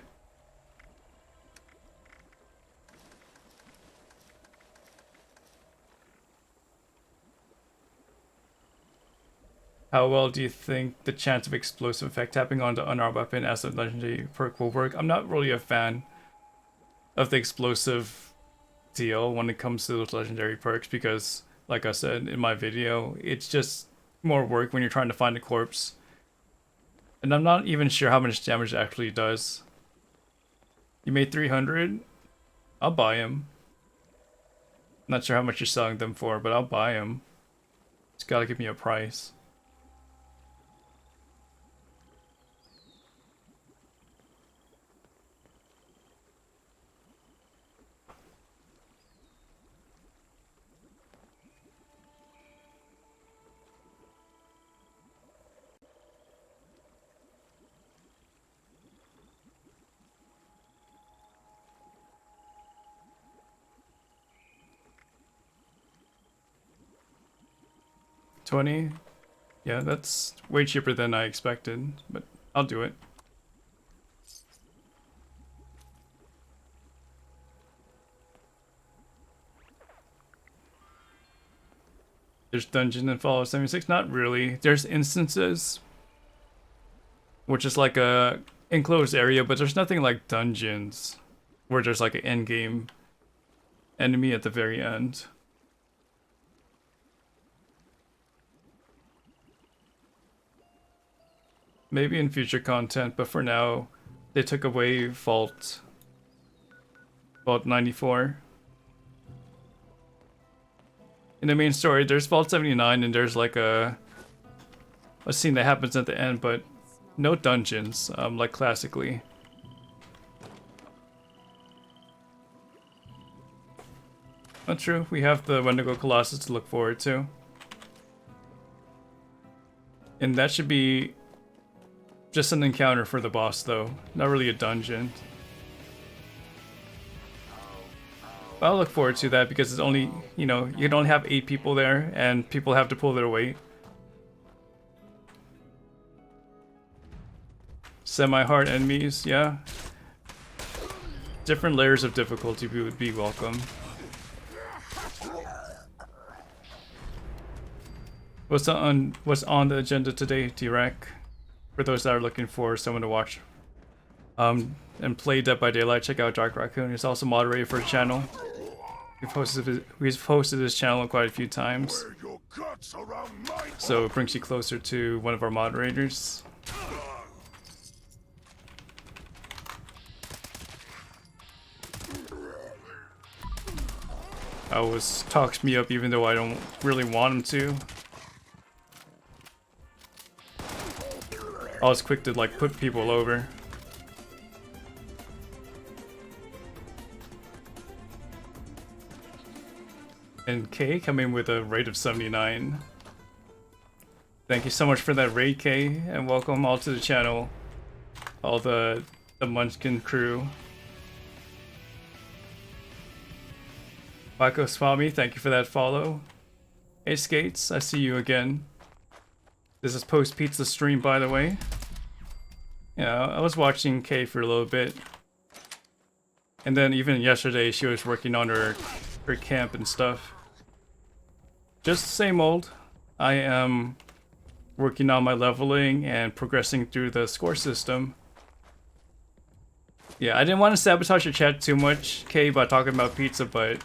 How well do you think the chance of explosive effect tapping on the unarmed weapon as a legendary perk will work? I'm not really a fan of the explosive deal when it comes to those legendary perks because, like I said in my video, it's just more work when you're trying to find a corpse. And I'm not even sure how much damage it actually does. You made 300? I'll buy him. Not sure how much you're selling them for, but I'll buy him. Just gotta give me a price. $20? Yeah, that's way cheaper than I expected, but I'll do it. There's dungeon in Fallout 76? Not really. There's instances, which is like a enclosed area, but there's nothing like dungeons, where there's like an endgame enemy at the very end. Maybe in future content, but for now, they took away Vault 94. In the main story, there's Vault 79 and there's like a scene that happens at the end, but no dungeons, like classically. Not true, we have the Wendigo Colossus to look forward to. And that should be just an encounter for the boss though, not really a dungeon. I'll look forward to that because it's only, you know, you can only have 8 people there and people have to pull their weight. Semi-hard enemies, yeah. Different layers of difficulty would be welcome. What's on the agenda today, T-Rack? For those that are looking for someone to watch and play Dead by Daylight, check out Dark Raccoon. He's also moderator for the channel. We've hosted his channel quite a few times, so it brings you closer to one of our moderators. Always talks me up even though I don't really want him to. I was quick to like put people over. And K coming with a rate of 79. Thank you so much for that raid, K, and welcome all to the channel. All the Munchkin crew. Mako Swami, thank you for that follow. Hey Skates, I see you again. This is post pizza stream, by the way. Yeah, I was watching Kay for a little bit. And then even yesterday she was working on her camp and stuff. Just the same old. I am working on my leveling and progressing through the score system. Yeah, I didn't want to sabotage your chat too much, Kay, by talking about pizza, but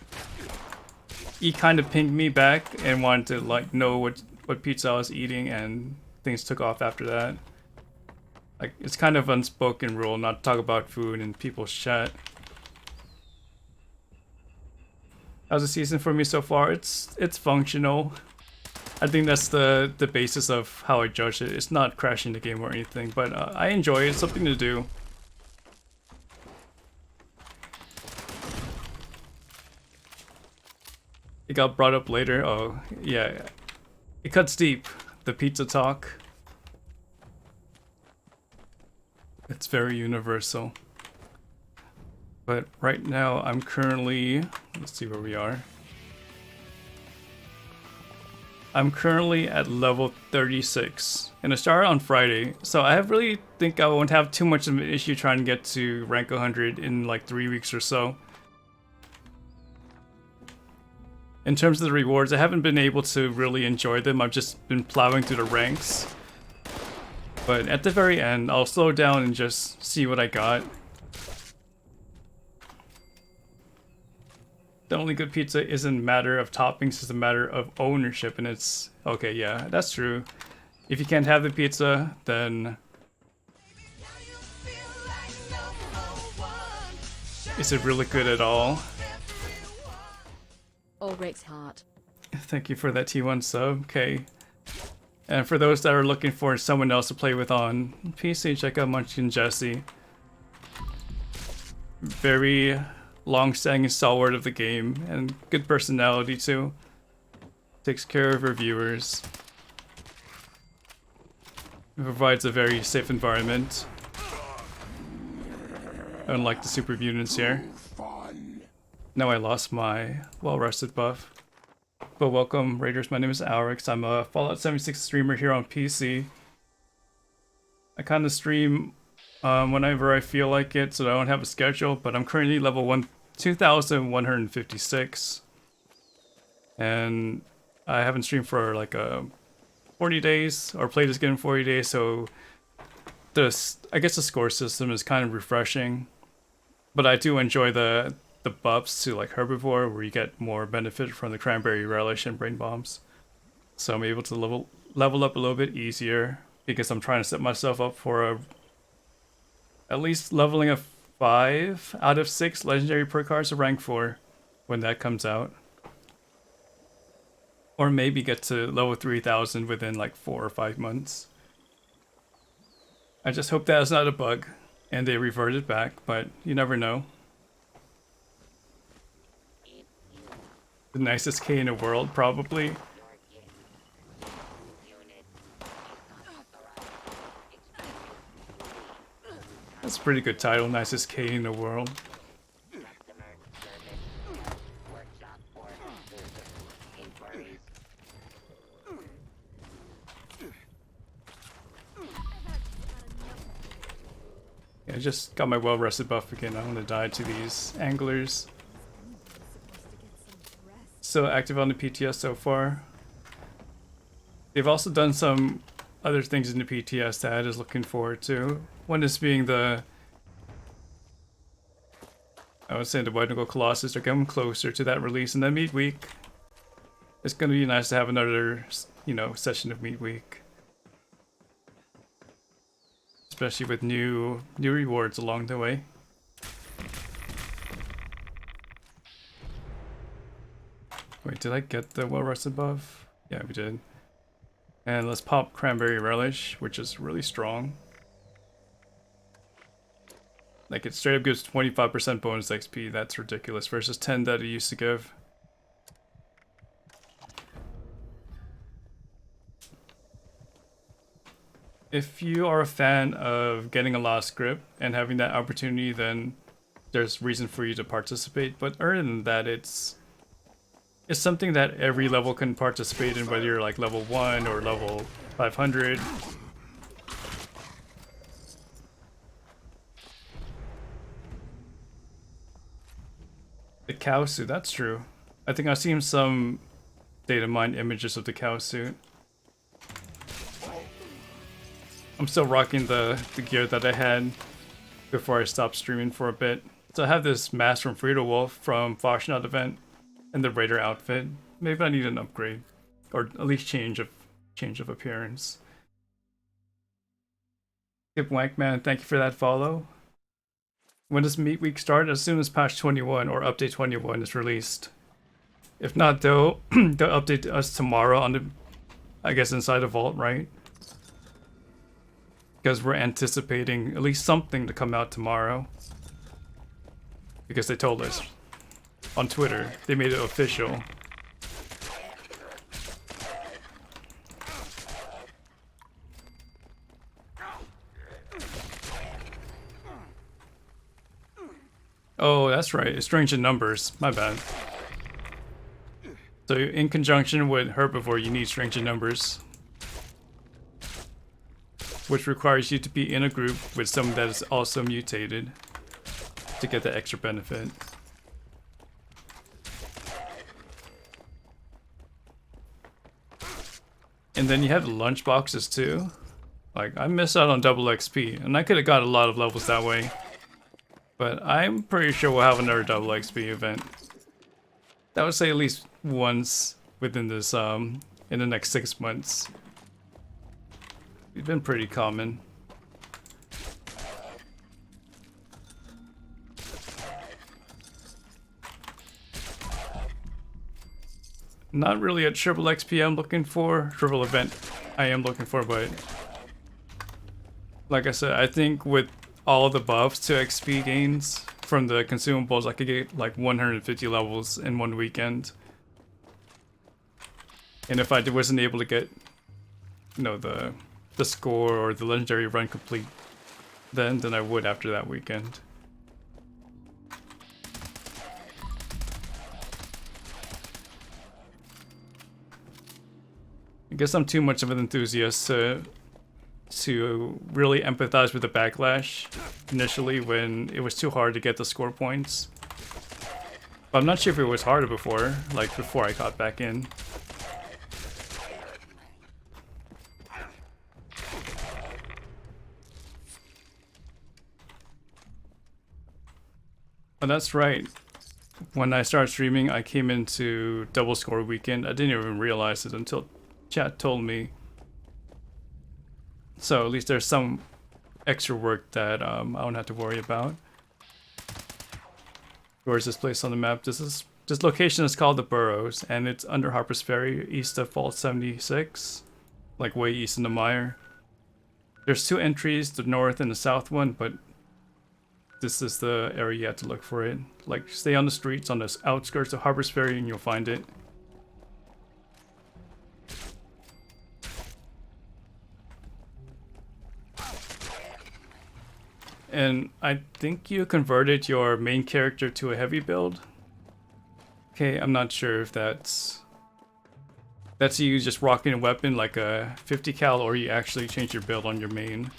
he kind of pinged me back and wanted to like know what pizza I was eating, and things took off after that. Like, it's kind of unspoken rule not to talk about food in people's chat. How's the season for me so far? It's functional. I think that's the basis of how I judge it. It's not crashing the game or anything, but I enjoy it. It's something to do. It got brought up later. Oh, yeah. It cuts deep. The pizza talk. It's very universal. But right now I'm currently, let's see where we are. I'm currently at level 36, and I started on Friday, so I really think I won't have too much of an issue trying to get to rank 100 in like 3 weeks or so. In terms of the rewards, I haven't been able to really enjoy them. I've just been plowing through the ranks. But at the very end, I'll slow down and just see what I got. The only good pizza isn't a matter of toppings, it's a matter of ownership, and it's... Okay, yeah, that's true. If you can't have the pizza, then... Is it really good at all? Ulrich's heart. Thank you for that T1 sub, okay. And for those that are looking for someone else to play with on PC, check out Munchkin Jesse. Very long-standing stalwart of the game, and good personality too. Takes care of her viewers. Provides a very safe environment. Unlike the super mutants here. Now I lost my well-rested buff. But welcome, Raiders. My name is Alex. I'm a Fallout 76 streamer here on PC. I kind of stream whenever I feel like it, so I don't have a schedule, but I'm currently level 2156. And I haven't streamed for like 40 days, or played this game in 40 days, so I guess the score system is kind of refreshing. But I do enjoy the buffs to like Herbivore, where you get more benefit from the Cranberry Relish and Brain Bombs. So I'm able to level up a little bit easier, because I'm trying to set myself up for at least leveling a 5 out of 6 legendary perk cards to rank 4 when that comes out. Or maybe get to level 3000 within like 4 or 5 months. I just hope that is not a bug and they revert it back, but you never know. The nicest K in the world, probably. That's a pretty good title, nicest K in the world. Yeah, I just got my well-rested buff again. I'm gonna die to these anglers. Still active on the PTS so far. They've also done some other things in the PTS that I was looking forward to. One is being I would say the White Knuckle Colossus. They're getting closer to that release, and then Meat Week. It's gonna be nice to have another, session of Meat Week. Especially with new rewards along the way. Wait, did I get the well-rested buff? Yeah, we did. And let's pop Cranberry Relish, which is really strong. Like, it straight up gives 25% bonus XP. That's ridiculous versus 10 that it used to give. If you are a fan of getting a lost grip and having that opportunity, then there's reason for you to participate. But other than that, it's something that every level can participate in, whether you're like level 1 or level 500. The cow suit, that's true. I think I've seen some data mine images of the cow suit. I'm still rocking the gear that I had before I stopped streaming for a bit. So I have this mask from Frida Wolf from Foshnot event and the Raider outfit. Maybe I need an upgrade, or at least change of appearance. Skip Wankman, thank you for that follow. When does Meat Week start? As soon as patch 21 or update 21 is released. If not, they'll update us tomorrow on the, I guess, inside the vault, right? Because we're anticipating at least something to come out tomorrow. Because they told us on Twitter, they made it official. Oh, that's right. It's strange in numbers. My bad. So in conjunction with Herbivore, you need Strength in Numbers, which requires you to be in a group with someone that is also mutated to get the extra benefit. And then you have the lunch boxes too. Like, I missed out on double XP, and I could have got a lot of levels that way. But I'm pretty sure we'll have another double XP event. That would say at least once within this, in the next 6 months. It's been pretty common. Not really a triple XP I'm looking for, triple event I am looking for, but like I said, I think with all the buffs to XP gains from the consumables, I could get like 150 levels in one weekend. And if I wasn't able to get, you know, the score or the legendary run complete, then I would after that weekend. I guess I'm too much of an enthusiast to really empathize with the backlash initially when it was too hard to get the score points. But I'm not sure if it was harder before, like before I got back in. Oh, that's right. When I started streaming, I came into double score weekend. I didn't even realize it until chat told me. So at least there's some extra work that I don't have to worry about. Where's this place on the map? This location is called the Burrows, and it's under Harper's Ferry, east of Vault 76, like way east in the Mire. There's 2 entries, the north and the south one, but this is the area you have to look for it. Like, stay on the streets on the outskirts of Harper's Ferry and you'll find it. And I think you converted your main character to a heavy build. Okay, I'm not sure if that's you just rocking a weapon like a 50 cal, or you actually change your build on your main.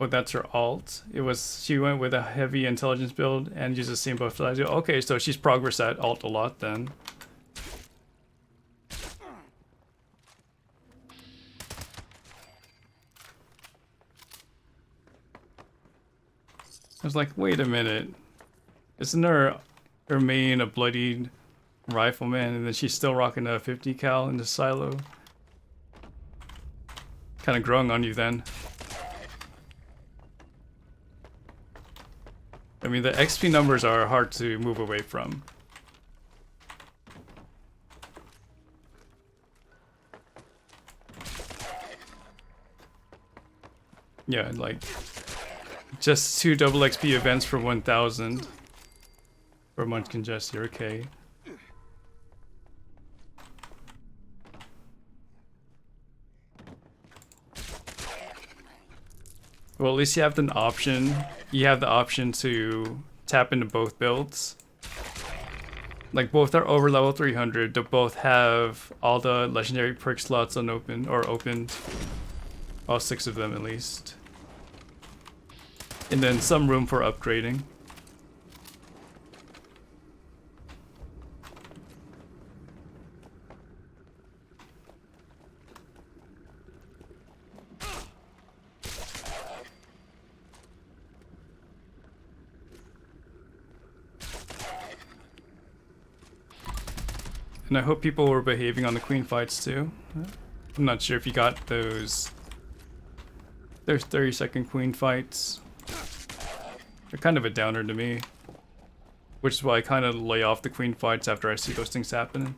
Oh, that's her alt. She went with a heavy intelligence build and used the same buff as I do. Okay, so she's progressed that alt a lot then. I was like, wait a minute. Isn't her main a bloodied rifleman, and then she's still rocking a 50 cal in the silo? Kind of growing on you then. I mean, the XP numbers are hard to move away from. Yeah, like, just 2 double XP events for 1,000 for Munchkin Jesse, okay. Well, at least you have an option. You have the option to tap into both builds. Like, both are over level 300. They both have all the legendary perk slots unopened, or opened. All 6 of them at least. And then some room for upgrading. And I hope people were behaving on the queen fights too. I'm not sure if you got those. There's 30-second queen fights. They're kind of a downer to me. Which is why I kind of lay off the queen fights after I see those things happening.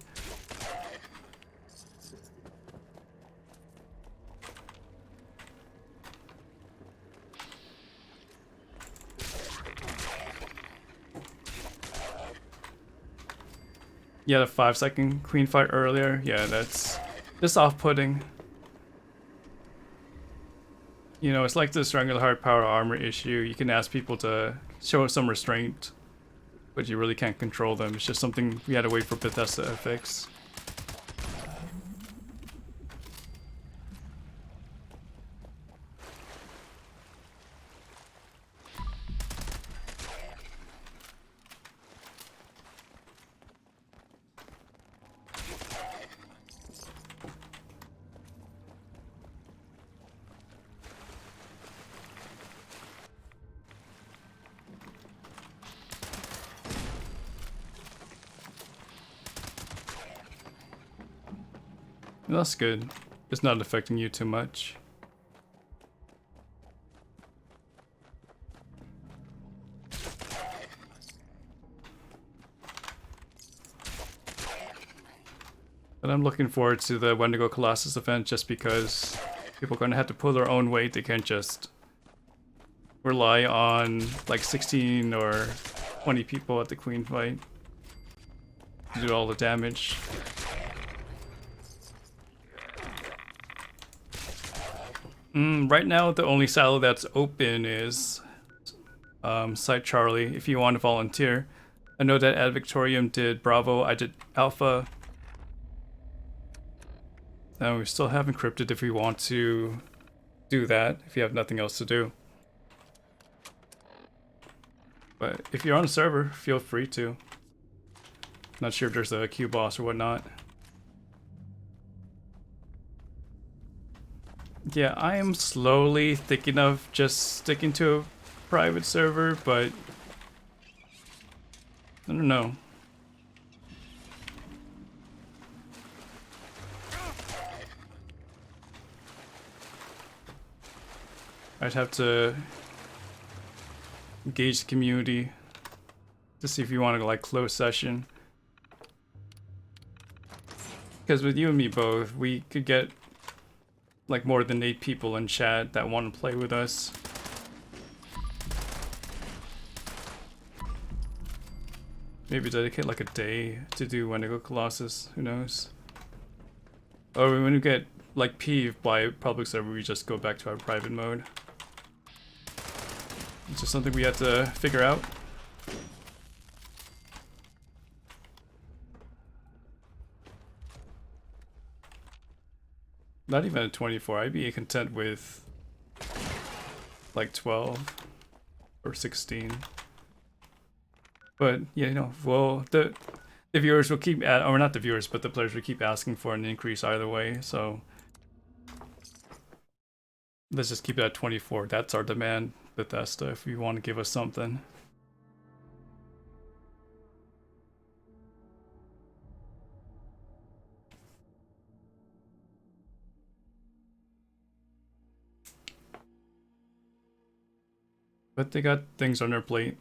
You had a 5-second queen fight earlier. Yeah, that's just off-putting. You know, it's like the Strangleheart power armor issue. You can ask people to show some restraint, but you really can't control them. It's just something we had to wait for Bethesda to fix. That's good. It's not affecting you too much. But I'm looking forward to the Wendigo Colossus event just because people are going to have to pull their own weight. They can't just rely on like 16 or 20 people at the queen fight to do all the damage. Right now, the only silo that's open is Site Charlie, if you want to volunteer. I know that Ad Victorium did Bravo, I did Alpha. And we still have Encrypted if we want to do that, if you have nothing else to do. But if you're on a server, feel free to. Not sure if there's a queue boss or whatnot. Yeah, I am slowly thinking of just sticking to a private server, but I don't know. I'd have to engage the community to see if you want to like close session. Because with you and me both, we could get like more than 8 people in chat that want to play with us. Maybe dedicate like a day to do Wendigo Colossus, who knows? Or when we get like peeved by public server, we just go back to our private mode. It's just something we have to figure out. Not even at 24, I'd be content with like 12 or 16. But yeah, you know, well, the viewers will keep or not the viewers, but the players will keep asking for an increase either way. So let's just keep it at 24. That's our demand, Bethesda, if you want to give us something. But they got things on their plate.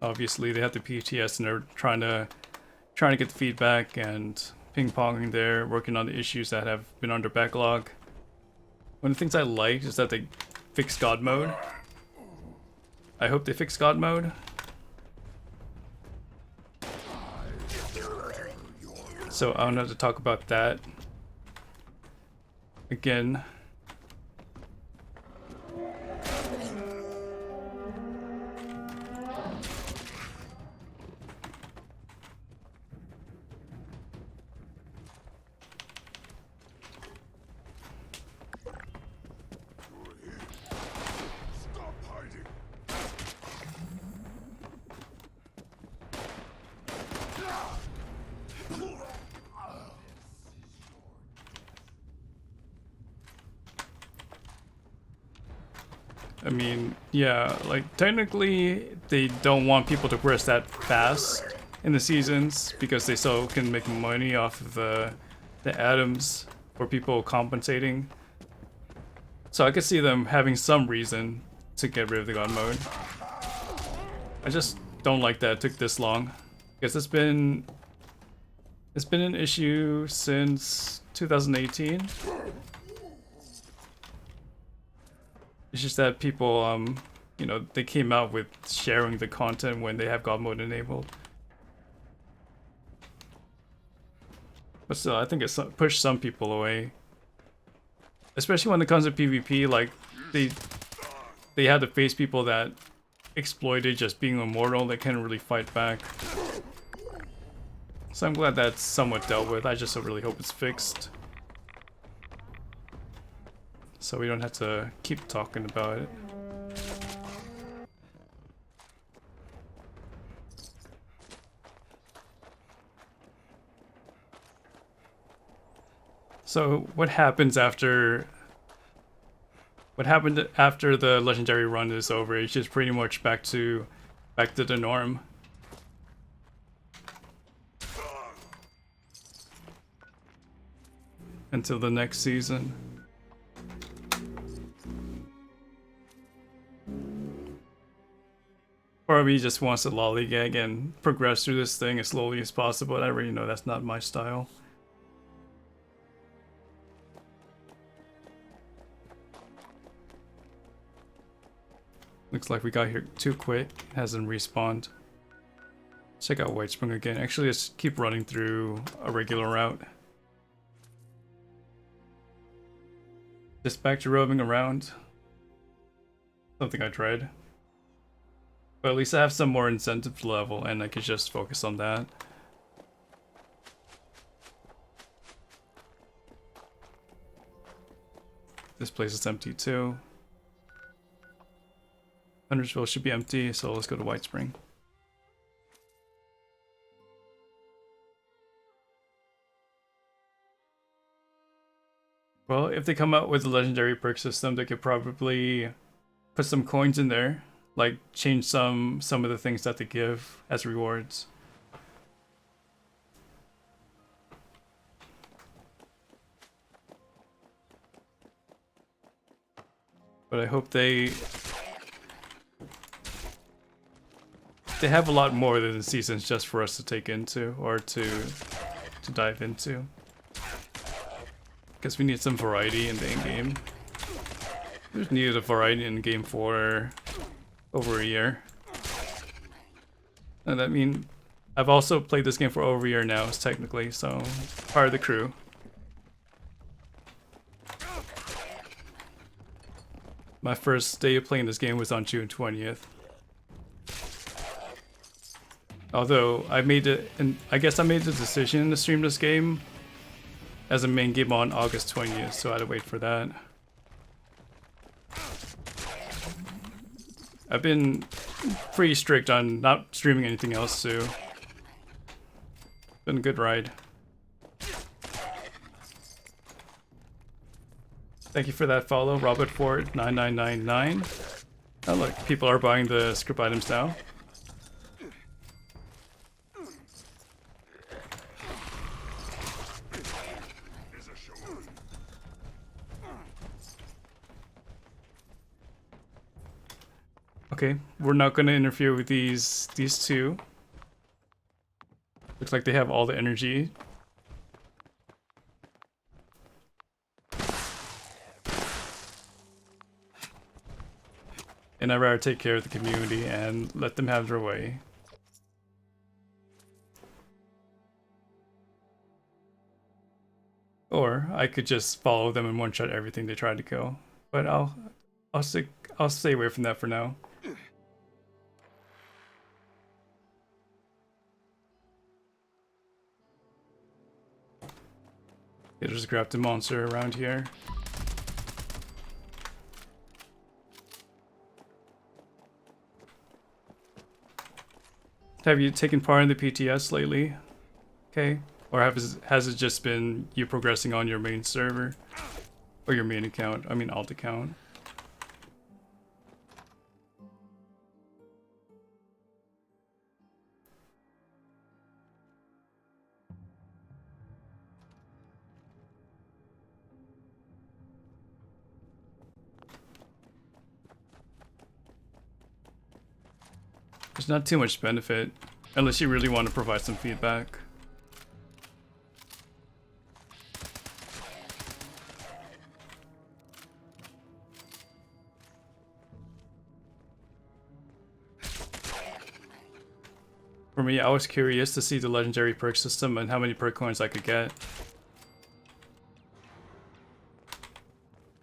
Obviously, they have the PTS and they're trying to get the feedback and ping-ponging there, working on the issues that have been under backlog. One of the things I like is that they fixed God mode. I hope they fix God mode. So I don't have to talk about that again. I mean, yeah, like technically they don't want people to progress that fast in the seasons because they still can make money off of the atoms for people compensating. So I could see them having some reason to get rid of the God mode. I just don't like that it took this long because it's been an issue since 2018. It's just that people, you know, they came out with sharing the content when they have God mode enabled. But still, I think it's pushed some people away. Especially when it comes to PvP, like, they had to face people that exploited just being immortal. They can't really fight back. So I'm glad that's somewhat dealt with. I just really hope it's fixed. So we don't have to keep talking about it. So what happens after... What happened after the legendary run is over? It's just pretty much back to the norm. Until the next season. Or he just wants to lollygag and progress through this thing as slowly as possible. I already know that's not my style. Looks like we got here too quick. Hasn't respawned. Check out Whitespring again. Actually, let's keep running through a regular route. Just back to roving around. Something I tried. But at least I have some more incentive level and I could just focus on that. This place is empty too. Huntersville should be empty, so let's go to Whitespring. Well, if they come out with a legendary perk system, they could probably put some coins in there, like change some of the things that they give as rewards. But I hope they have a lot more than the seasons just for us to take into or to dive into. Because we need some variety in the in-game. We just needed a variety in the game for over a year. And that means I've also played this game for over a year now, technically, so part of the crew. My first day of playing this game was on June 20th. Although I made it, and I guess I made the decision to stream this game as a main game on August 20th, so I had to wait for that. I've been pretty strict on not streaming anything else too. Been a good ride. Thank you for that follow, Robert Ford 9999. Oh look, people are buying the script items now. Okay, we're not going to interfere with these two. Looks like they have all the energy. And I'd rather take care of the community and let them have their way. Or I could just follow them and one-shot everything they try to kill. But I'll stay away from that for now. Yeah, just grab the monster around here. Have you taken part in the PTS lately? Okay. Or has it just been you progressing on your main server? Or your main account? I mean alt account. There's not too much benefit, unless you really want to provide some feedback. For me, I was curious to see the legendary perk system and how many perk coins I could get.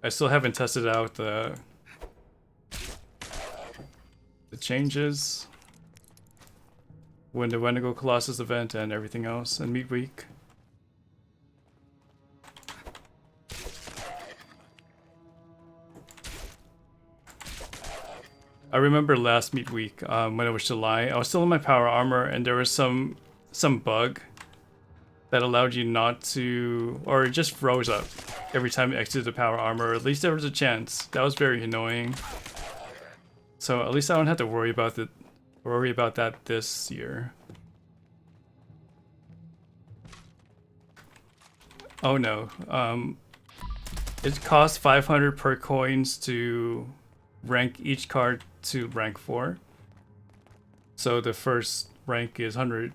I still haven't tested out the changes when the Wendigo Colossus event and everything else and Meat Week. I remember last Meat Week, when it was July, I was still in my power armor and there was some bug that allowed you not to, or it just froze up every time you exited the power armor. At least there was a chance. That was very annoying. So at least I don't have to worry about that this year. Oh no. It costs 500 per coins to rank each card to rank 4. So the first rank is 100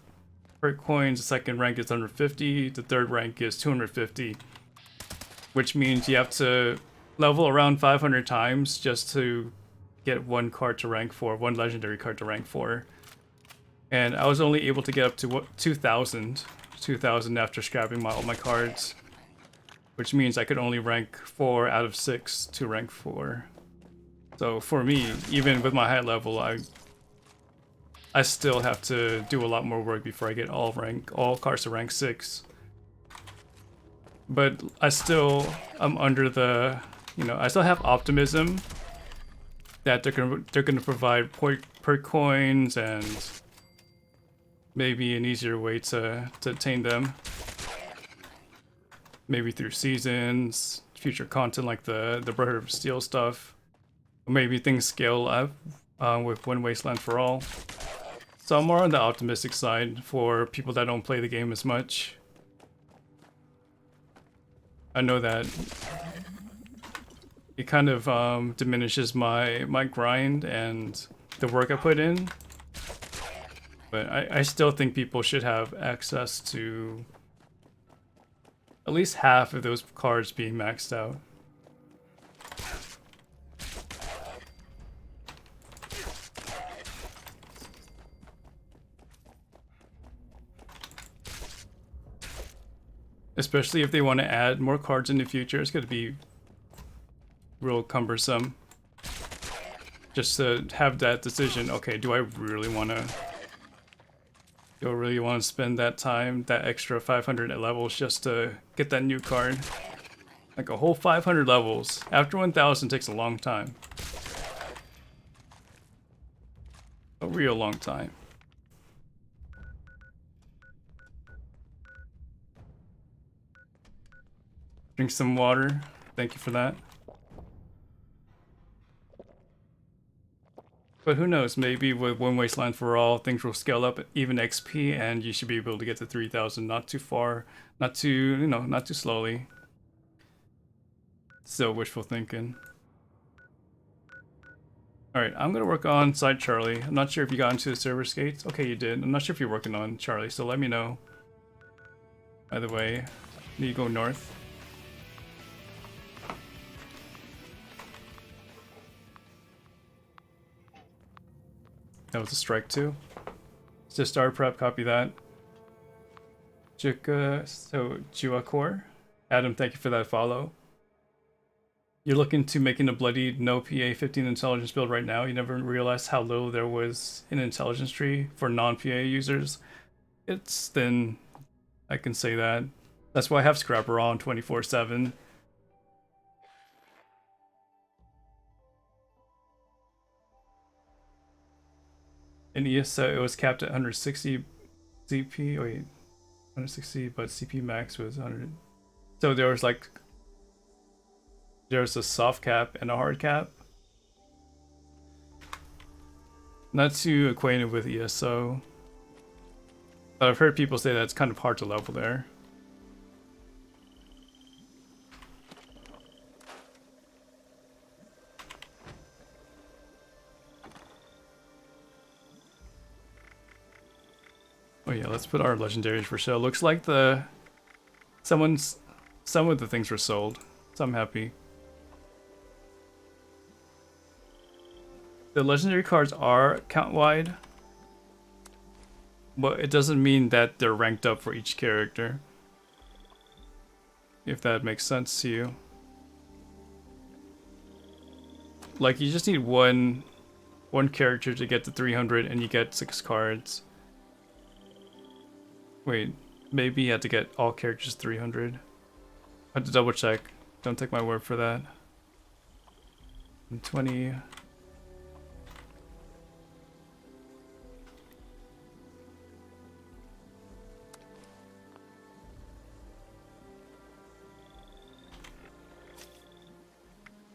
per coins, the second rank is 150, the third rank is 250. Which means you have to level around 500 times just to get one card to rank 4, one legendary card to rank 4. And I was only able to get up to 2,000 after scrapping all my cards. Which means I could only rank 4 out of 6 to rank 4. So for me, even with my high level, I still have to do a lot more work before I get all cards to rank 6. But I'm under the, I still have optimism that they're gonna provide per coins and maybe an easier way to attain them. Maybe through seasons, future content like the Brotherhood of Steel stuff. Or maybe things scale up with One Wasteland for All. So I'm more on the optimistic side for people that don't play the game as much. I know that it kind of diminishes my grind and the work I put in. But I still think people should have access to at least half of those cards being maxed out. Especially if they want to add more cards in the future, it's going to be real cumbersome. Just to have that decision, okay, do I really want to spend that time, that extra 500 levels just to get that new card? Like a whole 500 levels. After 1000 takes a long time. A real long time. Drink some water. Thank you for that. But who knows, maybe with One Wasteland for All, things will scale up even XP and you should be able to get to 3000 not too far, not too slowly. Still wishful thinking. Alright, I'm gonna work on Side Charlie. I'm not sure if you got into the server skates. Okay, you did. I'm not sure if you're working on Charlie, so let me know. By the way, need to go north. That was a strike too. So star prep, copy that. Juakor. Adam, thank you for that follow. You're looking to making a bloody no PA 15 intelligence build right now. You never realized how little there was in intelligence tree for non-PA users. It's thin, I can say that. That's why I have Scrapper on 24/7. In ESO, it was capped at 160 CP. Wait, 160, but CP max was 100. So there was a soft cap and a hard cap. Not too acquainted with ESO, but I've heard people say that it's kind of hard to level there. Oh yeah, let's put our legendaries for sale. Looks like some of the things were sold, so I'm happy. The legendary cards are count wide. But it doesn't mean that they're ranked up for each character. If that makes sense to you. Like, you just need one character to get to 300 and you get 6 cards. Wait, maybe you had to get all characters 300. I have to double check. Don't take my word for that. 20.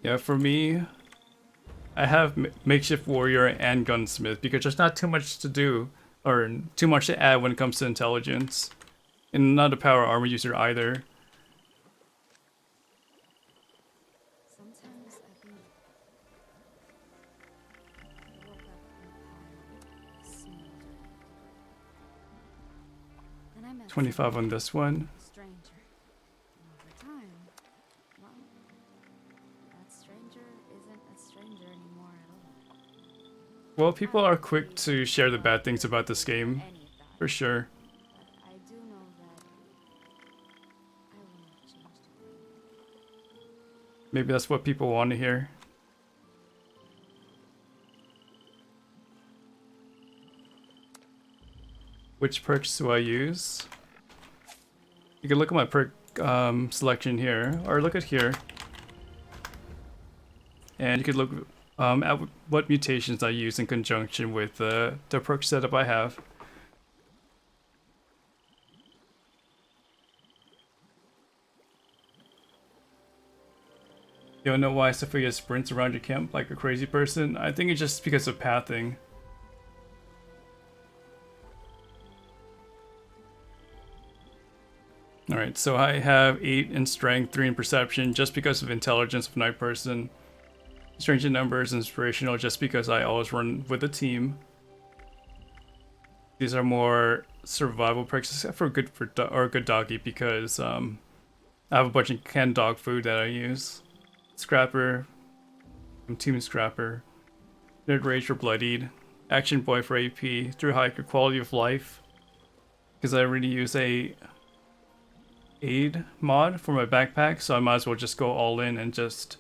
Yeah, for me, I have Makeshift Warrior and Gunsmith because there's not too much to do or too much to add when it comes to intelligence. And I'm not a power armor user either. Sometimes I think I woke up in a smoldering. Then I met 25 on this one. a stranger. And over time, well, that stranger isn't a stranger anymore at all. Well, people are quick to share the bad things about this game, for sure. But I do know that I will not change a thing. Maybe that's what people want to hear. Which perks do I use? You can look at my perk selection here, or look at here. And you could look at what mutations I use in conjunction with the perk setup I have. You don't know why Sophia sprints around your camp like a crazy person? I think it's just because of pathing. Alright, so I have 8 in strength, 3 in perception, just because of intelligence of night person. Strange in numbers, inspirational, just because I always run with a team. These are more survival perks, except for good doggy, because I have a bunch of canned dog food that I use. Scrapper, I'm team Scrapper. Nerd Rage for Bloodied. Action Boy for AP. Through Hiker Quality of Life, because I already use a aid mod for my backpack, so I might as well just go all in and just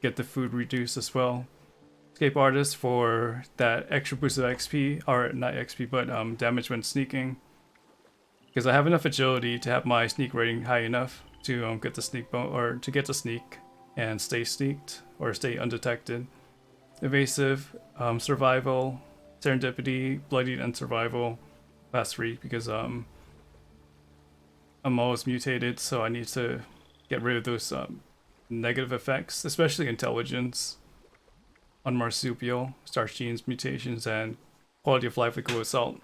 get the food reduced as well. Escape Artist for that extra boost of XP, or not XP, but damage when sneaking. Because I have enough agility to have my sneak rating high enough to get the sneak or to get the sneak and stay sneaked or stay undetected. Evasive, survival, serendipity, bloodied, and survival. Last 3 because I'm always mutated, so I need to get rid of those negative effects, especially intelligence on marsupial, starch genes, mutations, and quality of life with Glow Assault.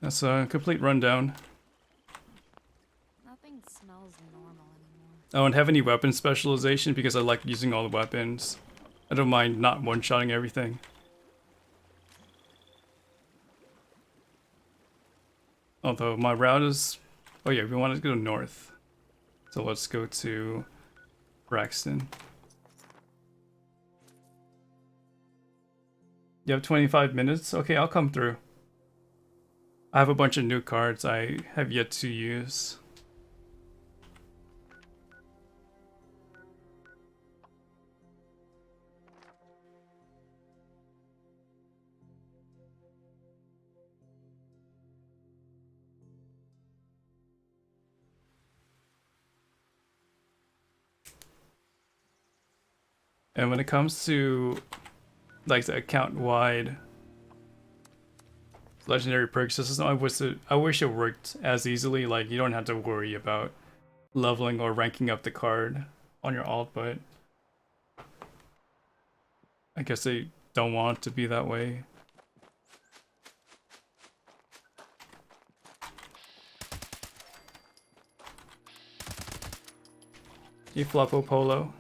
That's a complete rundown. Nothing smells normal anymore. I don't have any weapon specialization because I like using all the weapons. I don't mind not one-shotting everything. Although my route is... Oh yeah, we want to go north. So let's go to Braxton. You have 25 minutes? Okay, I'll come through. I have a bunch of new cards I have yet to use. And when it comes to like the account-wide legendary perk system, I wish it worked as easily. Like, you don't have to worry about leveling or ranking up the card on your alt, but I guess they don't want it to be that way. You Floppo Polo.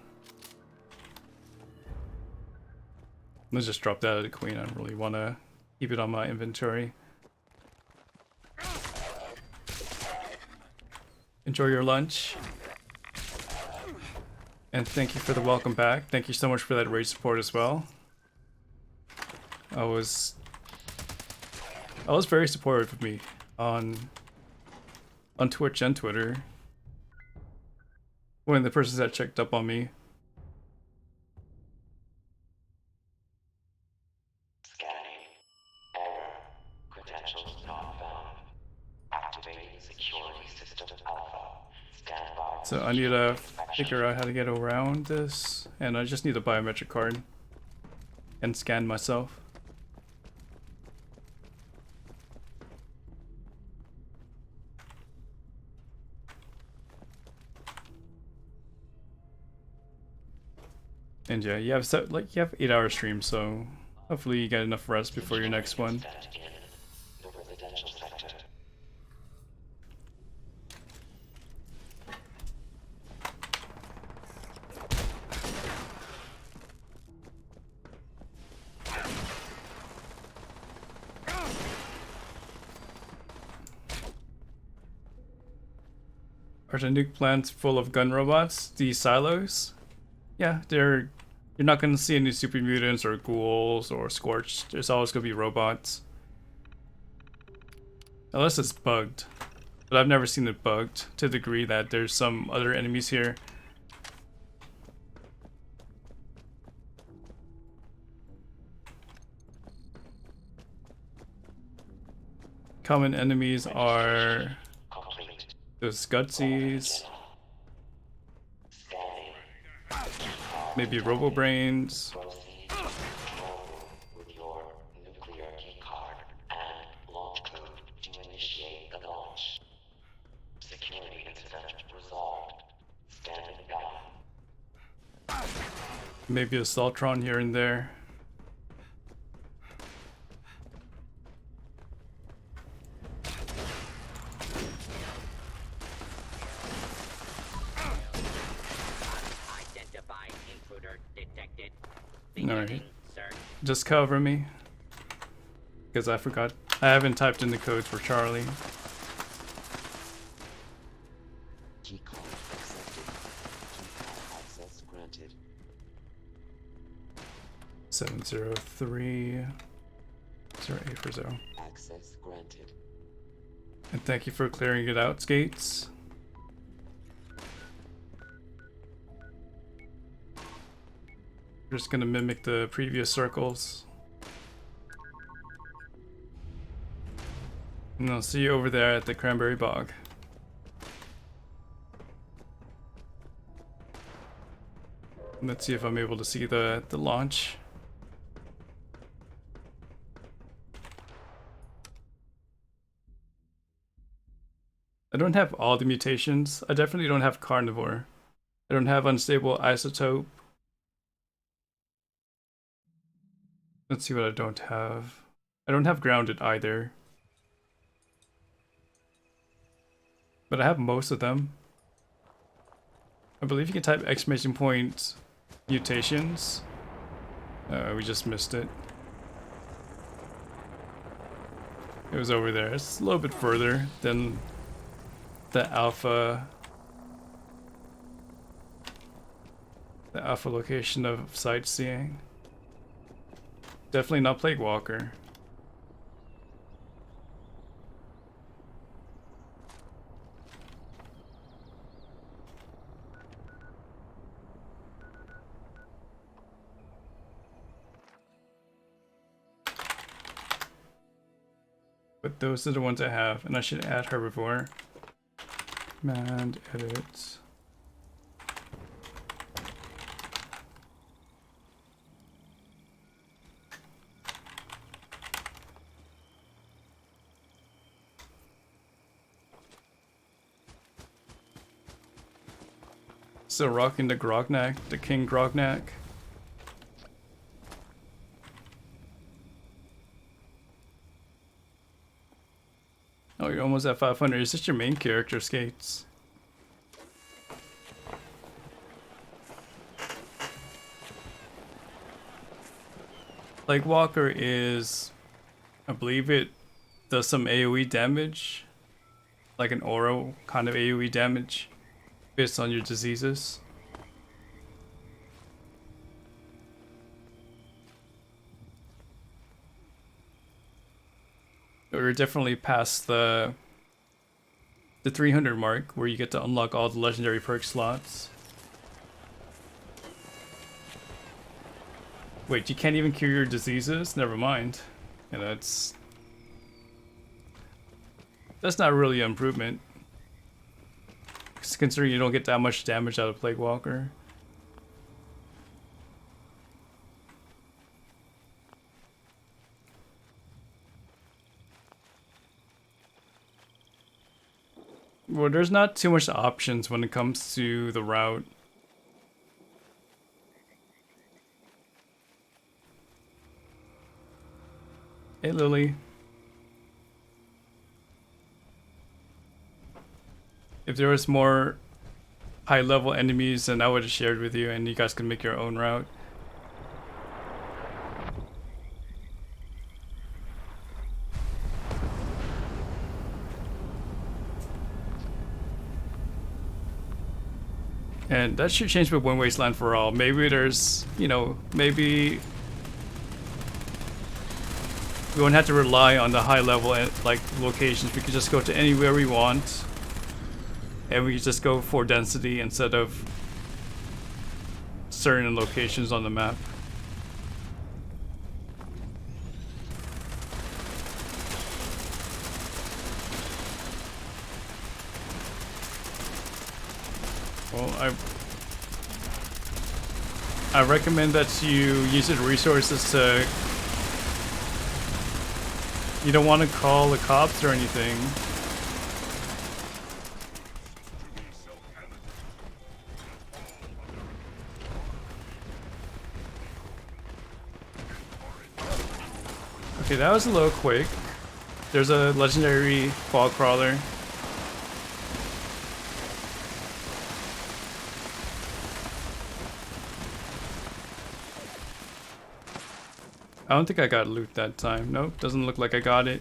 Let's just drop that at a queen. I don't really want to keep it on my inventory. Enjoy your lunch. And thank you for the welcome back. Thank you so much for that raid support as well. I was was very supportive of me on Twitch and Twitter. One of the persons that checked up on me. Scanning. Error. Credentials not found. Activating security system alpha. Stand by. So I need to figure out how to get around this, and I just need a biometric card and scan myself. And yeah, you have 8-hour stream, so hopefully you get enough rest before your next one. The residential sector. Are the nuke plants full of gun robots? These silos? Yeah, you're not gonna see any super mutants or ghouls or scorched. There's always gonna be robots. Unless it's bugged. But I've never seen it bugged to the degree that there's some other enemies here. Common enemies are the Scudsies, maybe Robo-Brains. With your nuclear key card and launch code to initiate the launch. Security incident resolved. Standing by. Maybe a Saltron here and there. Alright. Just cover me. Because I forgot. I haven't typed in the codes for Charlie. Key card accepted. Key card access granted. 703 0840. Access granted. And thank you for clearing it out, Skates. We're just gonna mimic the previous circles. And I'll see you over there at the Cranberry Bog. Let's see if I'm able to see the launch. I don't have all the mutations. I definitely don't have Carnivore. I don't have Unstable Isotope. Let's see what I don't have. I don't have Grounded either. But I have most of them. I believe you can type exclamation point mutations. We just missed it. It was over there. It's a little bit further than the alpha. The alpha location of sightseeing. Definitely not Plague Walker. But those are the ones I have, and I should add Herbivore. Command edit. Still rocking the Grognak, the King Grognak. Oh, you're almost at 500. Is this your main character, Skates? Like Walker is, I believe it does some AoE damage, like an aura kind of AoE damage based on your diseases. we're definitely past the 300 mark where you get to unlock all the legendary perk slots. Wait, you can't even cure your diseases? Never mind. Yeah, that's not really an improvement. Considering you don't get that much damage out of Plague Walker. Well, there's not too much options when it comes to the route. Hey, Lily. If there was more high-level enemies, then I would have shared with you, and you guys can make your own route. And that should change with One Wasteland for All. Maybe there's, you know, maybe we won't have to rely on the high-level like locations. We could just go to anywhere we want. And we just go for density instead of certain locations on the map. Well, I recommend that you use the resources to... You don't want to call the cops or anything. Okay, that was a little quick. There's a legendary fog crawler. I don't think I got loot that time. Nope, doesn't look like I got it.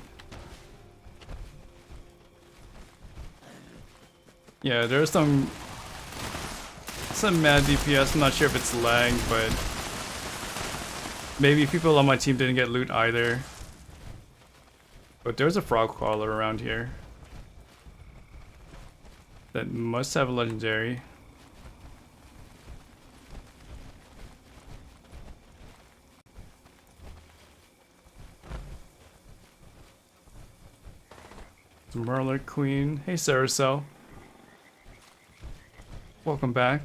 Yeah, there's some mad DPS. I'm not sure if it's lag, but maybe people on my team didn't get loot either. But there's a frog crawler around here that must have a legendary. Merler Queen. Hey, Saracel. Welcome back.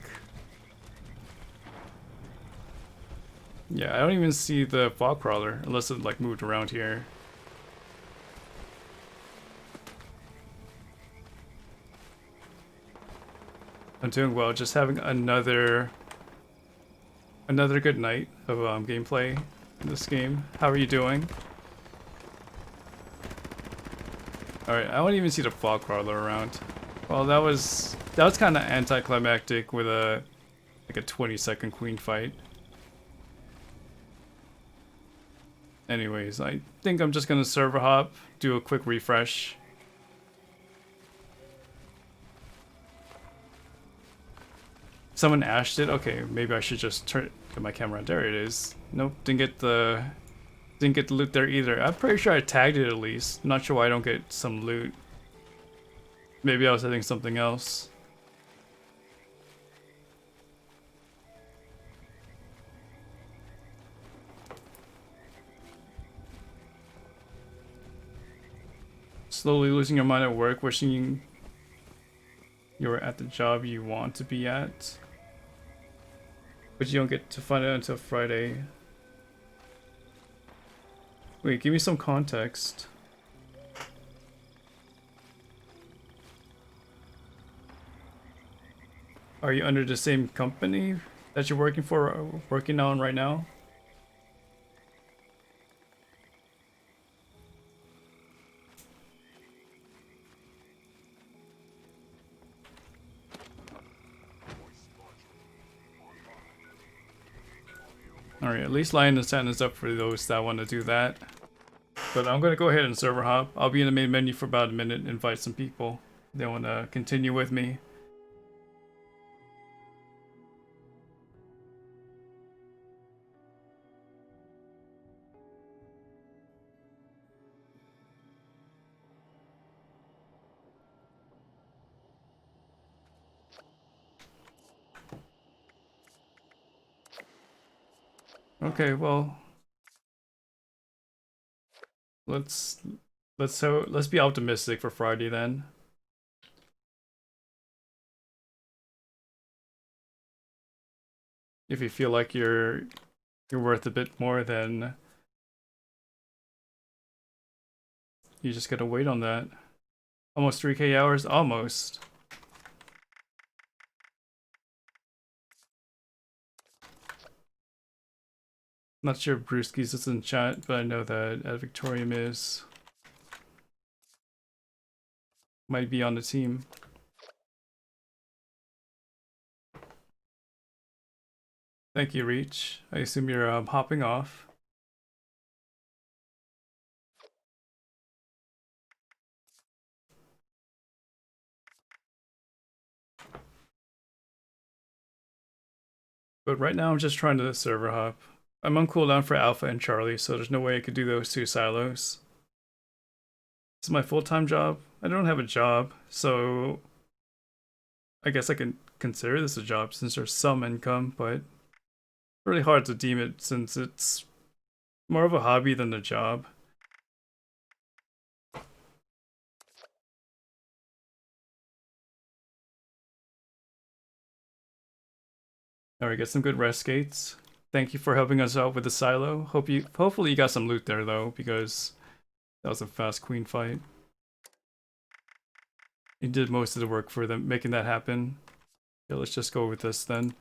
Yeah, I don't even see the fog crawler unless it like moved around here. I'm doing well, just having another good night of gameplay in this game. How are you doing? Alright, I don't even see the fog crawler around. Well, that was kind of anticlimactic with a 20-second queen fight. Anyways, I think I'm just gonna server hop, do a quick refresh. Someone ashed it. Okay, maybe I should just get my camera on. There it is. Nope, didn't get the loot there either. I'm pretty sure I tagged it at least. Not sure why I don't get some loot. Maybe I was hitting something else. Slowly losing your mind at work, wishing you were at the job you want to be at. But you don't get to find out until Friday. Wait, give me some context. Are you under the same company that you're working on right now? Alright, at least Lion and Sand is up for those that want to do that. But I'm going to go ahead and server hop. I'll be in the main menu for about a minute and invite some people. They want to continue with me. Okay, well, let's be optimistic for Friday then. If you feel like you're worth a bit more, then you just gotta wait on that. Almost 3K hours, almost. Not sure if Brewskis is in chat, but I know that Ed Victorium is. Might be on the team. Thank you, Reach. I assume you're hopping off. But right now I'm just trying to server hop. I'm on cooldown for Alpha and Charlie, so there's no way I could do those 2 silos. This is my full-time job. I don't have a job, so I guess I can consider this a job since there's some income, but it's really hard to deem it since it's more of a hobby than a job. Alright, get some good rest skates. Thank you for helping us out with the silo. Hopefully you got some loot there though, because that was a fast queen fight. You did most of the work for them making that happen. Yeah, let's just go with this then.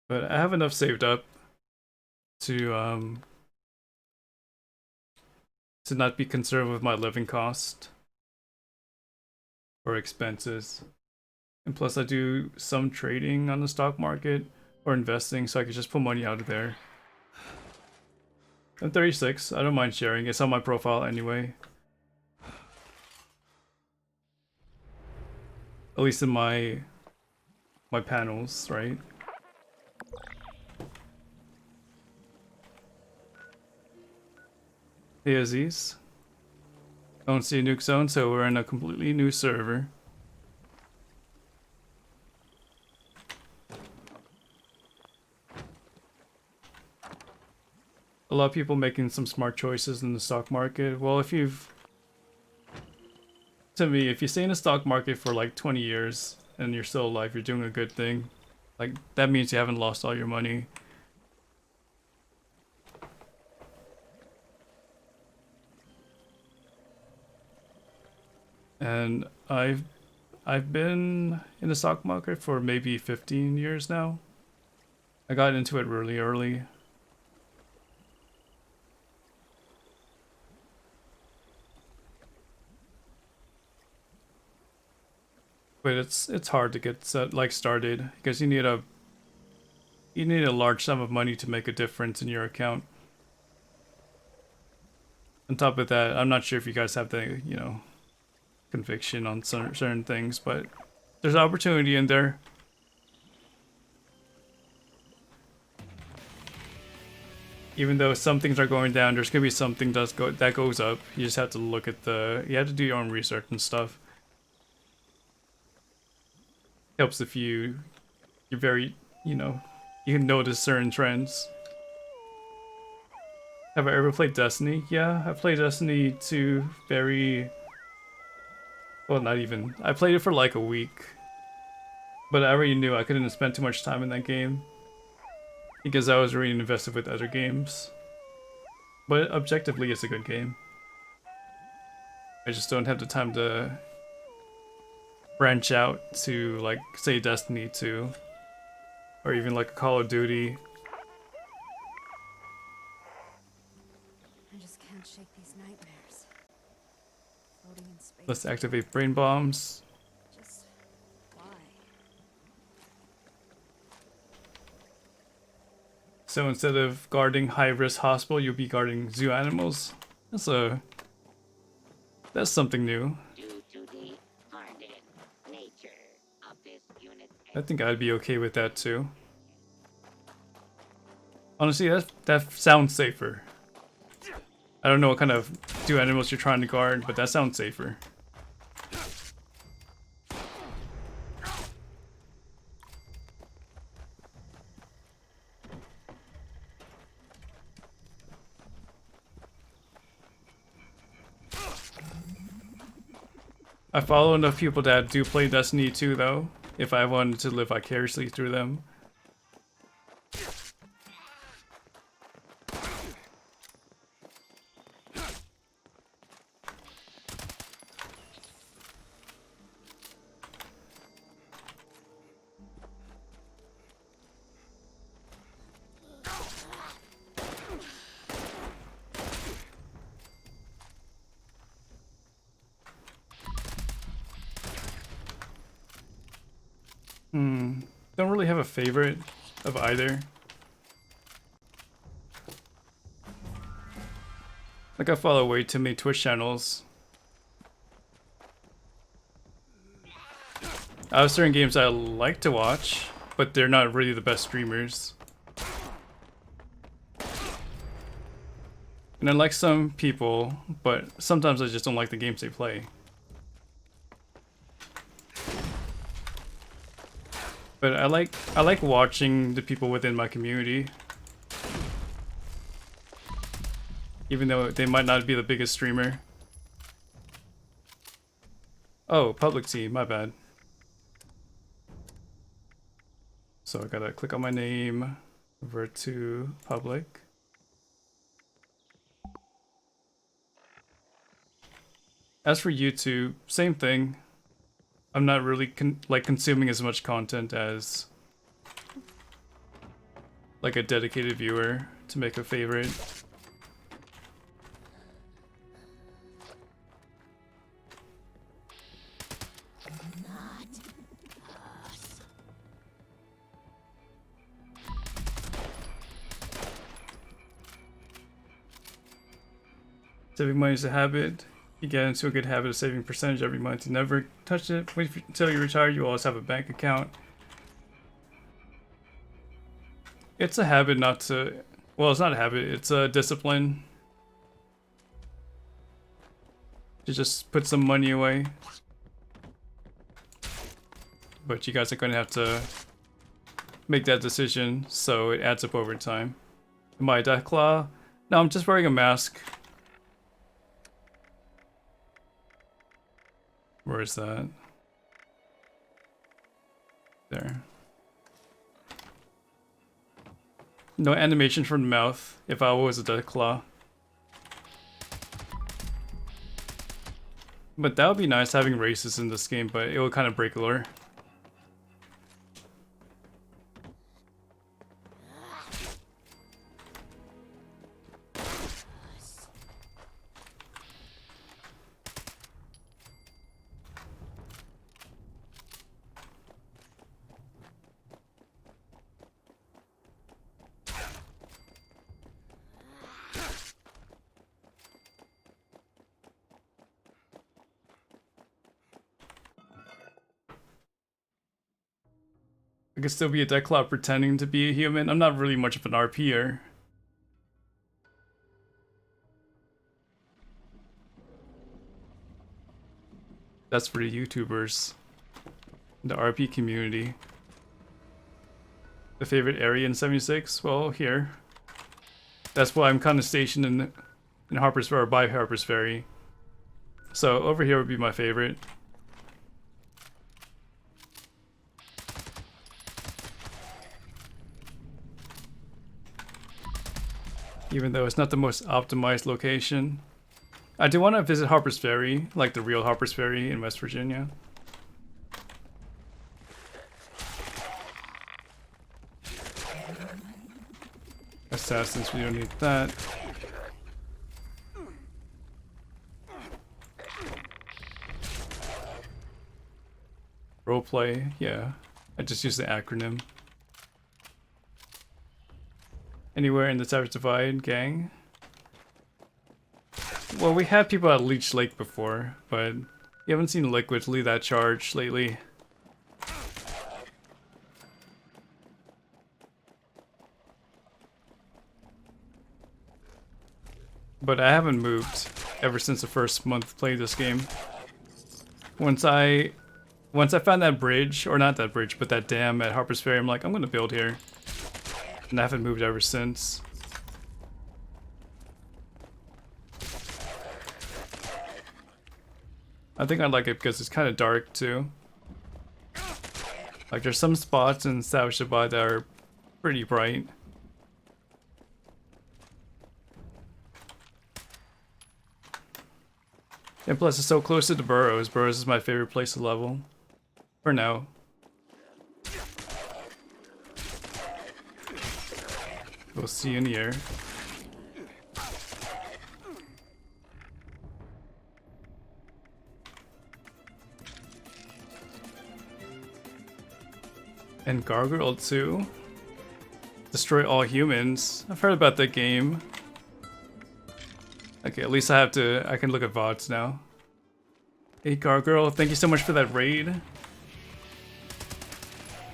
But I have enough saved up to not be concerned with my living cost or expenses. And plus I do some trading on the stock market or investing, so I could just pull money out of there. I'm 36, I don't mind sharing, it's on my profile anyway. At least in my panels, right? Hey Aziz. Don't see a nuke zone, so we're in a completely new server. A lot of people making some smart choices in the stock market. Well, if you stay in the stock market for like 20 years and you're still alive, you're doing a good thing. Like, that means you haven't lost all your money. And I've been in the stock market for maybe 15 years now. I got into it really early. But it's hard to get started because you need a large sum of money to make a difference in your account. On top of that, I'm not sure if you guys have the, conviction on certain things, but there's opportunity in there. Even though some things are going down, there's gonna be something that goes up. You just have to look at you have to do your own research and stuff. Helps if you're very, you can notice certain trends. Have I ever played Destiny? Yeah, I played Destiny 2 well, not even. I played it for like a week. But I already knew I couldn't spend too much time in that game. Because I was really invested with other games. But objectively, it's a good game. I just don't have the time to branch out to, like, say Destiny 2. Or even like a Call of Duty. I just can't shake these nightmares. Floating in space. Let's activate brain bombs. Just why? So instead of guarding high-risk hospital, you'll be guarding zoo animals. That's something new. Due to the hardened nature of this unit's I think I'd be okay with that too. Honestly, that sounds safer. I don't know what kind of zoo animals you're trying to guard, but that sounds safer. I follow enough people that do play Destiny 2 though, if I wanted to live vicariously through them. Don't really have a favorite of either. Like, I follow way too many Twitch channels. I have certain games I like to watch, but they're not really the best streamers. And I like some people, but sometimes I just don't like the games they play. But I like watching the people within my community. Even though they might not be the biggest streamer. Oh, public team, my bad. So I gotta click on my name, revert to public. As for YouTube, same thing. I'm not really consuming as much content as like a dedicated viewer to make a favorite. Saving money is a habit. You get into a good habit of saving percentage every month. You never touch it. Wait until you retire. You always have a bank account. It's a habit not to... Well, it's not a habit. It's a discipline. To just put some money away. But you guys are going to have to make that decision, so it adds up over time. Am I a Deathclaw? No, I'm just wearing a mask. Where is that? There. No animation from the mouth if I was a Deathclaw. But that would be nice having races in this game, but it would kind of break lore. I could still be a Deathclaw pretending to be a human. I'm not really much of an RPer. That's for the YouTubers. The RP community. The favorite area in 76? Well, here. That's why I'm kind of stationed in Harper's Ferry, or by Harper's Ferry. So over here would be my favorite. Even though it's not the most optimized location. I do want to visit Harper's Ferry, like the real Harper's Ferry in West Virginia. Assassins, we don't need that. Roleplay, yeah. I just use the acronym. Anywhere in the Savage Divide gang? Well, we had people at Leech Lake before, but you haven't seen Liquid lead that charge lately. But I haven't moved ever since the first month playing this game. Once I found that bridge, or not that bridge, but that dam at Harper's Ferry, I'm like, I'm gonna build here. And I haven't moved ever since. I think I like it because it's kind of dark too. Like there's some spots in Savage Dubai that are pretty bright. And plus it's so close to the Burrows. Burrows is my favorite place to level. For now. We'll see in here. And Gargoyle 2. Destroy all humans. I've heard about that game. Okay, at least I can look at VODs now. Hey Gargoyle, thank you so much for that raid.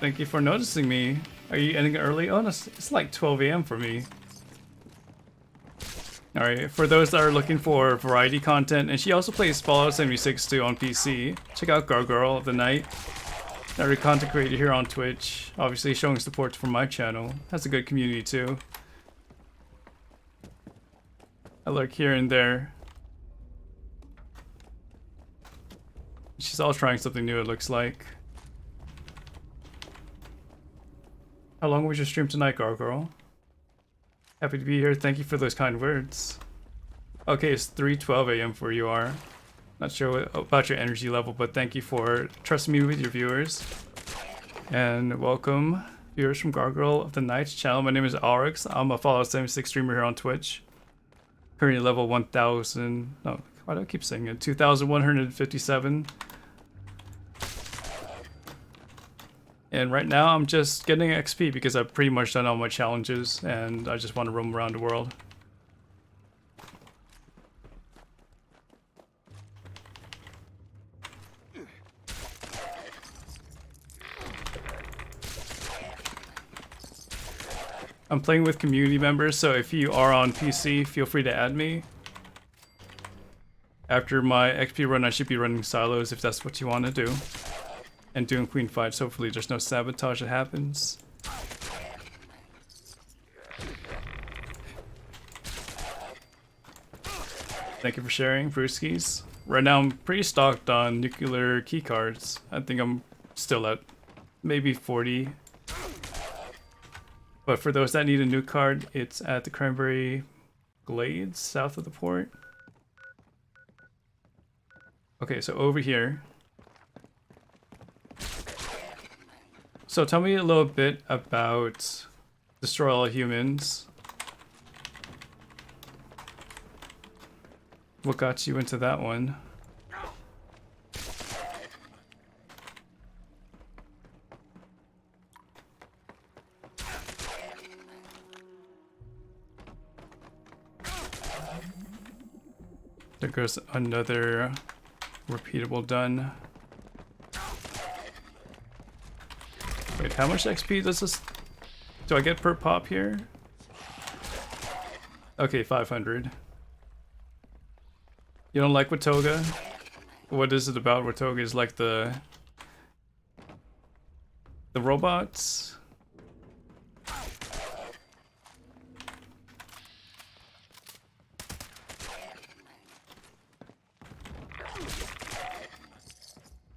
Thank you for noticing me. Are you ending early? Oh, no, it's like 12 AM for me. Alright, for those that are looking for variety content, and she also plays Fallout 76 too on PC, check out Gargoyle of the Night. Another content creator here on Twitch, obviously showing support for my channel. Has a good community too. I lurk here and there. She's always trying something new, it looks like. How long was your stream tonight, Gargoyle? Happy to be here. Thank you for those kind words. Okay, it's 3:12 AM for you are. Not sure about your energy level, but thank you for trusting me with your viewers. And welcome, viewers from Gargoyle of the Night channel. My name is Aurix. I'm a Fallout 76 streamer here on Twitch. Currently level 1000. No, why do I keep saying it? 2157. And right now I'm just getting XP because I've pretty much done all my challenges and I just want to roam around the world. I'm playing with community members, so if you are on PC, feel free to add me. After my XP run, I should be running silos if that's what you want to do. And doing queen fights, hopefully there's no sabotage that happens. Thank you for sharing, Brewskis. Right now I'm pretty stocked on nuclear keycards. I think I'm still at maybe 40. But for those that need a new card, it's at the Cranberry Glades, south of the port. Okay, so over here. So tell me a little bit about Destroy All Humans. What got you into that one? There goes another repeatable done. Wait, how much XP does this... do I get per pop here? Okay, 500. You don't like Watoga? What is it about Watoga? Is like the robots?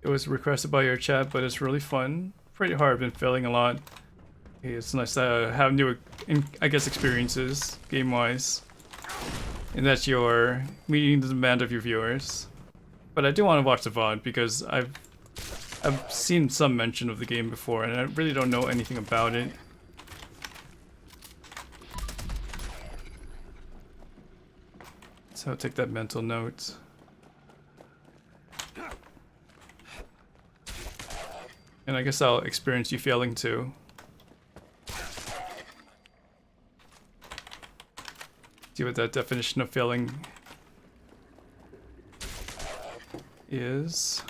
It was requested by your chat, but it's really fun. Pretty hard, I've been failing a lot. Okay, it's nice to have new, I guess, experiences, game-wise. And that you're meeting the demand of your viewers. But I do want to watch the VOD because I've seen some mention of the game before and I really don't know anything about it. So I'll take that mental note. And I guess I'll experience you failing too. See what that definition of failing is.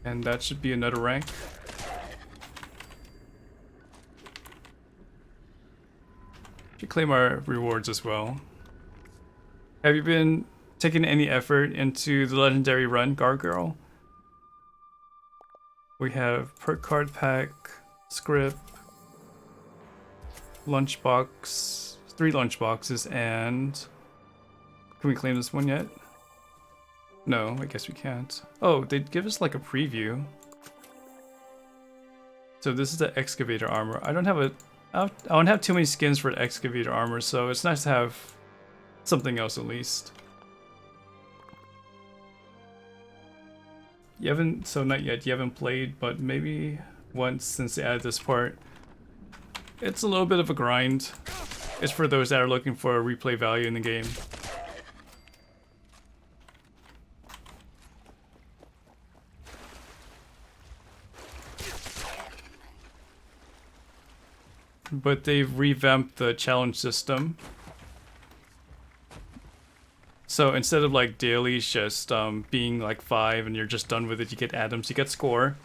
And that should be another rank. Should claim our rewards as well. Have you been taking any effort into the legendary run, Gargoyle? We have perk card pack, script, lunchbox, 3 lunchboxes, and can we claim this one yet? No, I guess we can't. Oh, they'd give us like a preview. So this is the excavator armor. I don't have too many skins for the excavator armor, so it's nice to have something else at least. You haven't, so not yet, you haven't played, but maybe once since they added this part. It's a little bit of a grind. It's for those that are looking for a replay value in the game. But they've revamped the challenge system. So instead of like dailies just being like 5 and you're just done with it, you get atoms, you get score.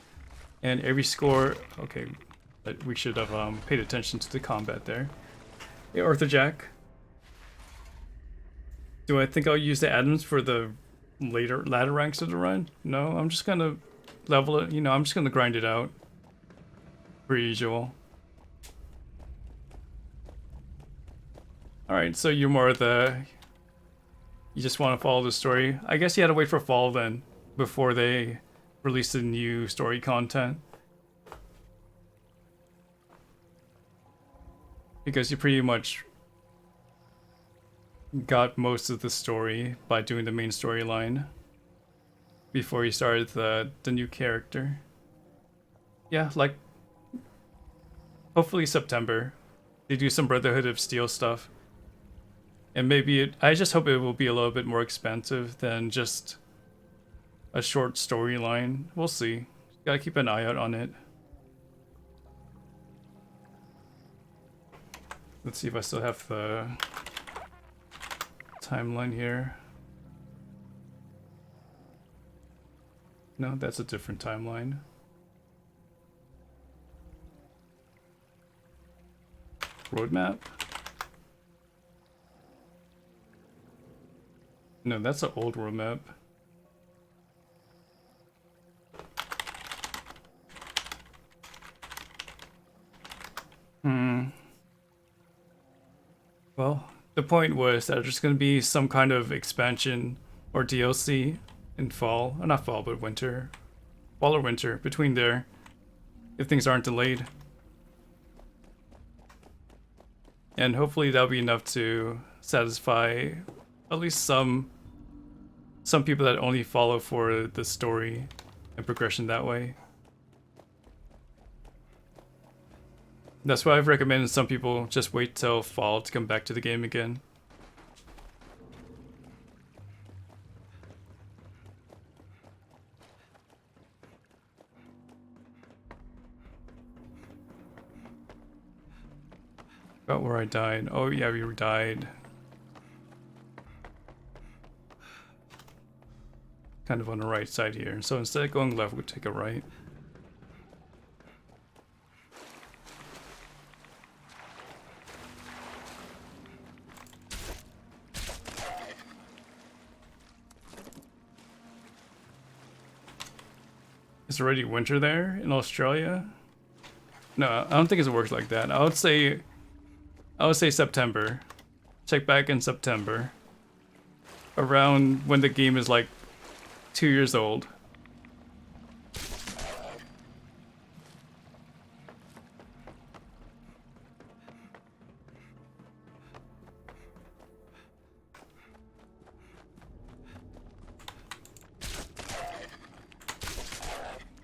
And every score, okay, but we should have paid attention to the combat there. Hey, Arthur Jack. Do I think I'll use the atoms for the ladder ranks of the run? No, I'm just gonna level it, you know, I'm just gonna grind it out. Per usual. Alright, so you're more the... You just want to follow the story. I guess you had to wait for fall then, before they released the new story content. Because you pretty much got most of the story by doing the main storyline before you started the new character. Yeah, like hopefully September. They do some Brotherhood of Steel stuff. And maybe I just hope it will be a little bit more expensive than just a short storyline. We'll see. Gotta keep an eye out on it. Let's see if I still have the timeline here. No, that's a different timeline. Roadmap? No, that's an old roadmap. Well, the point was that there's going to be some kind of expansion or DLC in fall. Not fall, but winter. Fall or winter, between there. If things aren't delayed. And hopefully that'll be enough to satisfy at least some people that only follow for the story and progression that way. That's why I've recommended some people just wait till fall to come back to the game again. About where I died. Oh yeah, we died. Kind of on the right side here. So instead of going left, we'll take a right. It's already winter there in Australia? No, I don't think it works like that. I would say September. Check back in September. Around when the game is like 2 years old.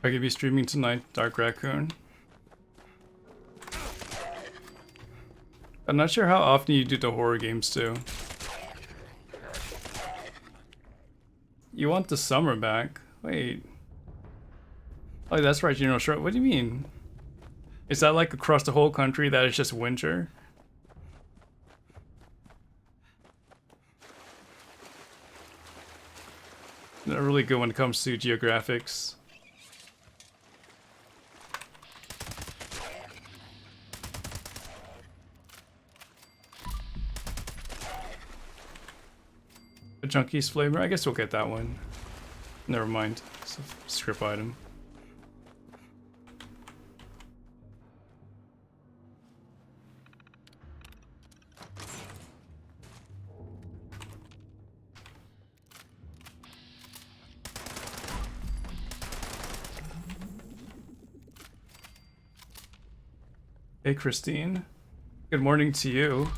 I could be streaming tonight, Dark Raccoon. I'm not sure how often you do the horror games too. You want the summer back? Wait. Oh, that's right, General Short. What do you mean? Is that like across the whole country that it's just winter? Not really good when it comes to geographics. A Junkies flavor? I guess we'll get that one. Never mind. It's a script item. Hey, Christine. Good morning to you.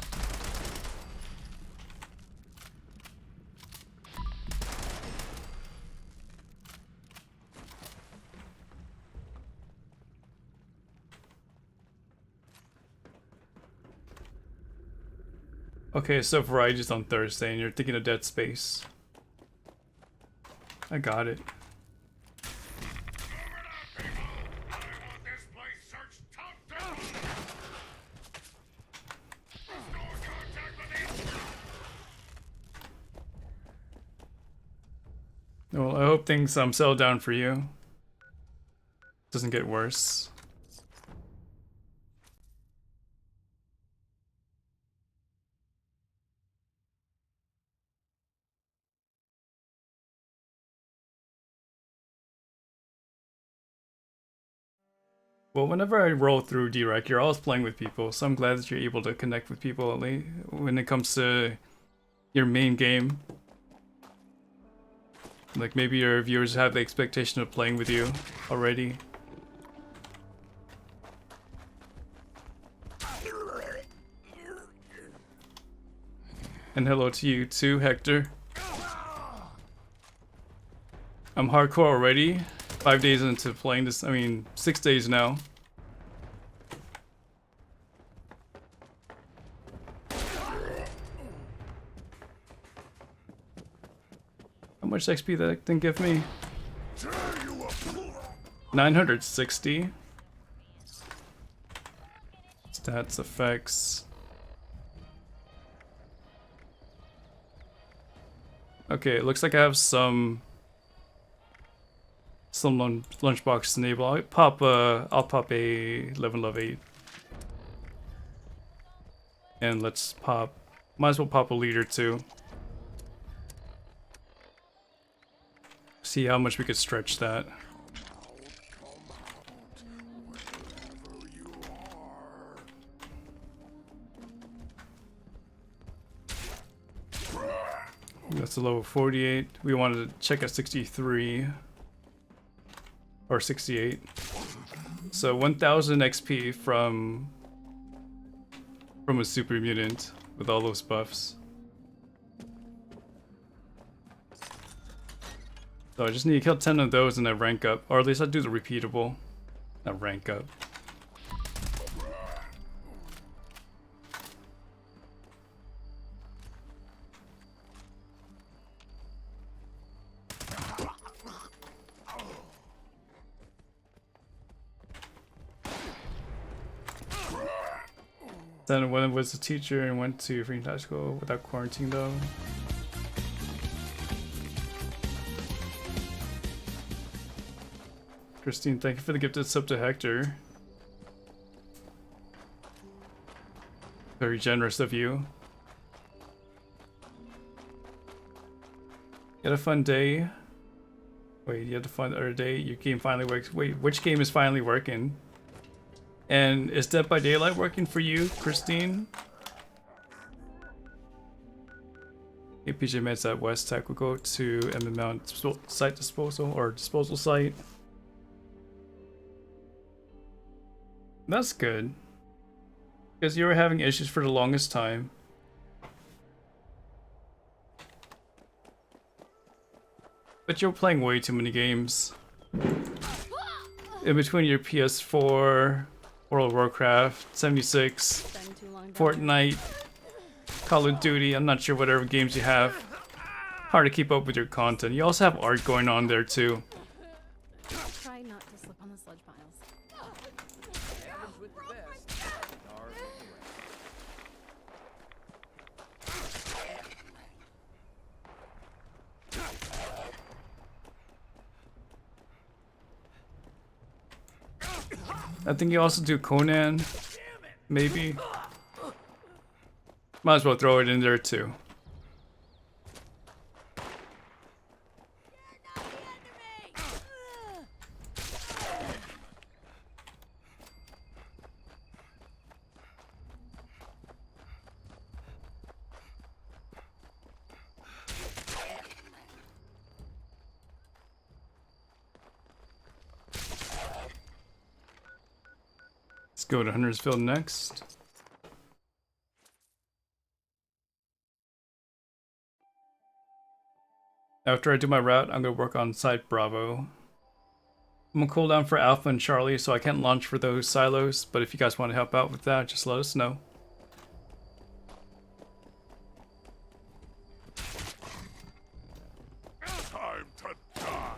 Okay, so Variety's on Thursday, and you're thinking of Dead Space. I got it. Well, I hope things settle down for you. Doesn't get worse. Well, whenever I roll through D-Rec, you're always playing with people, so I'm glad that you're able to connect with people at least when it comes to your main game. Like, maybe your viewers have the expectation of playing with you already. And hello to you too, Hector. I'm hardcore already. 5 days into playing this, 6 days now. How much XP that thing give me? 960. Stats, effects. Okay, it looks like I have some lunchbox enable. I'll pop a level 8. And let's pop, might as well pop a leader too. See how much we could stretch that. That's a level 48. We wanted to check at 63. Or 68. So 1000 XP from a super mutant with all those buffs. So I just need to kill 10 of those and then rank up. Or at least I'll do the repeatable. Not rank up. Then when I was a teacher and went to free high school without quarantine though. Christine, thank you for the gifted sub to Hector. Very generous of you. You had a fun day. Wait, you had a fun other day? Your game finally works. Wait, which game is finally working? And is Dead by Daylight working for you, Christine? Okay, PJ Meds at West Tech will go to MML site disposal or disposal site. That's good. Because you were having issues for the longest time. But you're playing way too many games. In between your PS4, World of Warcraft, 76, Fortnite, Call of Duty, I'm not sure whatever games you have. Hard to keep up with your content. You also have art going on there too. Try not to slip on the sludge piles. I think you also do Conan, maybe. Might as well throw it in there too. go to Huntersville next. After I do my route, I'm gonna work on Site Bravo. I'm gonna cool down for Alpha and Charlie, so I can't launch for those silos, but if you guys want to help out with that, just let us know. Time to die.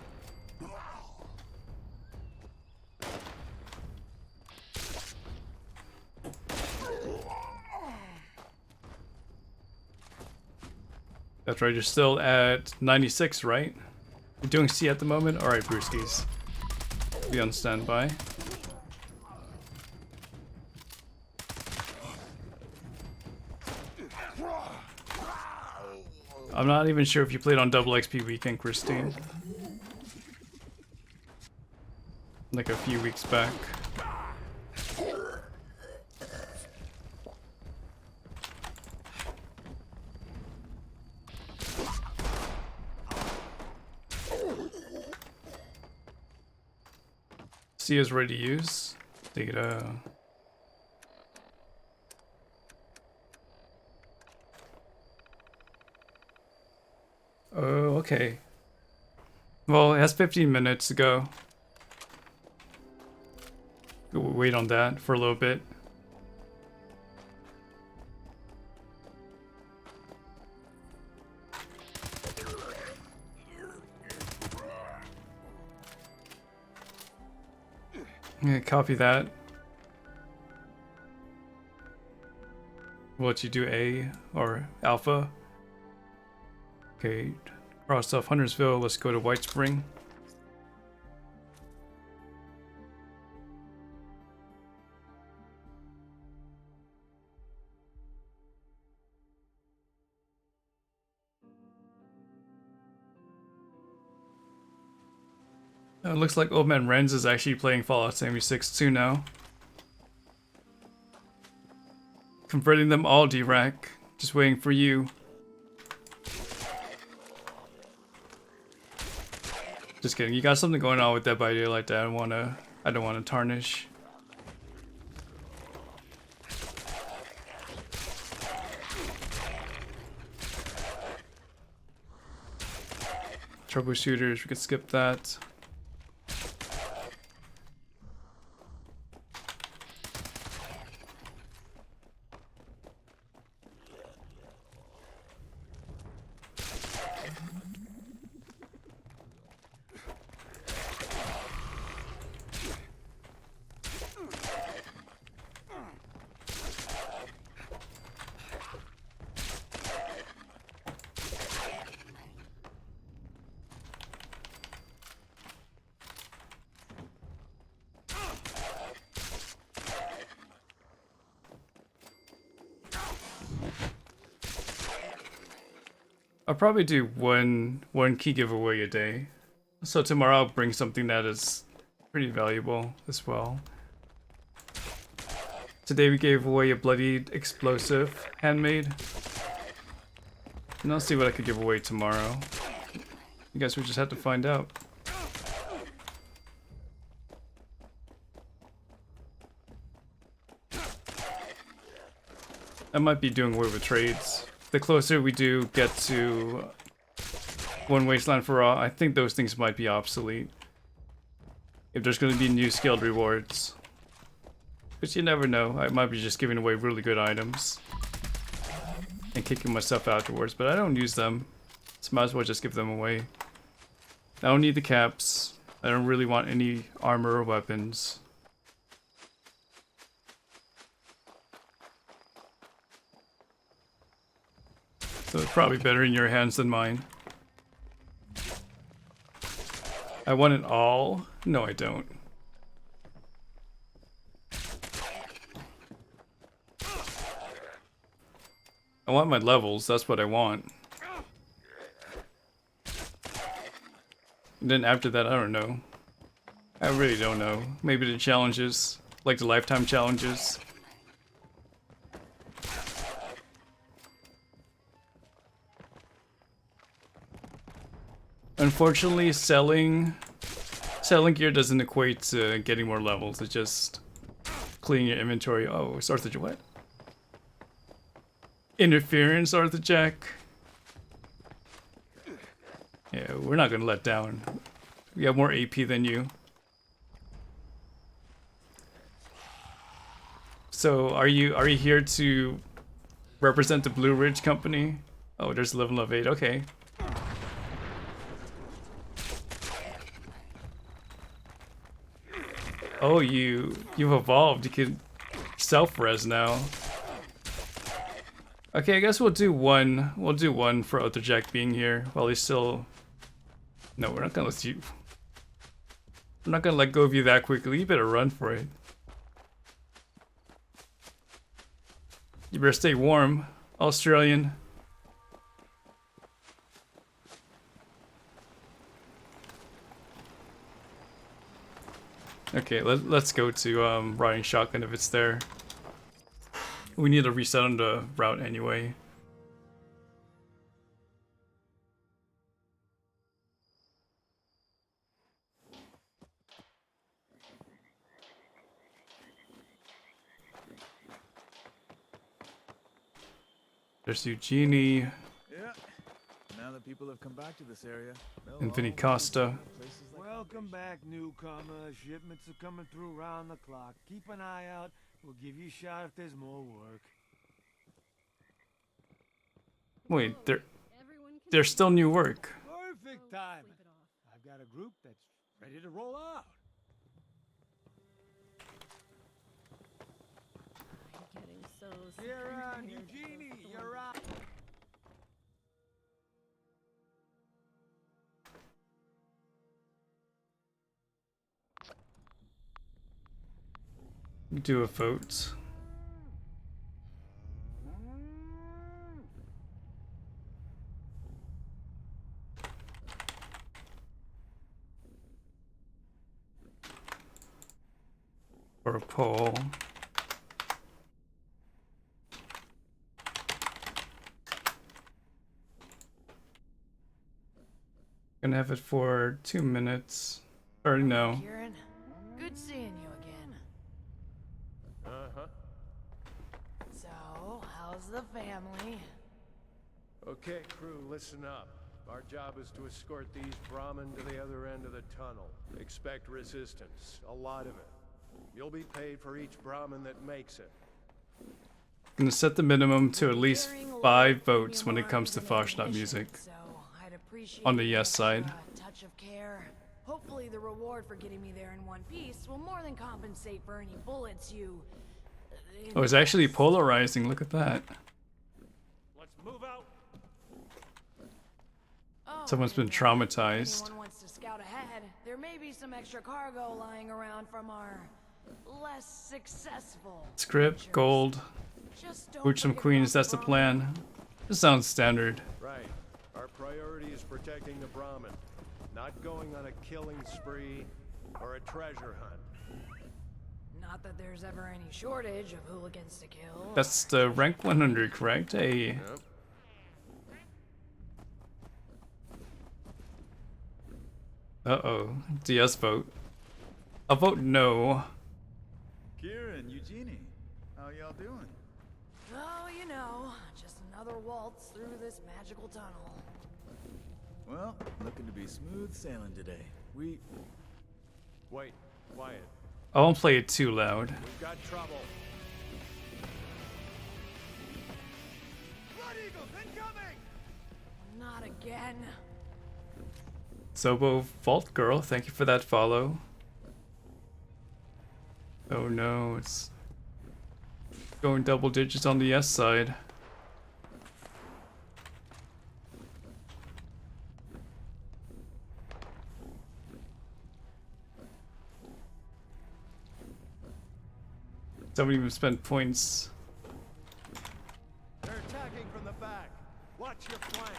That's right, you're still at 96, right? You're doing C at the moment? Alright, Brewskis. Be on standby. I'm not even sure if you played on Double XP Weekend, Christine. Like a few weeks back. C is ready to use. Data. Oh, okay. Well, it has 15 minutes to go. We'll wait on that for a little bit. Yeah, copy that. What you do, A or Alpha? Okay, crossed off Huntersville. Let's go to White Spring. It looks like Old Man Renz is actually playing Fallout 76 too now. Converting them all, D-Rack. Just waiting for you. Just kidding. You got something going on with Dead by Daylight that I don't wanna tarnish. Troubleshooters, we could skip that. I'll probably do one key giveaway a day. So tomorrow I'll bring something that is pretty valuable as well. Today we gave away a bloodied explosive handmade. And I'll see what I could give away tomorrow. You guys will just have to find out. I might be doing away with trades. The closer we do get to One Wasteland for All, I think those things might be obsolete. If there's going to be new skilled rewards. But you never know, I might be just giving away really good items. And kicking myself afterwards, but I don't use them. So might as well just give them away. I don't need the caps. I don't really want any armor or weapons. So it's probably better in your hands than mine. I want it all? No, I don't. I want my levels, that's what I want. And then after that, I don't know. I really don't know. Maybe the challenges, like the lifetime challenges. Unfortunately, selling gear doesn't equate to getting more levels. It just cleaning your inventory. Oh, it's Arthur what? Interference, Arthur Jack. Yeah, we're not gonna let down. We have more AP than you. So are you here to represent the Blue Ridge Company? Oh, there's level of 8. Okay. Oh, you've evolved. You can self-res now. Okay, I guess we'll do one. We'll do one for Arthur Jack being here while he's still. No, we're not gonna let you. I'm not gonna let go of you that quickly. You better run for it. You better stay warm, Australian. Okay, let's go to riding shotgun if it's there. We need to reset on the route anyway. There's Eugenie. Yeah. Now that people have come back to this area, and Vinny Costa. Welcome back, newcomer. Shipments are coming through round the clock. Keep an eye out. We'll give you a shot if there's more work. Wait, there's still new work. Perfect timing. I've got a group that's ready to roll out. Getting so You're on, Eugenie. You're on. Do a vote. Or a poll. Gonna have it for 2 minutes. Or no. Kieran, good seeing you again. Uh-huh. So, how's the family? Okay, crew, listen up. Our job is to escort these Brahmin to the other end of the tunnel. Expect resistance, a lot of it. You'll be paid for each Brahmin that makes it. Gonna set the minimum to at least 5 votes when it comes to Fashnot music. On the yes side. Touch of care. Hopefully the reward for getting me there in one piece will more than compensate for any bullets you... Oh, it's actually polarizing. Look at that. Let's move out. Someone's been traumatized. Anyone wants to scout ahead, there may be some extra cargo lying around from our less successful Script, gold, booch some queens, that's the plan. This sounds standard. Right. Our priority is protecting the Brahmin, not going on a killing spree or a treasure hunt. Not that there's ever any shortage of hooligans to kill. That's the rank 100, correct? Hey. Yep. Uh-oh. DS vote. I'll vote no. Kieran, Eugenie, how y'all doing? Oh, you know, just another waltz through this magical tunnel. Well, looking to be smooth sailing today. Wait, quiet. I won't play it too loud. We've got trouble. Blood Eagles incoming! Not again. Zobo Vault Girl, thank you for that follow. Oh no, it's going double digits on the yes side. Somebody even spent points. They're attacking from the back. Watch your flank.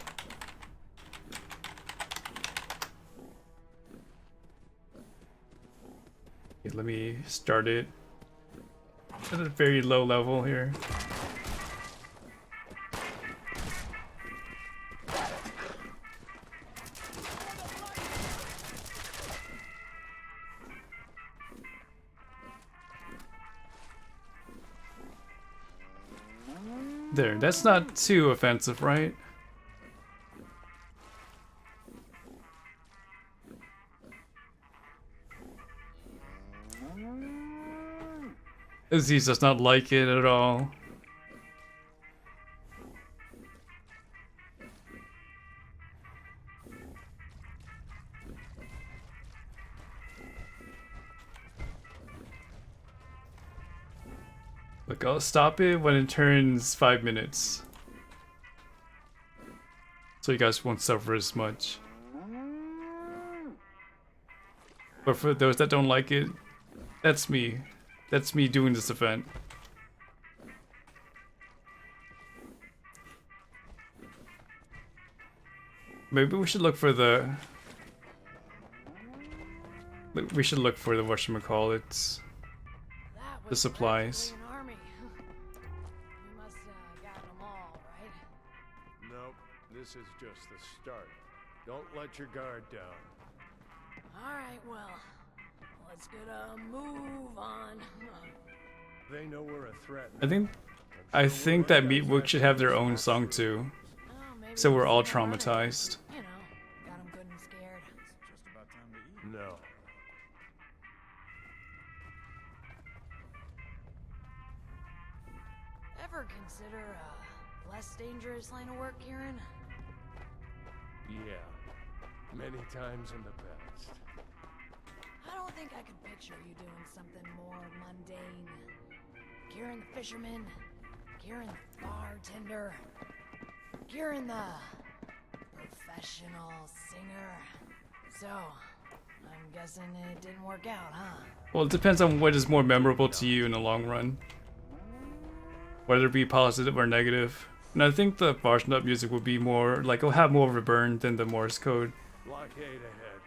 Okay, let me start it at a very low level here. There, that's not too offensive, right? Aziz does not like it at all. Look, I'll stop it when it turns 5 minutes. So you guys won't suffer as much. But for those that don't like it, that's me. That's me doing this event. Maybe we should look for the... We should look for the whatchamacallits. The supplies. Nope, this is just the start. Don't let your guard down. Alright, well, let's get a move on. They know we're a threat. I think that Meatwood should have their own song too. So we're all traumatized. You know, got 'em good and scared. Just about time to eat. No. Ever consider a less dangerous line of work, Kieran? Yeah. Many times in the past. I don't think I could picture you doing something more mundane. Kieran the fisherman, Kieran the bartender, Kieran the professional singer. So, I'm guessing it didn't work out, huh? Well, it depends on what is more memorable to you in the long run. Whether it be positive or negative. And I think the Varshnut music would be more, like, it'll have more of a burn than the Morse code. Blockade ahead.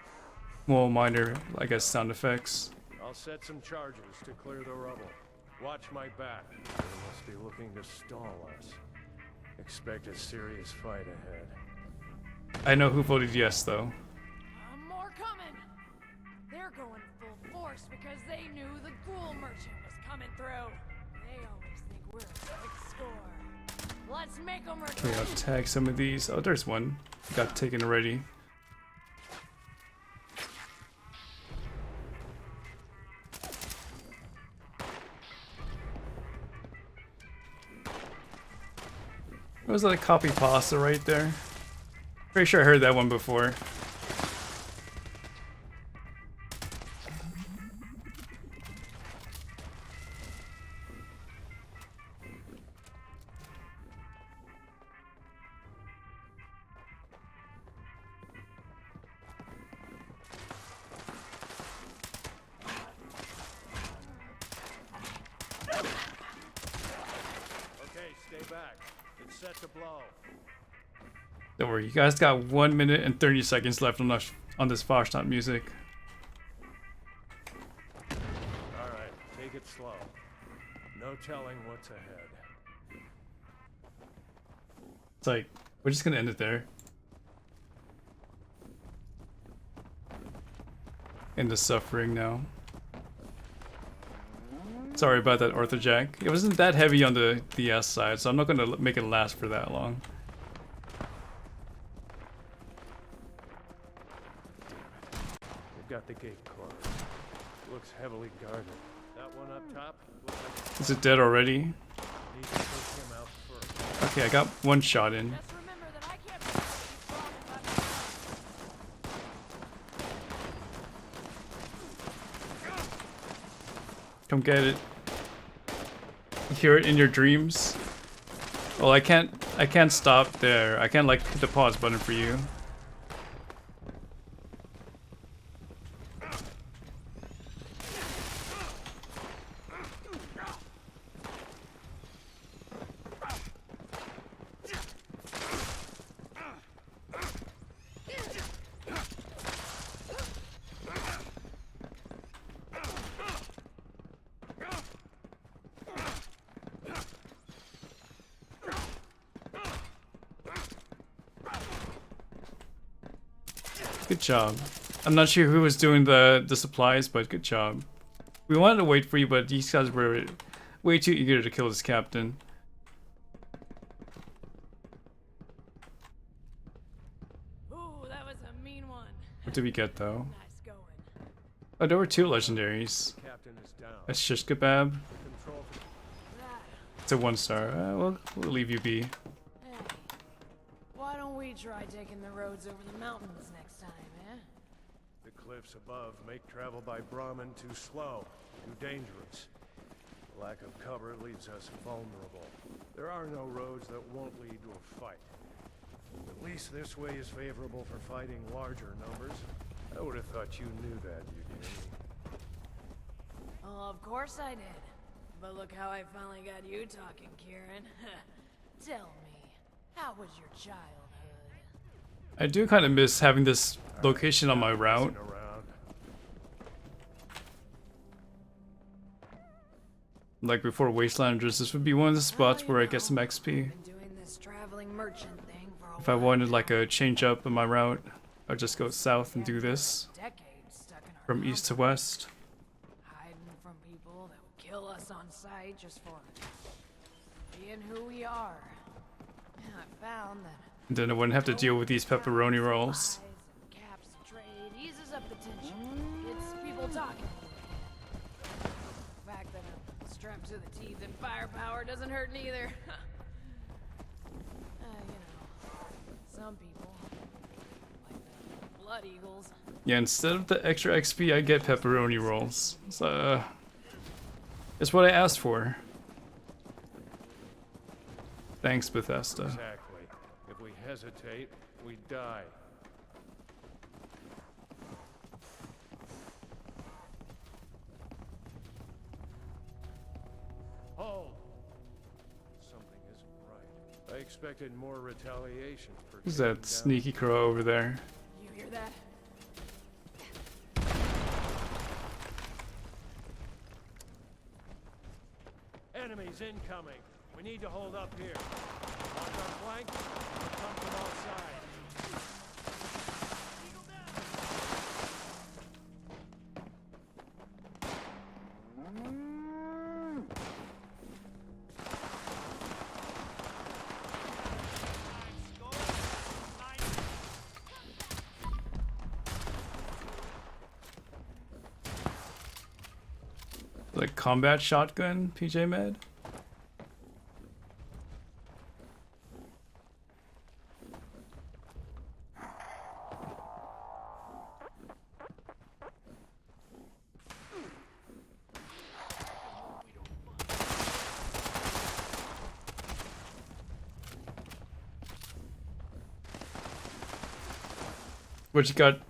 More minor, I guess, sound effects. I'll set some charges to clear the rubble. Watch my back. They must be looking to stall us. Expect a serious fight ahead. I know who voted yes, though. More coming! They're going full force because they knew the ghoul merchant was coming through. They always think we're a quick score. Let's make them Okay, I'll tag some of these. Oh, there's one. Got taken already. Was that a copy pasta right there? Pretty sure I heard that one before. Okay, stay back. It's set to blow. Don't worry, you guys got 1 minute and 30 seconds left on this Varshnut music. Alright, take it slow. No telling what's ahead. It's like, we're just gonna end it there. End the suffering now. Sorry about that, Arthur Jack. It wasn't that heavy on the S side, so I'm not gonna make it last for that long. They've got the gate closed. Looks heavily guarded. That one up top looks like Is it dead already? need to take him out first. Okay, I got one shot in. Just remember that I can't be Come get it. You hear it in your dreams? Well, I can't stop there. I can't like hit the pause button for you. Good job. I'm not sure who was doing the supplies, but good job. We wanted to wait for you, but these guys were way too eager to kill this captain. did we get though? Nice going. Oh, there were 2 legendaries. Captain is down. A shish kebab. Control. It's a 1-star. We'll leave you be. Hey, why don't we try taking the roads over the mountains next time, eh? The cliffs above make travel by Brahmin too slow, too dangerous. Lack of cover leaves us vulnerable. There are no roads that won't lead to a fight. At least this way is favorable for fighting larger numbers. I would have thought you knew that, Eugenie. Well, of course I did. But look how I finally got you talking, Kieran. Tell me, how was your childhood? I do kind of miss having this location on my route. Like before Wastelanders, this would be one of the spots where I get some XP. Been doing this traveling merchant thing for a If I wanted like a change up in my route, I'd just go south and do this decades stuck in our from east to west. hiding from people that will kill us on sight just for being who we are. And I found that And then I wouldn't have to deal with these pepperoni rolls. caps trade eases up the tension. It's people talking. The fact that I'm strapped to the teeth and firepower doesn't hurt neither. Some people, like the Blood Eagles. Yeah, instead of the extra XP, I get pepperoni rolls. So, it's what I asked for. Thanks, Bethesda. Exactly. If we hesitate, we die. Hold! Something isn't right. I expected more retaliation for Who's taking that down- sneaky crow over there? You hear that? Enemies incoming. We need to hold up here. Watch our flank. They'll come from all sides. Like combat shotgun, PJ Med?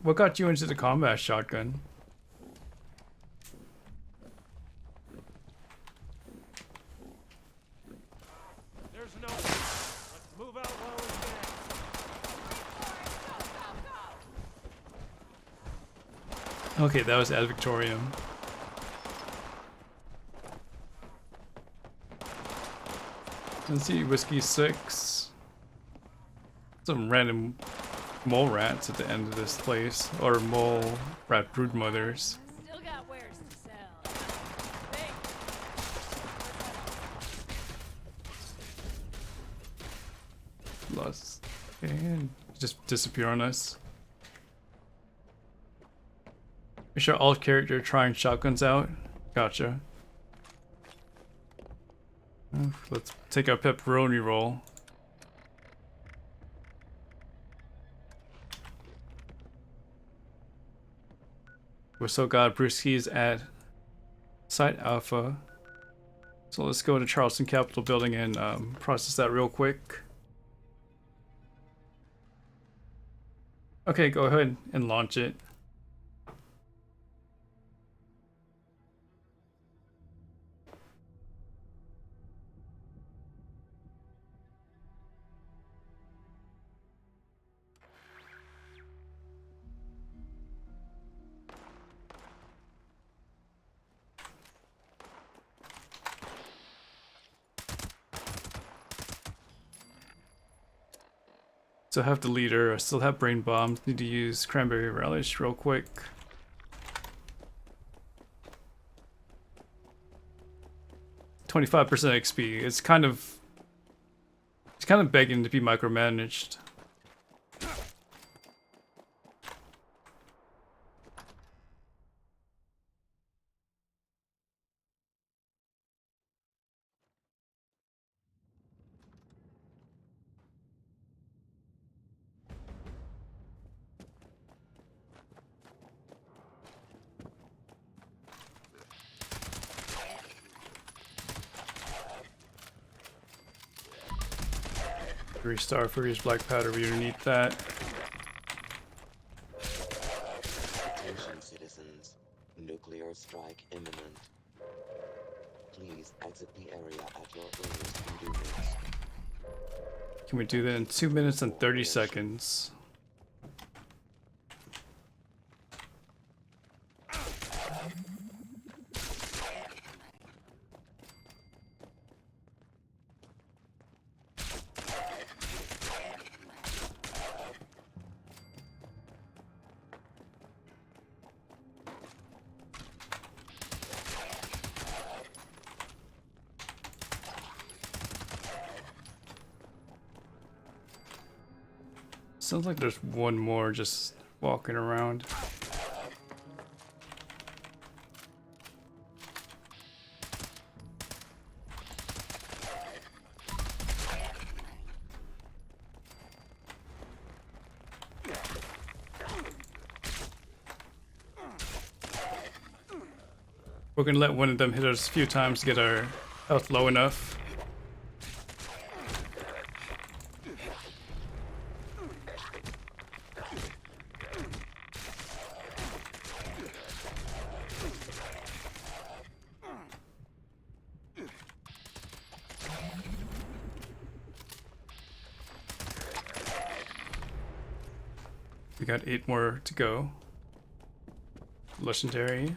What got you into the combat shotgun? There's no. Let's move out while we can. Okay, that was Ad Victorium. Let's see, Whiskey 6. Some random mole rats at the end of this place. Or mole rat broodmothers. Still got wares to sell. Hey, Lost. And just disappear on us. Make sure all character trying shotguns out. Gotcha. Let's take our pepperoni roll. We're so glad Brewski's at Site Alpha. So let's go to Charleston Capitol Building and process that real quick. Okay, go ahead and launch it. So I have the leader, I still have brain bombs, need to use cranberry relish real quick. $25% XP. It's kind of begging to be micromanaged. 3-star Furious Black Powder. We don't need that. Attention, citizens. Nuclear strike imminent. Please exit the area at your earliest convenience. Can we do that in 2 minutes and 30 seconds? Sounds like there's one more just walking around. We're gonna let one of them hit us a few times to get our health low enough. We got 8 more to go. Legendary.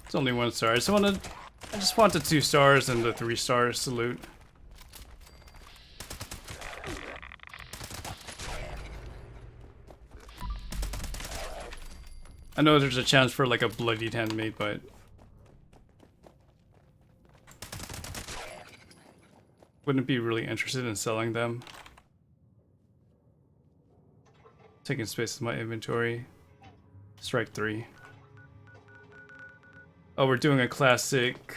It's only 1 star. I just want the 2 stars and the 3-star salute. I know there's a chance for like a bloodied handmaid, but wouldn't be really interested in selling them. Taking space in my inventory. Strike 3. Oh, we're doing a classic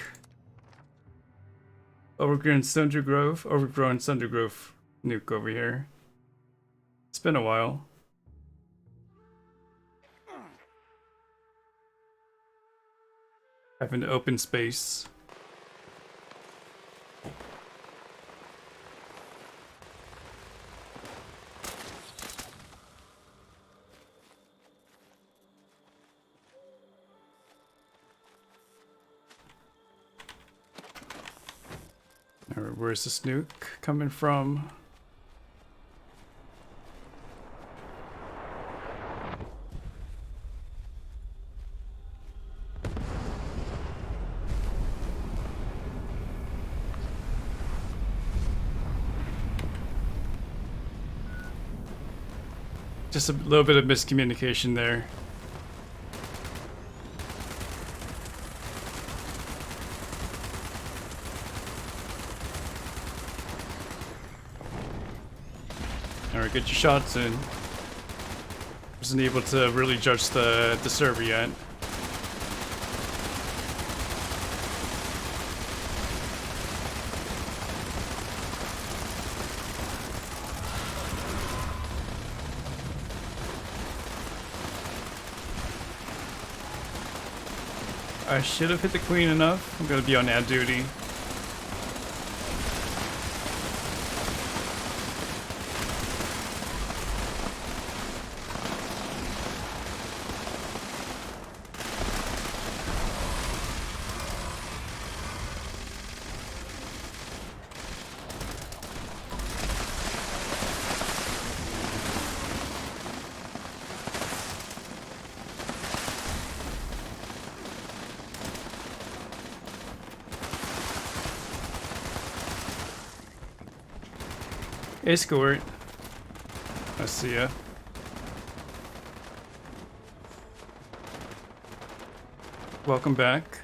overgrown Thundergrove nuke over here. It's been a while. Having an open space. Alright, where's this nuke coming from? Just a little bit of miscommunication there. Alright, get your shots in. Wasn't able to really judge the server yet. I should have hit the queen enough. I'm gonna be on ad duty. Hey, Squirt. I see ya. Welcome back.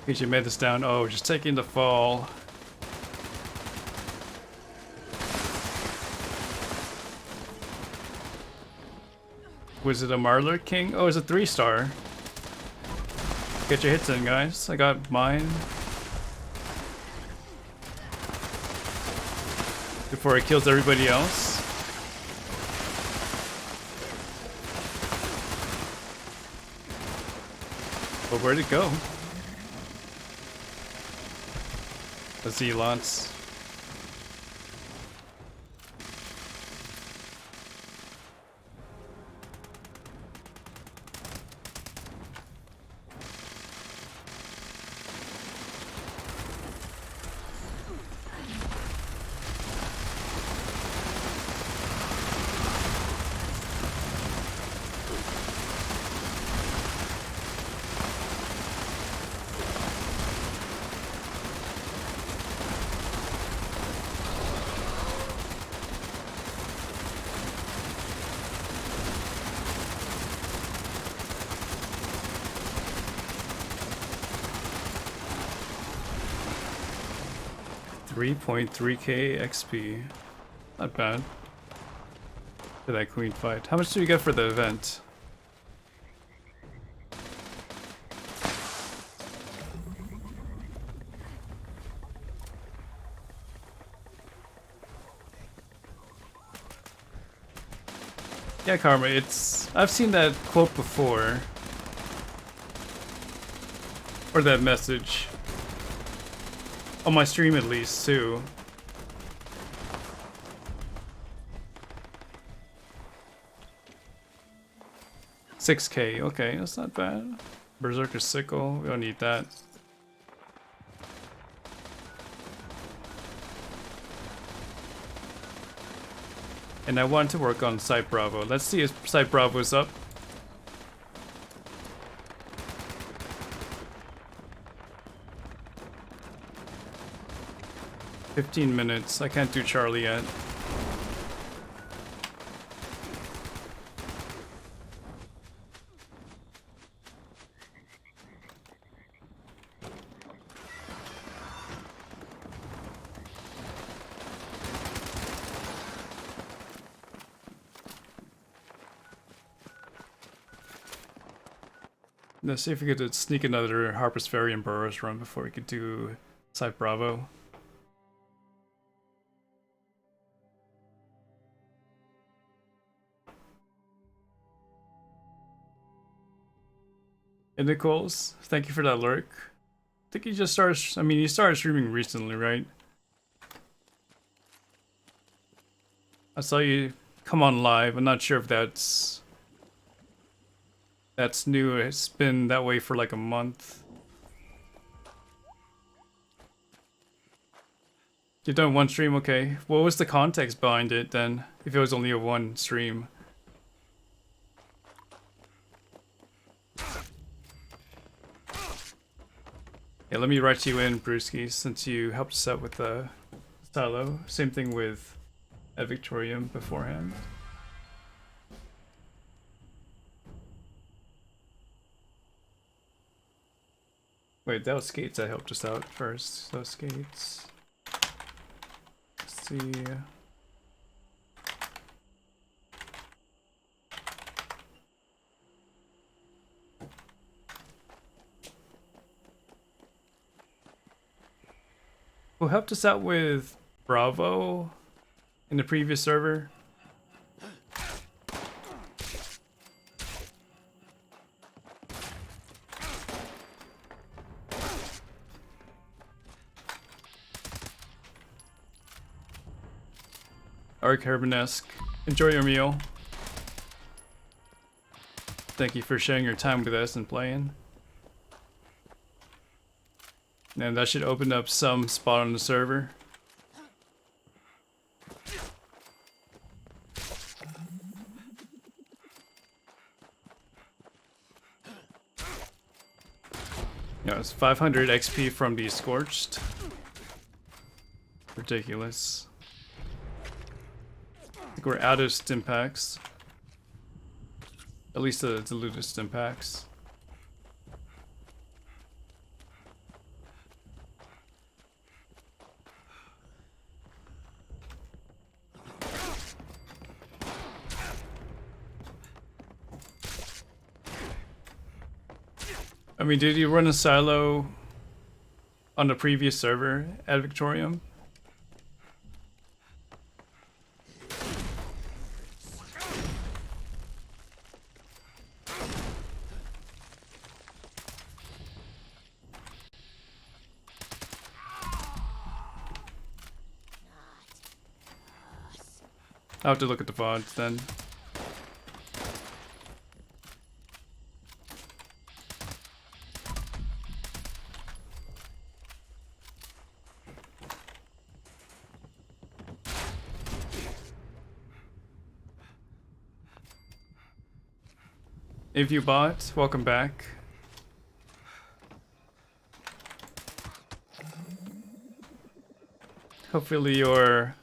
PJ made this down. Oh, just taking the fall. Was it a Marler King? Oh, it's a 3-star. Get your hits in, guys. I got mine. Before it kills everybody else. But where'd it go? The Zealots. $3.3k XP. Not bad. For that queen fight. How much do you get for the event? Yeah, Karma, I've seen that quote before. Or that message. On my stream at least, too. $6k, okay, that's not bad. Berserker Sickle, we don't need that. And I want to work on Site Bravo. Let's see if Site Bravo is up. $15 minutes. I can't do Charlie yet. Let's see if we could sneak another Harper's Ferry and Burroughs run before we could do Site Bravo. And Nichols, thank you for that lurk. I think you just started, you started streaming recently, right? I saw you come on live. I'm not sure if that's new. It's been that way for like a month. You've done one stream, okay. What was the context behind it then, if it was only a one stream? Yeah, let me write you in, Brewski, since you helped us out with the silo. Same thing with at Victorium beforehand. Wait, that was Skates that helped us out first. So Skates. Let's see. Who helped us out with Bravo in the previous server? Arc Herbanesque. Enjoy your meal. Thank you for sharing your time with us and playing. And that should open up some spot on the server. Yeah, it's 500 XP from the Scorched. Ridiculous. I think we're out of stim packs. At least the diluted stim packs. I mean, did you run a silo on the previous server at Victorium? I'll have to look at the VODs then. If you bought, welcome back. Hopefully your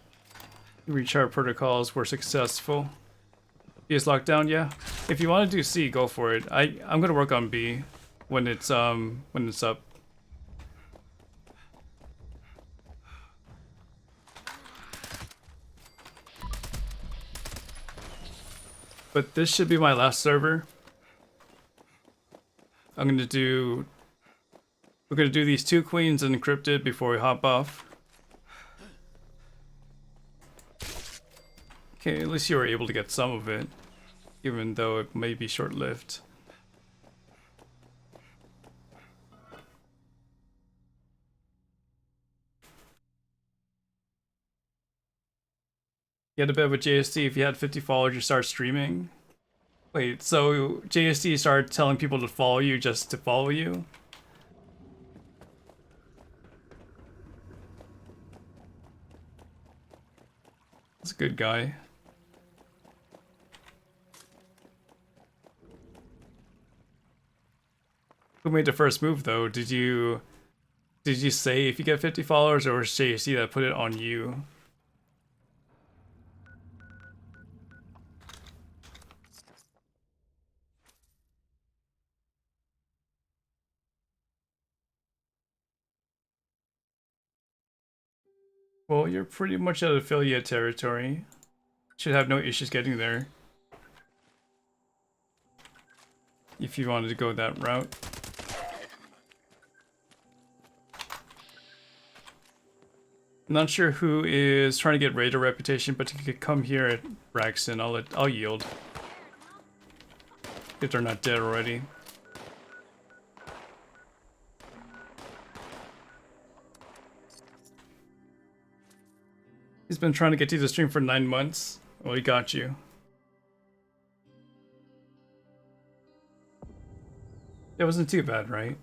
rechart protocols were successful. B is locked down, yeah. If you want to do C, go for it. I'm gonna work on B when it's up. But this should be my last server. We're gonna do these 2 queens encrypted before we hop off. Okay, at least you were able to get some of it, even though it may be short-lived. You had a bit of a JST. If you had 50 followers, you start streaming. Wait, so JST started telling people to follow you just to follow you? That's a good guy. Who made the first move though? Did you say if you get 50 followers, or was JST that put it on you? Well, you're pretty much at affiliate territory. Should have no issues getting there. If you wanted to go that route. I'm not sure who is trying to get Raider reputation, but you could come here at Braxton. I'll yield. If they're not dead already. He's been trying to get you to stream for 9 months. Well, he got you. It wasn't too bad, right?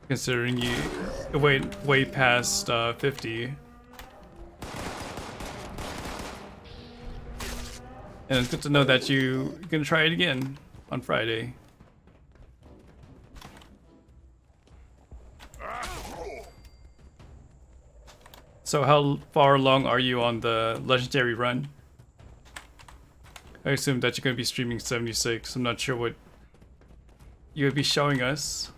Considering you went way past 50. And it's good to know that you're gonna try it again on Friday. So how far along are you on the legendary run? I assume that you're gonna be streaming 76. I'm not sure what you would be showing us.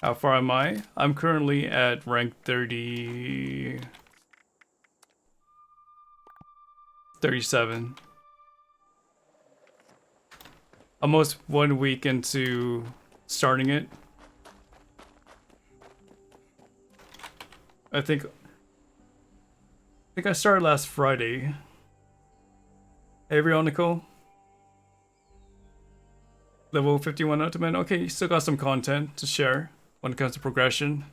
How far am I? I'm currently at rank 37. Almost 1 week into starting it. I think I started last Friday. Hey, everyone, Nicole. Level 51 Ultimate. Okay, you still got some content to share when it comes to progression.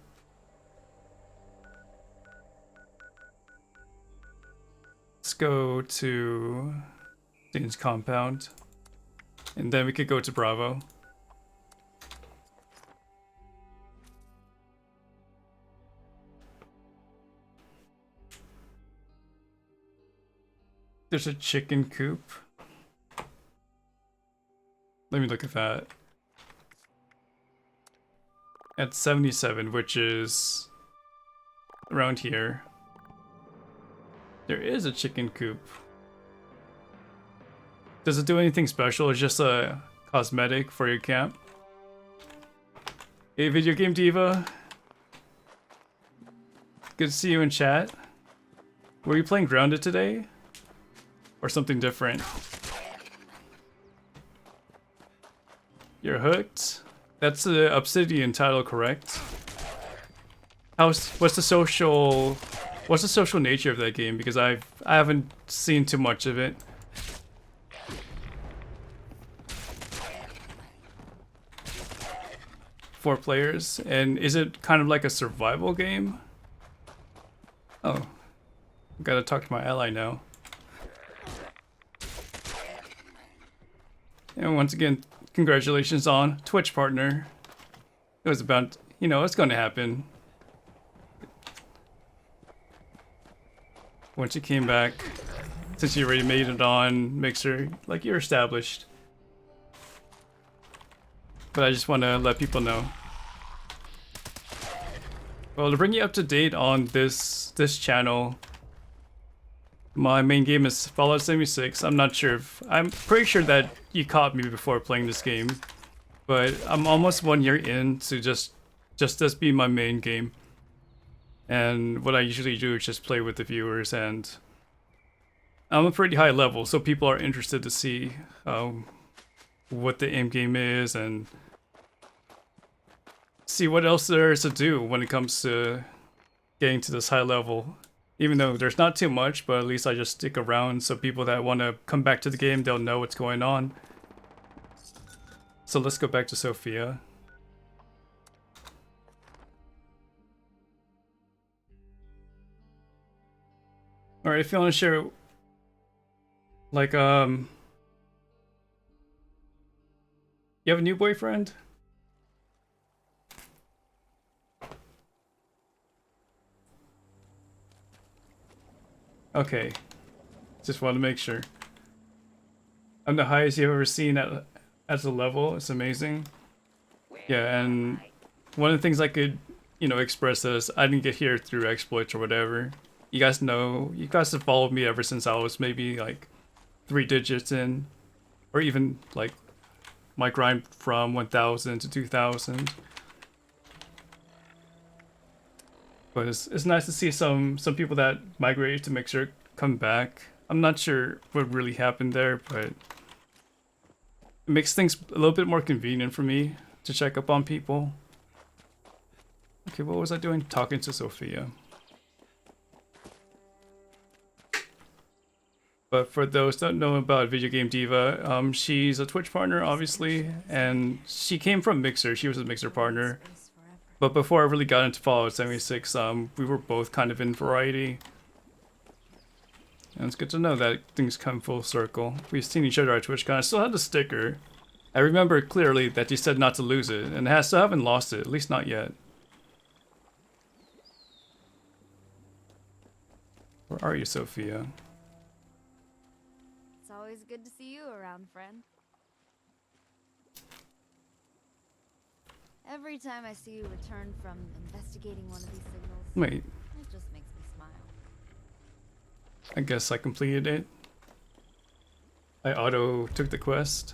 Let's go to Dean's compound. And then we could go to Bravo. There's a chicken coop. Let me look at that. At 77, which is around here. There is a chicken coop. Does it do anything special? It's just a cosmetic for your camp. Hey, Video Game Diva. Good to see you in chat. Were you playing Grounded today? or something different. You're hooked. That's the Obsidian title, correct? What's the social nature of that game? Because I haven't seen too much of it. Four players, and is it kind of like a survival game? Oh, gotta talk to my ally now. And once again, congratulations on Twitch partner. It was about, you know, it's going to happen. Once you came back, since you already made it on Mixer, like you're established. But I just want to let people know. Well, to bring you up to date on this channel, my main game is Fallout 76. I'm pretty sure that you caught me before playing this game, but I'm almost 1 year in to just this be my main game. And what I usually do is just play with the viewers, and I'm a pretty high level, so people are interested to see what the end game is and see what else there is to do when it comes to getting to this high level. Even though there's not too much, but at least I just stick around so people that want to come back to the game, they'll know what's going on. So let's go back to Sophia. Alright, if you want to share, like, you have a new boyfriend? Okay, just want to make sure. I'm the highest you've ever seen at the level. It's amazing. Yeah, and one of the things I could, you know, express is I didn't get here through exploits or whatever. You guys know, you guys have followed me ever since I was maybe like 3 digits in, or even like my grind from 1000 to 2000. But it's nice to see some people that migrated to Mixer come back. I'm not sure what really happened there, but it makes things a little bit more convenient for me to check up on people. Okay, what was I doing? Talking to Sophia. But for those that don't know about Video Game Diva, she's a Twitch partner, obviously, and she came from Mixer. She was a Mixer partner. But before I really got into Fallout 76, we were both kind of in variety. And it's good to know that things come full circle. We've seen each other at TwitchCon. I still had the sticker. I remember clearly that you said not to lose it, and I still haven't lost it, at least not yet. Where are you, Sophia? It's always good to see you around, friend. Every time I see you return from investigating one of these signals, Wait, it just makes me smile. I guess I completed it. I auto took the quest.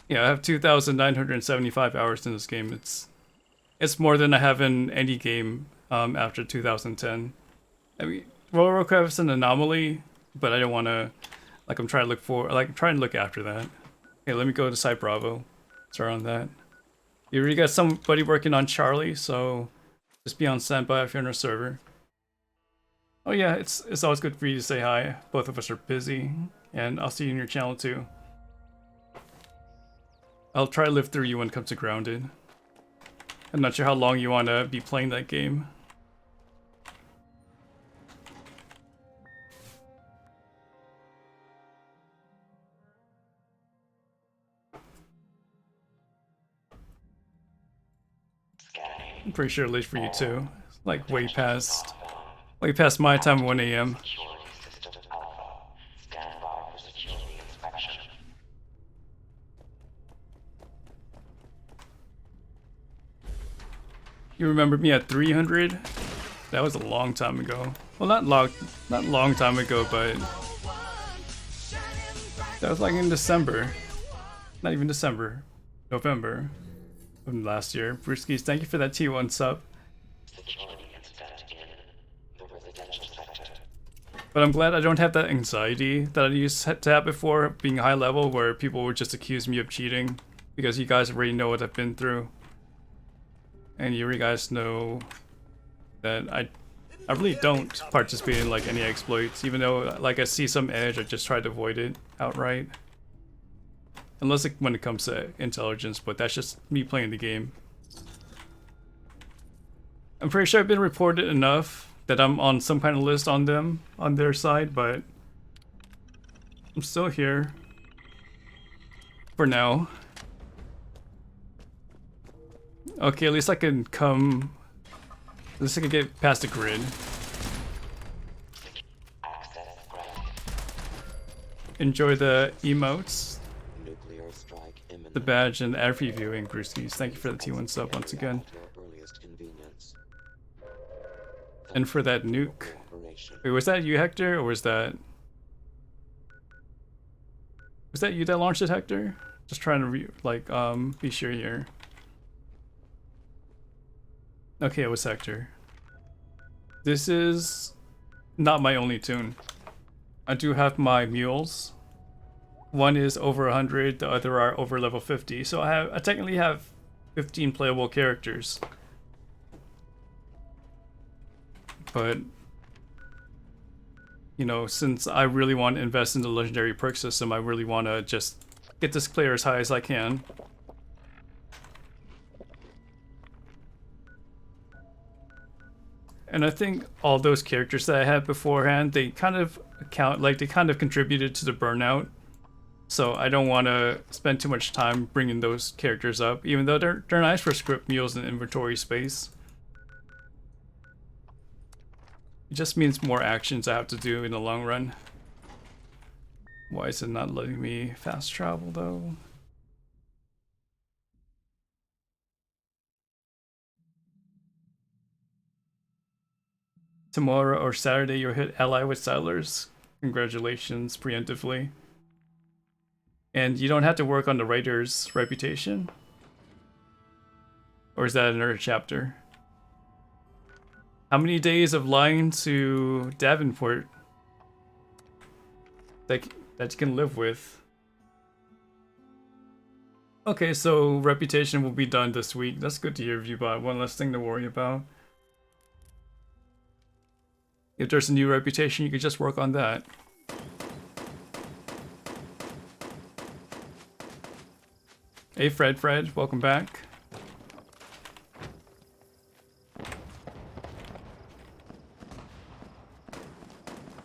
Yeah, I have 2,975 hours in this game. It's more than I have in any game after 2010. I mean, World of Warcraft is an anomaly, but I don't want to, like, I'm trying to look after that. Okay, let me go to Site Bravo. Start on that. You already got somebody working on Charlie, so just be on standby if you're on our server. Oh yeah, it's always good for you to say hi. Both of us are busy, and I'll see you in your channel too. I'll try to live through you when it comes to Grounded. I'm not sure how long you want to be playing that game. I'm pretty sure late for you too. It's like way past my time, 1 AM. You remember me at 300? That was a long time ago. Well, not long time ago, but that was like in December. Not even December, November of last year. Brewskis, thank you for that T1 sub. Security incident in the residential sector. But I'm glad I don't have that anxiety that I used to have before, being high level, where people would just accuse me of cheating. Because you guys already know what I've been through. And you guys know that I really don't participate in like any exploits, even though like I see some edge, I just try to avoid it outright. Unless when it comes to intelligence, but that's just me playing the game. I'm pretty sure I've been reported enough that I'm on some kind of list on them, on their side, but I'm still here. For now. Okay, at least I can come... At least I can get past the grid. Enjoy the emotes. The badge and every viewing, Brewskis. Thank you for the T1 sub once again. And for that nuke. Wait, was that you, Hector, or was that... Was that you that launched it, Hector? Just trying to be sure here. Okay, it was Hector. This is not my only tune. I do have my mules. One is over 100, the other are over level 50. So I technically have 15 playable characters. But, you know, since I really want to invest in the legendary perk system, I really want to just get this player as high as I can. And I think all those characters that I had beforehand, they kind of contributed to the burnout. So I don't want to spend too much time bringing those characters up, even though they're nice for script mules and inventory space. It just means more actions I have to do in the long run. Why is it not letting me fast travel though? Tomorrow or Saturday you'll hit ally with settlers. Congratulations preemptively. And you don't have to work on the writer's reputation? Or is that another chapter? How many days of lying to Davenport that you can live with? Okay, so reputation will be done this week. That's good to hear, Viewbot. One less thing to worry about. If there's a new reputation, you could just work on that. Hey Fred, welcome back.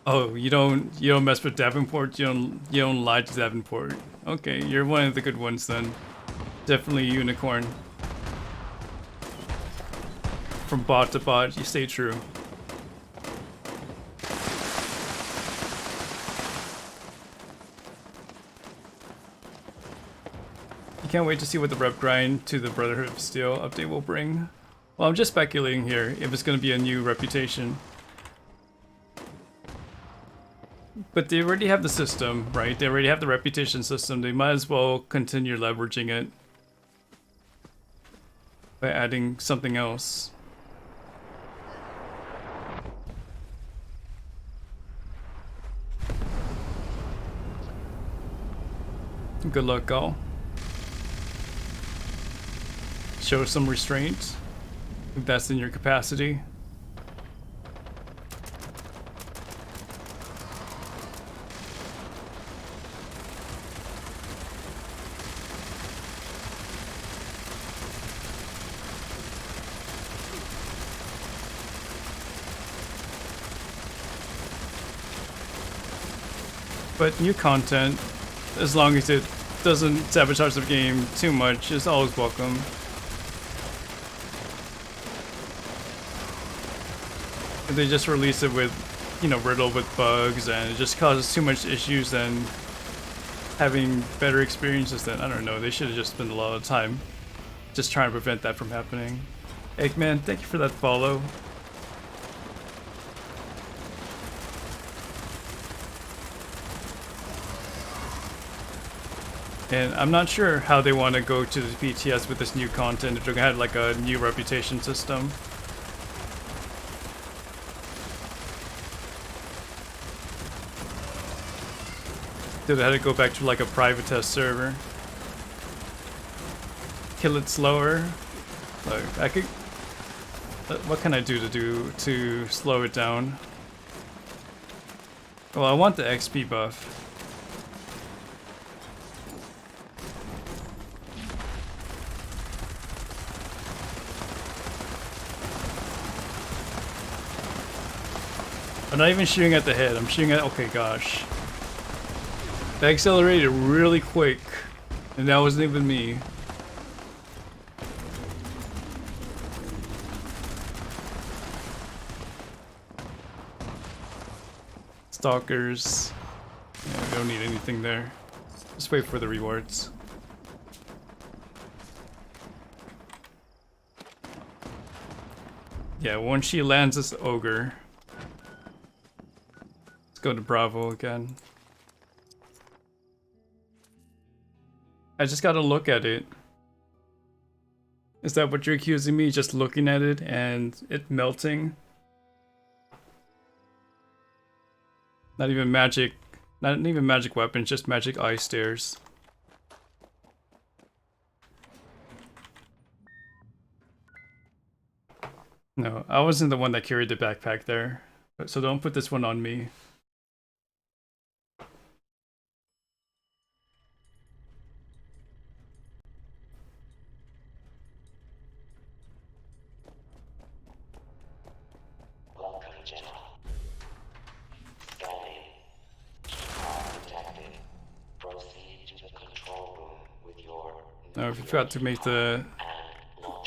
Oh, you don't mess with Davenport. You don't lie to Davenport. Okay, you're one of the good ones then. Definitely a unicorn. From bot to bot, you stay true. You can't wait to see what the rep grind to the Brotherhood of Steel update will bring. Well, I'm just speculating here if it's going to be a new reputation. But they already have the system, right? They already have the reputation system. They might as well continue leveraging it by adding something else. Good luck, all. Show some restraint, if that's in your capacity. But new content, as long as it doesn't sabotage the game too much, is always welcome. If they just release it with, you know, riddled with bugs and it just causes too much issues, then having better experiences, then I don't know, they should have just spent a lot of time just trying to prevent that from happening. Eggman, thank you for that follow. And I'm not sure how they want to go to the PTS with this new content, if they're gonna have like a new reputation system. Dude, I had to go back to like a private test server. Kill it slower. Like I could. What can I do to slow it down? Well, I want the XP buff. I'm not even shooting at the head. I'm shooting at. Okay, gosh. That accelerated really quick, and that wasn't even me. Stalkers. Yeah, we don't need anything there. Just wait for the rewards. Yeah, once she lands this ogre. Let's go to Bravo again. I just gotta look at it. Is that what you're accusing me? Just looking at it and it melting? Not even magic weapons, just magic eye stares. No, I wasn't the one that carried the backpack there. So don't put this one on me. Welcome, General. Scanning. Keycard detected. Proceed to the control room with your... No, we forgot to make to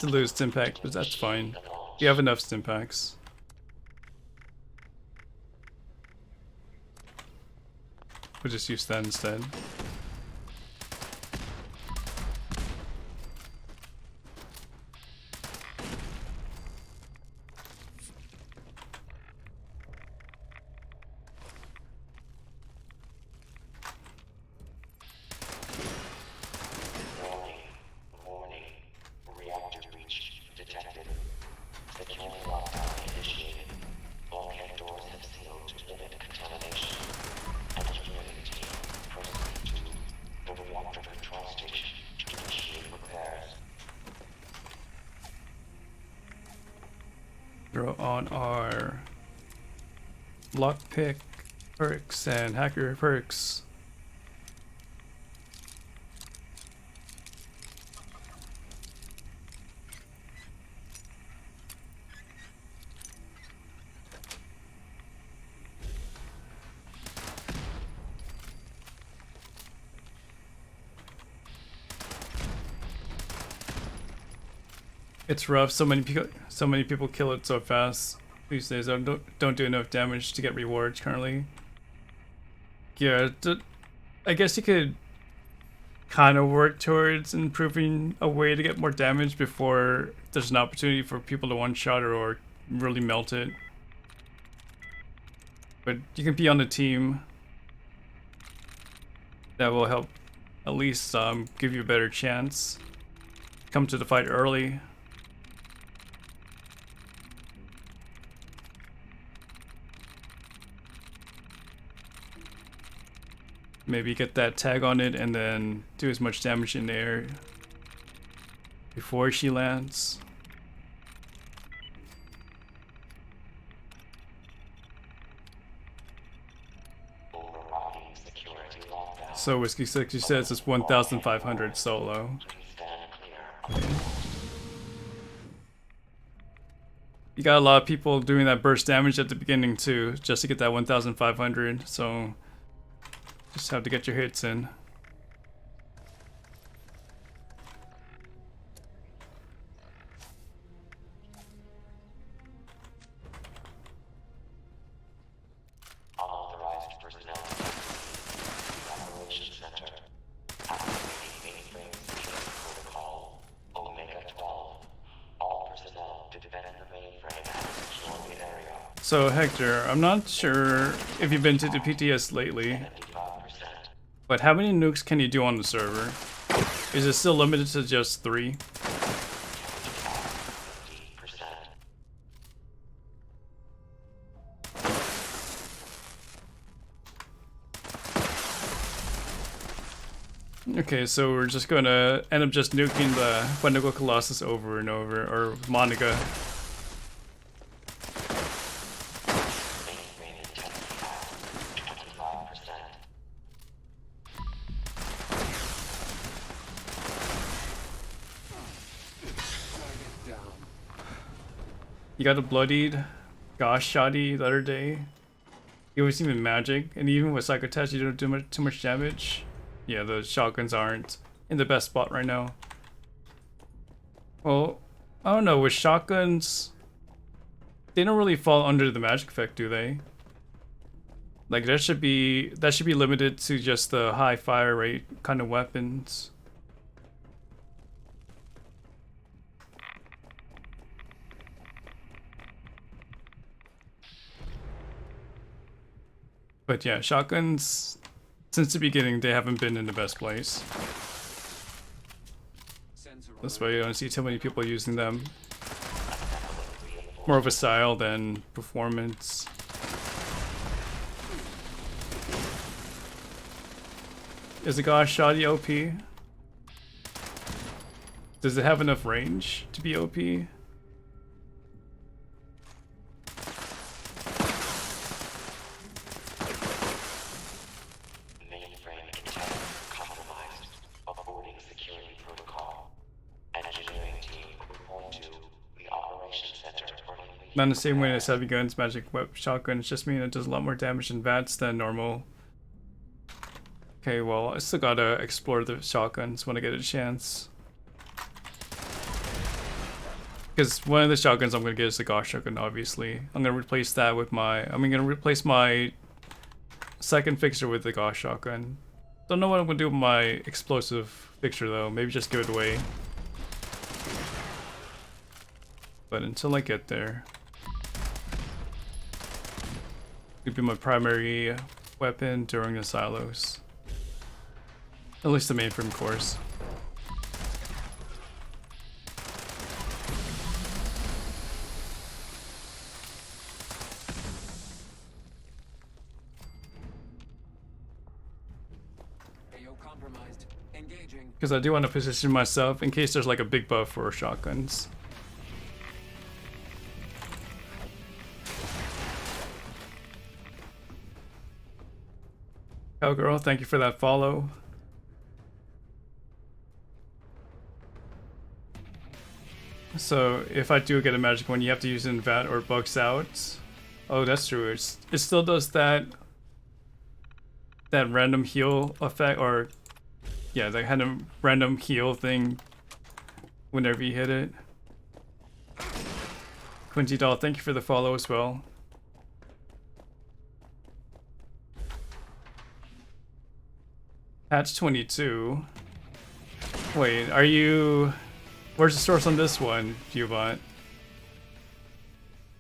lose Stimpaks, but that's fine. You have enough Stimpaks. We'll just use that instead. Warning. Reactor breach detected. Security lockdown initiated. Bulkhead doors have sealed to limit contamination. Engineering team proceed to the reactor control station to initiate repairs. Throw on our lockpick perks and hacker perks. It's rough. So many people kill it so fast these days. I don't do enough damage to get rewards currently. Yeah, I guess you could kind of work towards improving a way to get more damage before there's an opportunity for people to one-shot or really melt it. But you can be on a team that will help at least give you a better chance. Come to the fight early. Maybe get that tag on it and then do as much damage in the air before she lands. So Whiskey 60 says it's 1,500 solo. You got a lot of people doing that burst damage at the beginning too, just to get that 1,500, so just have to get your hits in. Unauthorized personnel. Operations Center. Activating mainframe security protocol. Omega 12. All personnel to defend the mainframe and secure the area. So Hector, I'm not sure if you've been to the PTS lately, but how many nukes can you do on the server? Is it still limited to just 3? Okay, so we're just gonna end up just nuking the Wendigo Colossus over and over, or Monica. You got a bloodied gosh shoddy the other day. It was even magic, and even with Psycho Touch you don't do too much damage. Yeah, the shotguns aren't in the best spot right now. Well, I don't know, with shotguns, they don't really fall under the magic effect, do they? Like that should be limited to just the high fire rate kind of weapons. But yeah, shotguns, since the beginning, they haven't been in the best place. That's why you don't see too many people using them. More of a style than performance. Is the gosh shoddy OP? Does it have enough range to be OP? Not in the same way as heavy guns, magic whip, shotguns just mean it does a lot more damage in VATS than normal. Okay, well, I still gotta explore the shotguns when I get a chance. Because one of the shotguns I'm gonna get is the gosh shotgun, obviously. I'm gonna replace that with my... I'm gonna replace my second fixture with the gosh shotgun. Don't know what I'm gonna do with my explosive fixture though. Maybe just give it away. But until I get there, it'll be my primary weapon during the silos. At least the mainframe course. Because I do want to position myself in case there's like a big buff for shotguns. Cowgirl, thank you for that follow. So if I do get a magic one, you have to use it in VAT or bugs out. Oh, that's true. It still does that random heal effect, or yeah, that kind of random heal thing whenever you hit it. Quincy Doll, thank you for the follow as well. Patch 22. Wait, are you... Where's the source on this one, Viewbot?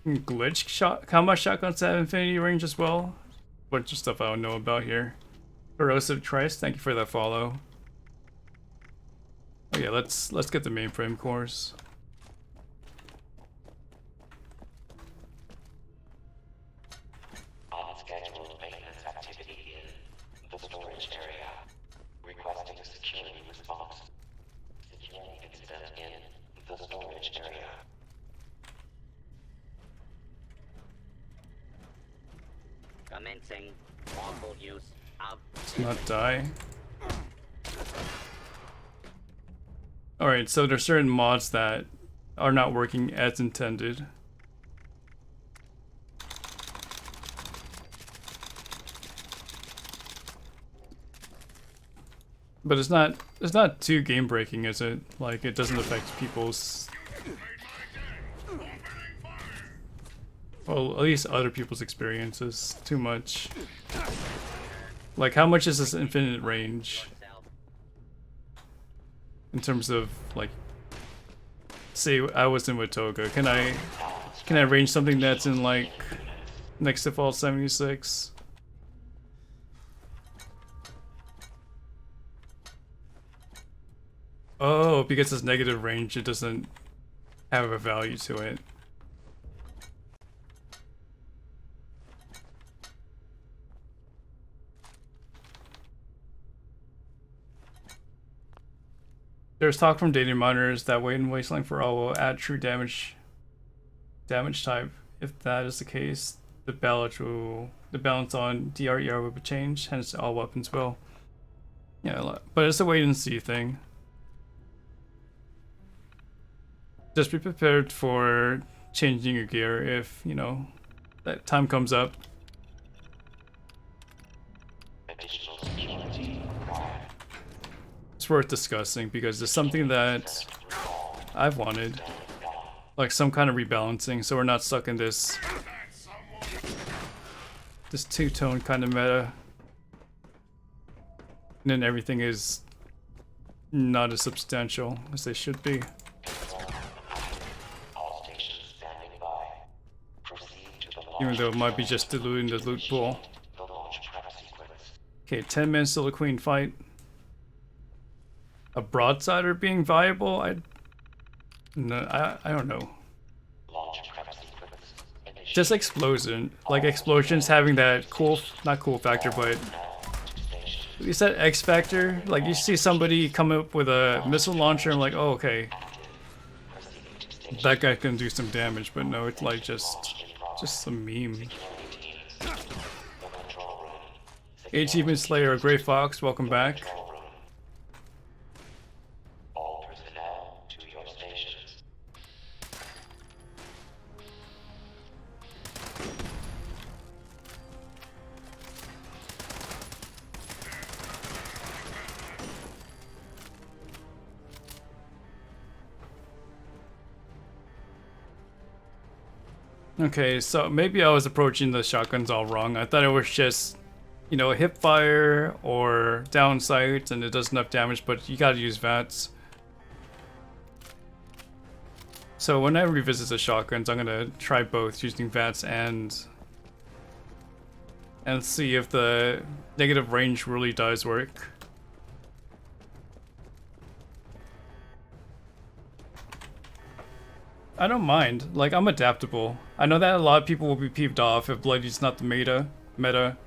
Glitch shot? Combat shotguns have infinity range as well? Bunch of stuff I don't know about here. Corrosive Trice, thank you for that follow. Oh yeah, let's get the mainframe course. Unscheduled maintenance activity in the storage area. Requesting security response. Security incident in the storage area. Commencing lawful use of... Let's not die. Alright, so there's certain mods that are not working as intended. But it's not too game breaking, is it? Like it doesn't affect people's, well, at least other people's experiences too much. Like how much is this infinite range? In terms of like, say I was in Watoga, can I range something that's in like next to Fallout 76? Oh, because it's negative range, it doesn't have a value to it. There's talk from data miners that Wait and Wasteland for All will add true damage type. If that is the case, the balance on DRER will be changed, hence all weapons will. Yeah, but it's a wait and see thing. Just be prepared for changing your gear if, you know, that time comes up. It's worth discussing because there's something that I've wanted. Like some kind of rebalancing so we're not stuck in this two-tone kind of meta. And then everything is not as substantial as they should be. Even though it might be just diluting the loot pool. Okay, 10 minutes till the queen fight. A broadsider being viable? I don't know. Just explosions having that cool, not cool factor, but you said X factor. Like you see somebody come up with a missile launcher and like, oh okay, that guy can do some damage, but no, it's like just some meme. Achievement Slayer, Grey Fox, welcome back. Okay, so maybe I was approaching the shotguns all wrong. I thought it was just, you know, hip fire or down sight and it does enough damage, but you gotta use VATS. So when I revisit the shotguns, I'm gonna try both using VATS and see if the negative range really does work. I don't mind. Like, I'm adaptable. I know that a lot of people will be peeved off if Bloody's not the meta.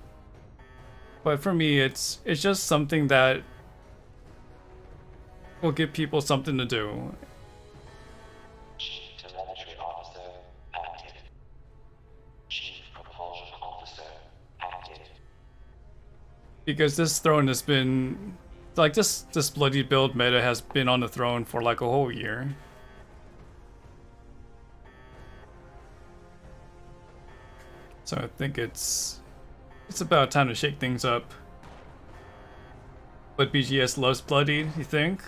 But for me, it's just something that will give people something to do. Telemetry officer active. Chief propulsion officer active. Because this throne has been, like, this Bloody build meta has been on the throne for like a whole year. So I think it's about time to shake things up. But BGS loves Bloody, you think?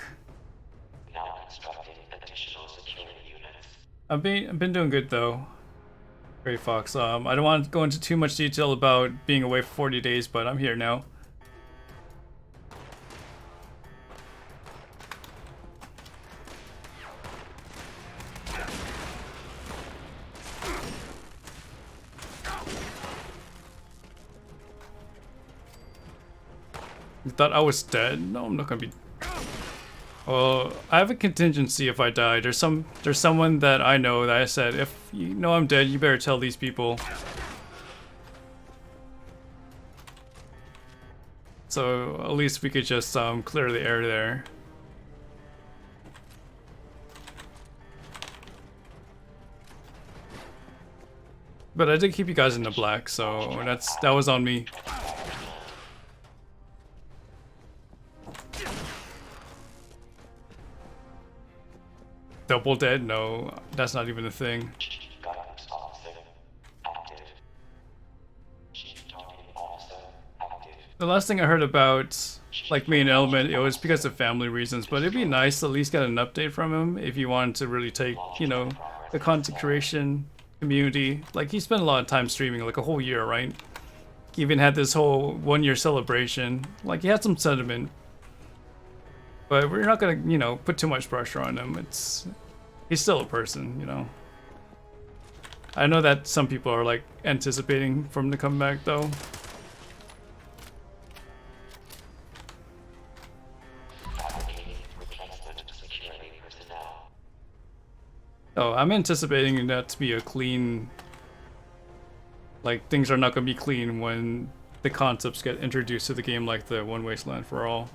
Now constructing additional security units. I've been doing good though. Grey Fox. I don't want to go into too much detail about being away for 40 days, but I'm here now. You thought I was dead? No, I'm not gonna be. Well, I have a contingency if I die. There's someone that I know that I said, if you know I'm dead, you better tell these people. So at least we could just clear the air there. But I did keep you guys in the black, so that was on me. Double dead? No, that's not even a thing. Guidance officer active. Chief targeting officer active. The last thing I heard about, like, main element, it was because of family reasons, but it'd be nice to at least get an update from him if you wanted to really take, you know, the content creation community. Like, he spent a lot of time streaming, like a whole year, right? He even had this whole 1-year celebration. Like, he had some sentiment. But we're not gonna, you know, put too much pressure on him. He's still a person, you know. I know that some people are like anticipating for him to come back though. Oh, I'm anticipating that to be a clean, like, things are not gonna be clean when the concepts get introduced to the game like the One Wasteland for All.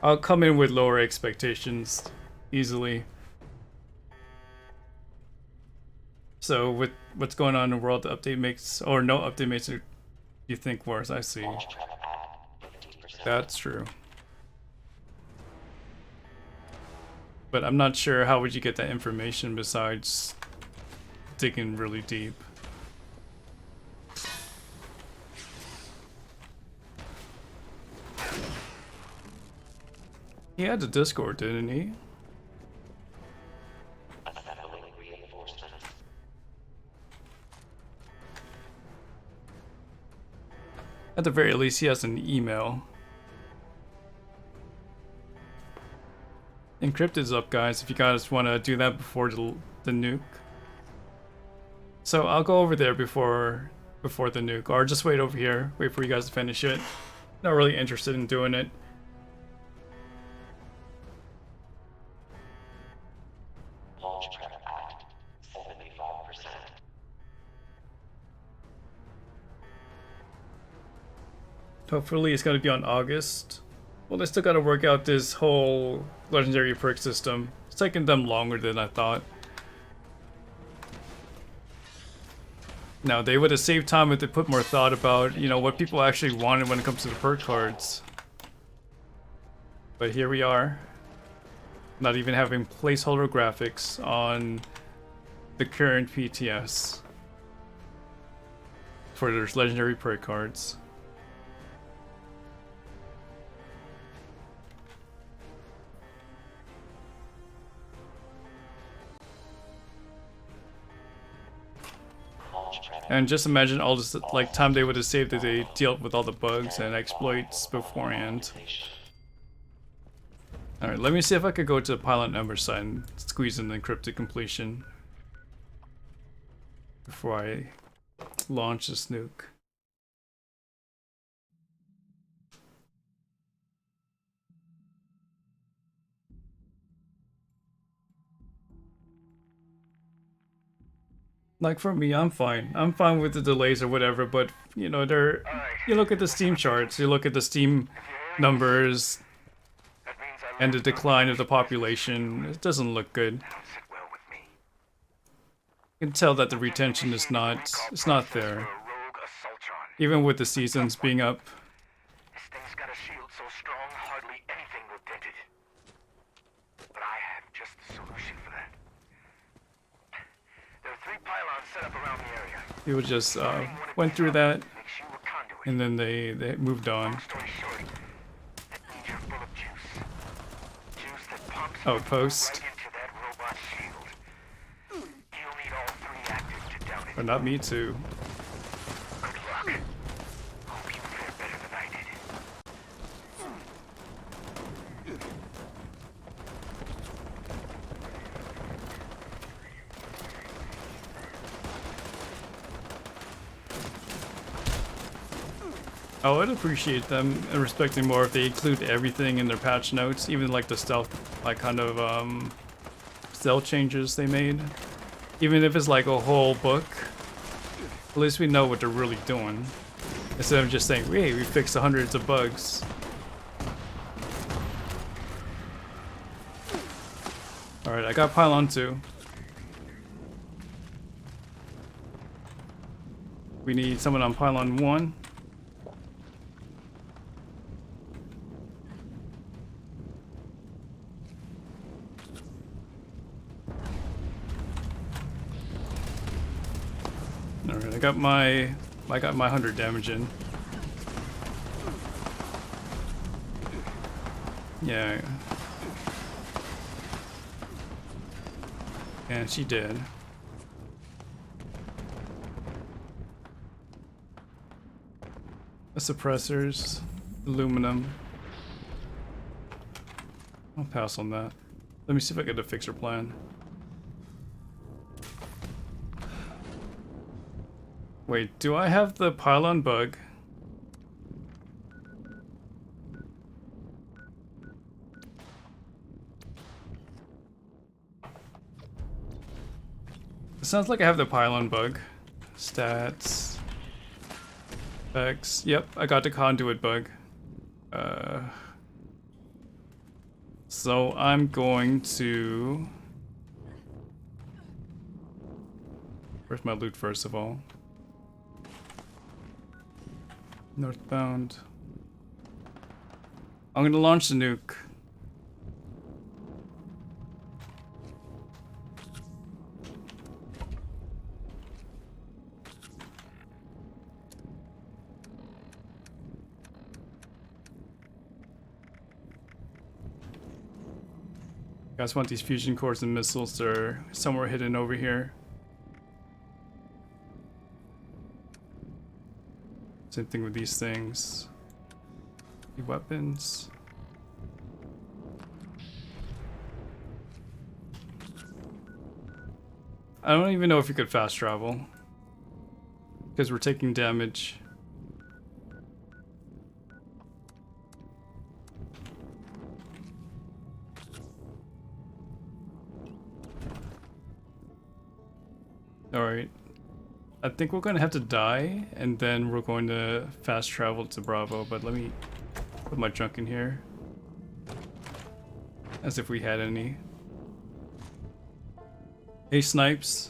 I'll come in with lower expectations easily. So with what's going on in the world, the update makes, or no update makes it, you think worse. I see. That's true. But I'm not sure how would you get that information besides digging really deep. He had a Discord, didn't he? At the very least, he has an email. Encrypted's up, guys, if you guys want to do that before the nuke. So I'll go over there before the nuke, or just wait over here, wait for you guys to finish it. Not really interested in doing it. Launch prep at 75%. Hopefully it's going to be on August. Well, they still got to work out this whole legendary perk system. It's taking them longer than I thought. Now, they would have saved time if they put more thought about, you know, what people actually wanted when it comes to the perk cards. But here we are. Not even having placeholder graphics on the current PTS for their legendary perk cards. And just imagine all this like time they would have saved if they dealt with all the bugs and exploits beforehand. Alright, let me see if I could go to the pilot number site and squeeze in the encrypted completion before I launch this nuke. Like for me, I'm fine. I'm fine with the delays or whatever, but you know, you look at the Steam charts, you look at the Steam numbers and the decline of the population, it doesn't look good. You can tell that the retention is not there. Even with the seasons being up. This thing's got a shield so strong hardly anything will dent it. But I have just the solution for that. There are 3 pylons set up around the area. People just went through that, and then they moved on. Oh, post. But not me too. I would appreciate them respecting more if they include everything in their patch notes, even like the stealth, like kind of stealth changes they made. Even if it's like a whole book, at least we know what they're really doing. Instead of just saying, hey, we fixed hundreds of bugs. Alright, I got Pylon 2. We need someone on Pylon 1. Alright, I got my 100 damage in. Yeah. And she did. The suppressors, aluminum. I'll pass on that. Let me see if I get a fixer plan. Wait, do I have the pylon bug? It sounds like I have the pylon bug. Stats. Specs. Yep, I got the conduit bug. So I'm going to... Where's my loot first of all? Northbound. I'm gonna launch the nuke. You guys want these fusion cores and missiles? They're somewhere hidden over here. Same thing with these things. The weapons. I don't even know if you could fast travel. Because we're taking damage. Alright. I think we're going to have to die, and then we're going to fast travel to Bravo, but let me put my junk in here. As if we had any. Hey, Snipes.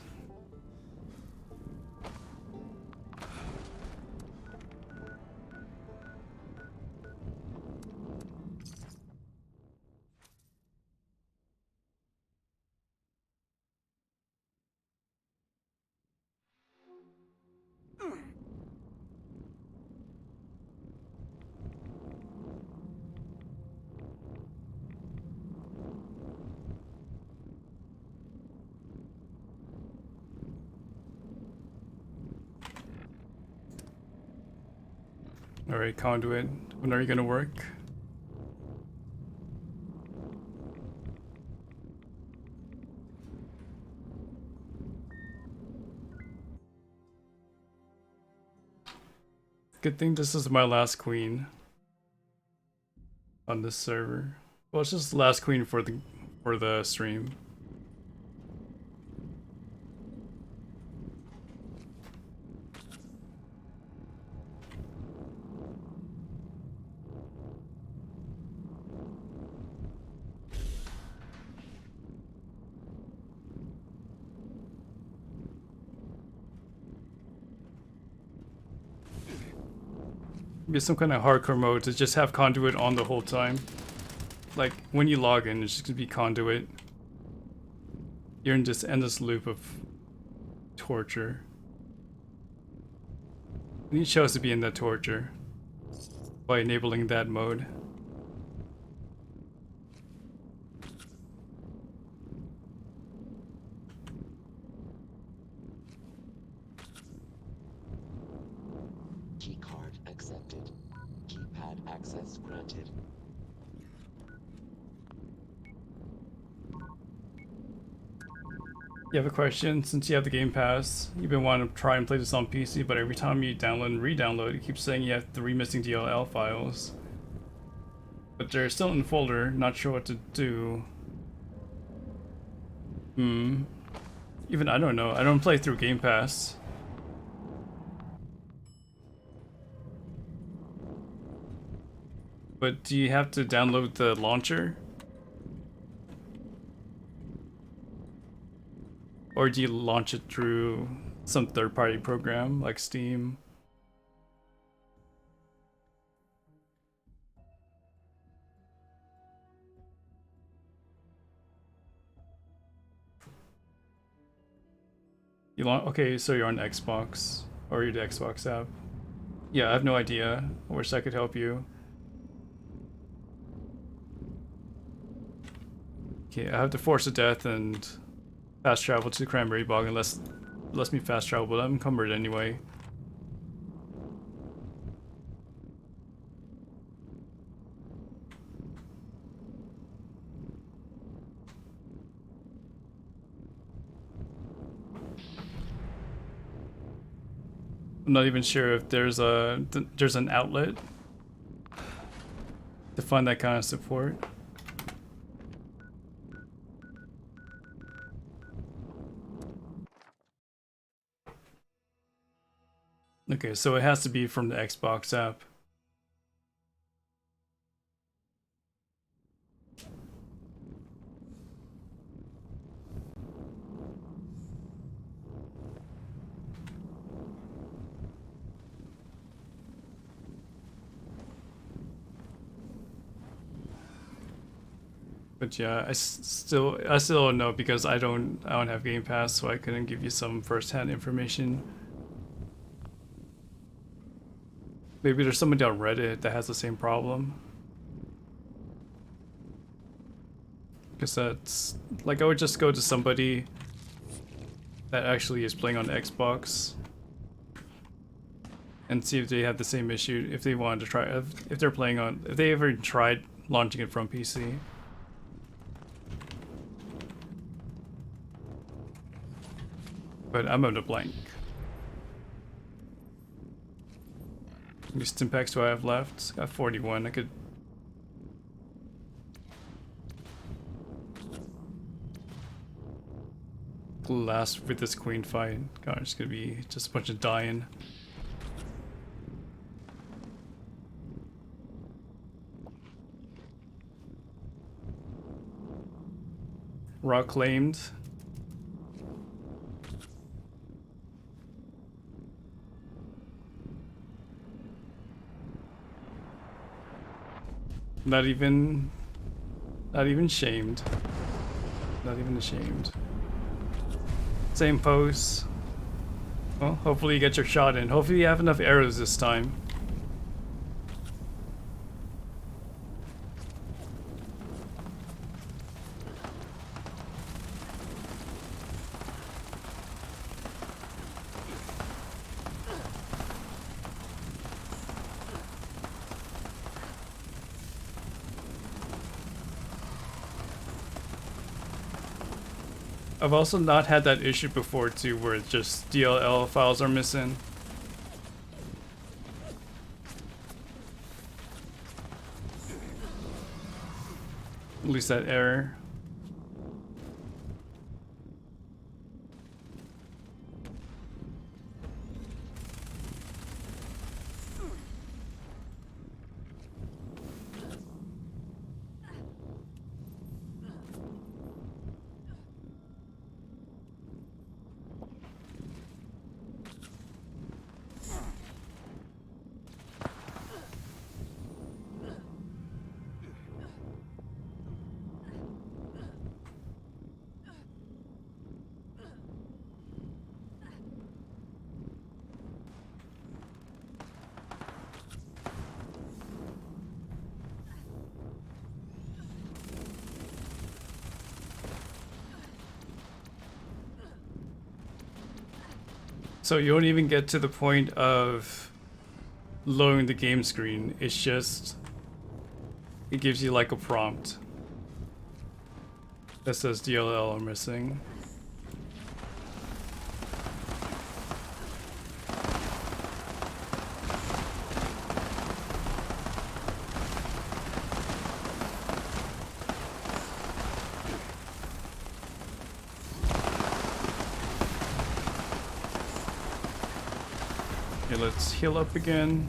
Alright, Conduit. When are you gonna work? Good thing this is my last queen on this server. Well, it's just the last queen for the stream. Be some kind of hardcore mode to just have Conduit on the whole time. Like when you log in, it's just gonna be Conduit. You're in this endless loop of torture. And you chose to be in that torture by enabling that mode. Keycard accepted. Keypad access granted. You have a question? Since you have the Game Pass, you've been wanting to try and play this on PC, but every time you download and re-download, it keeps saying you have 3 missing DLL files. But they're still in the folder, not sure what to do. Even I don't know. I don't play through Game Pass. But do you have to download the launcher? Or do you launch it through some third-party program like Steam? Okay, so you're on Xbox, or you're the Xbox app. Yeah, I have no idea. I wish I could help you. Okay, I have to force a death and fast travel to Cranberry Bog unless it lets me fast travel, but I'm encumbered anyway. I'm not even sure if there's an outlet to find that kind of support. Okay, so it has to be from the Xbox app. But yeah, I still don't know because I don't have Game Pass, so I couldn't give you some first-hand information. Maybe there's somebody on Reddit that has the same problem. Because that's like, I would just go to somebody that actually is playing on Xbox and see if they have the same issue, if they wanted to try, if they're playing on, if they ever tried launching it from PC. But I'm on a blank. How many Stimpaks do I have left? Got 41. I could. Last with this queen fight. God, it's gonna be just a bunch of dying. Rock claimed. Not even shamed. Not even ashamed. Same pose. Well, hopefully you get your shot in. Hopefully you have enough arrows this time. I've also not had that issue before too, where it's just DLL files are missing. At least that error. So you don't even get to the point of loading the game screen. It's just, it gives you like a prompt that says DLL are missing. Okay, let's heal up again.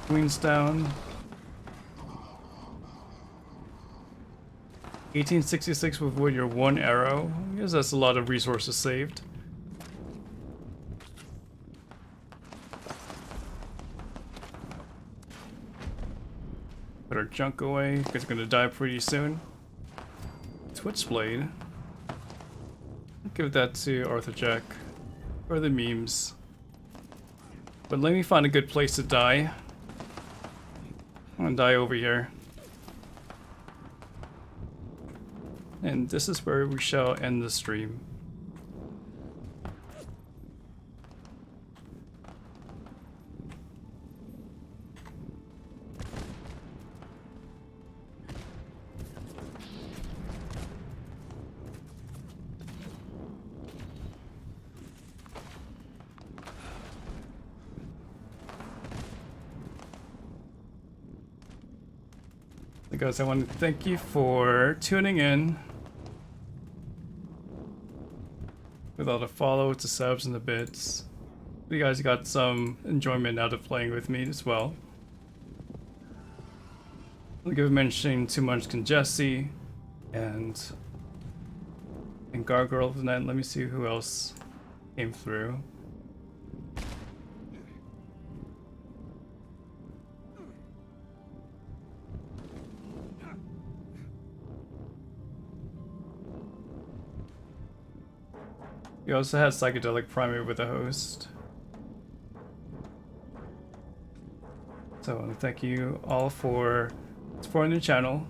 Queen's down. 1866 with your one arrow. I guess that's a lot of resources saved. Put our junk away, because we're gonna die pretty soon. Switchblade. I'll give that to Arthur Jack. For the memes. But let me find a good place to die. I'm gonna die over here. And this is where we shall end the stream. Guys, I want to thank you for tuning in. With all the follows, the subs, and the bits. You guys got some enjoyment out of playing with me as well. I'll give a mention to Munchkin Jesse and Gargoyle tonight. Let me see who else came through. You also had Psychedelic Primate with a host. So I want to thank you all for supporting the channel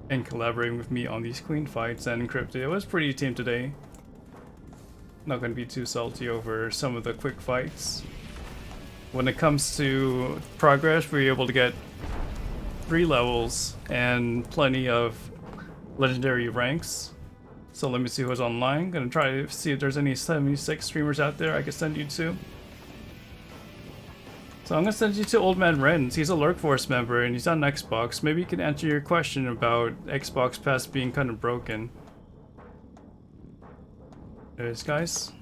and collaborating with me on these clean fights and Encrypted. It was pretty team today. Not going to be too salty over some of the quick fights. When it comes to progress, we were able to get 3 levels and plenty of legendary ranks. So let me see who's online. Gonna try to see if there's any 76 streamers out there I can send you to. So I'm gonna send you to Old Man Rens. He's a Lurk Force member and he's on Xbox. Maybe he can answer your question about Xbox Pass being kind of broken. There it is, guys.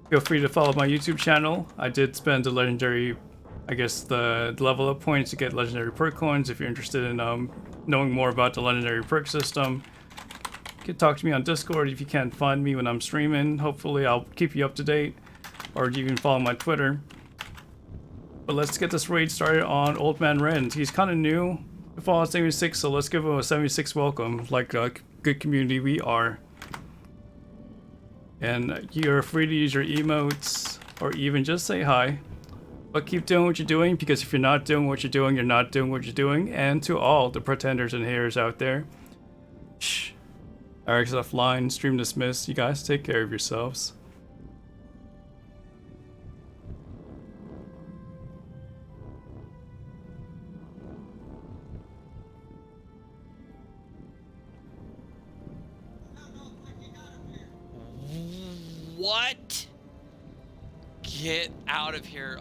Feel free to follow my YouTube channel. I did spend the legendary, I guess the level up points to get legendary perk coins. If you're interested in knowing more about the legendary perk system, you can talk to me on Discord if you can't find me when I'm streaming. Hopefully I'll keep you up to date, or you can follow my Twitter. But let's get this raid started on Old Man Rens. He's kind of new to Fallout 76, so let's give him a 76 welcome, like a good community we are. And you're free to use your emotes or even just say hi. But keep doing what you're doing, because if you're not doing what you're doing, you're not doing what you're doing. And to all the pretenders and haters out there, shh. Eric's offline, stream dismissed. You guys take care of yourselves. What? Get out of here.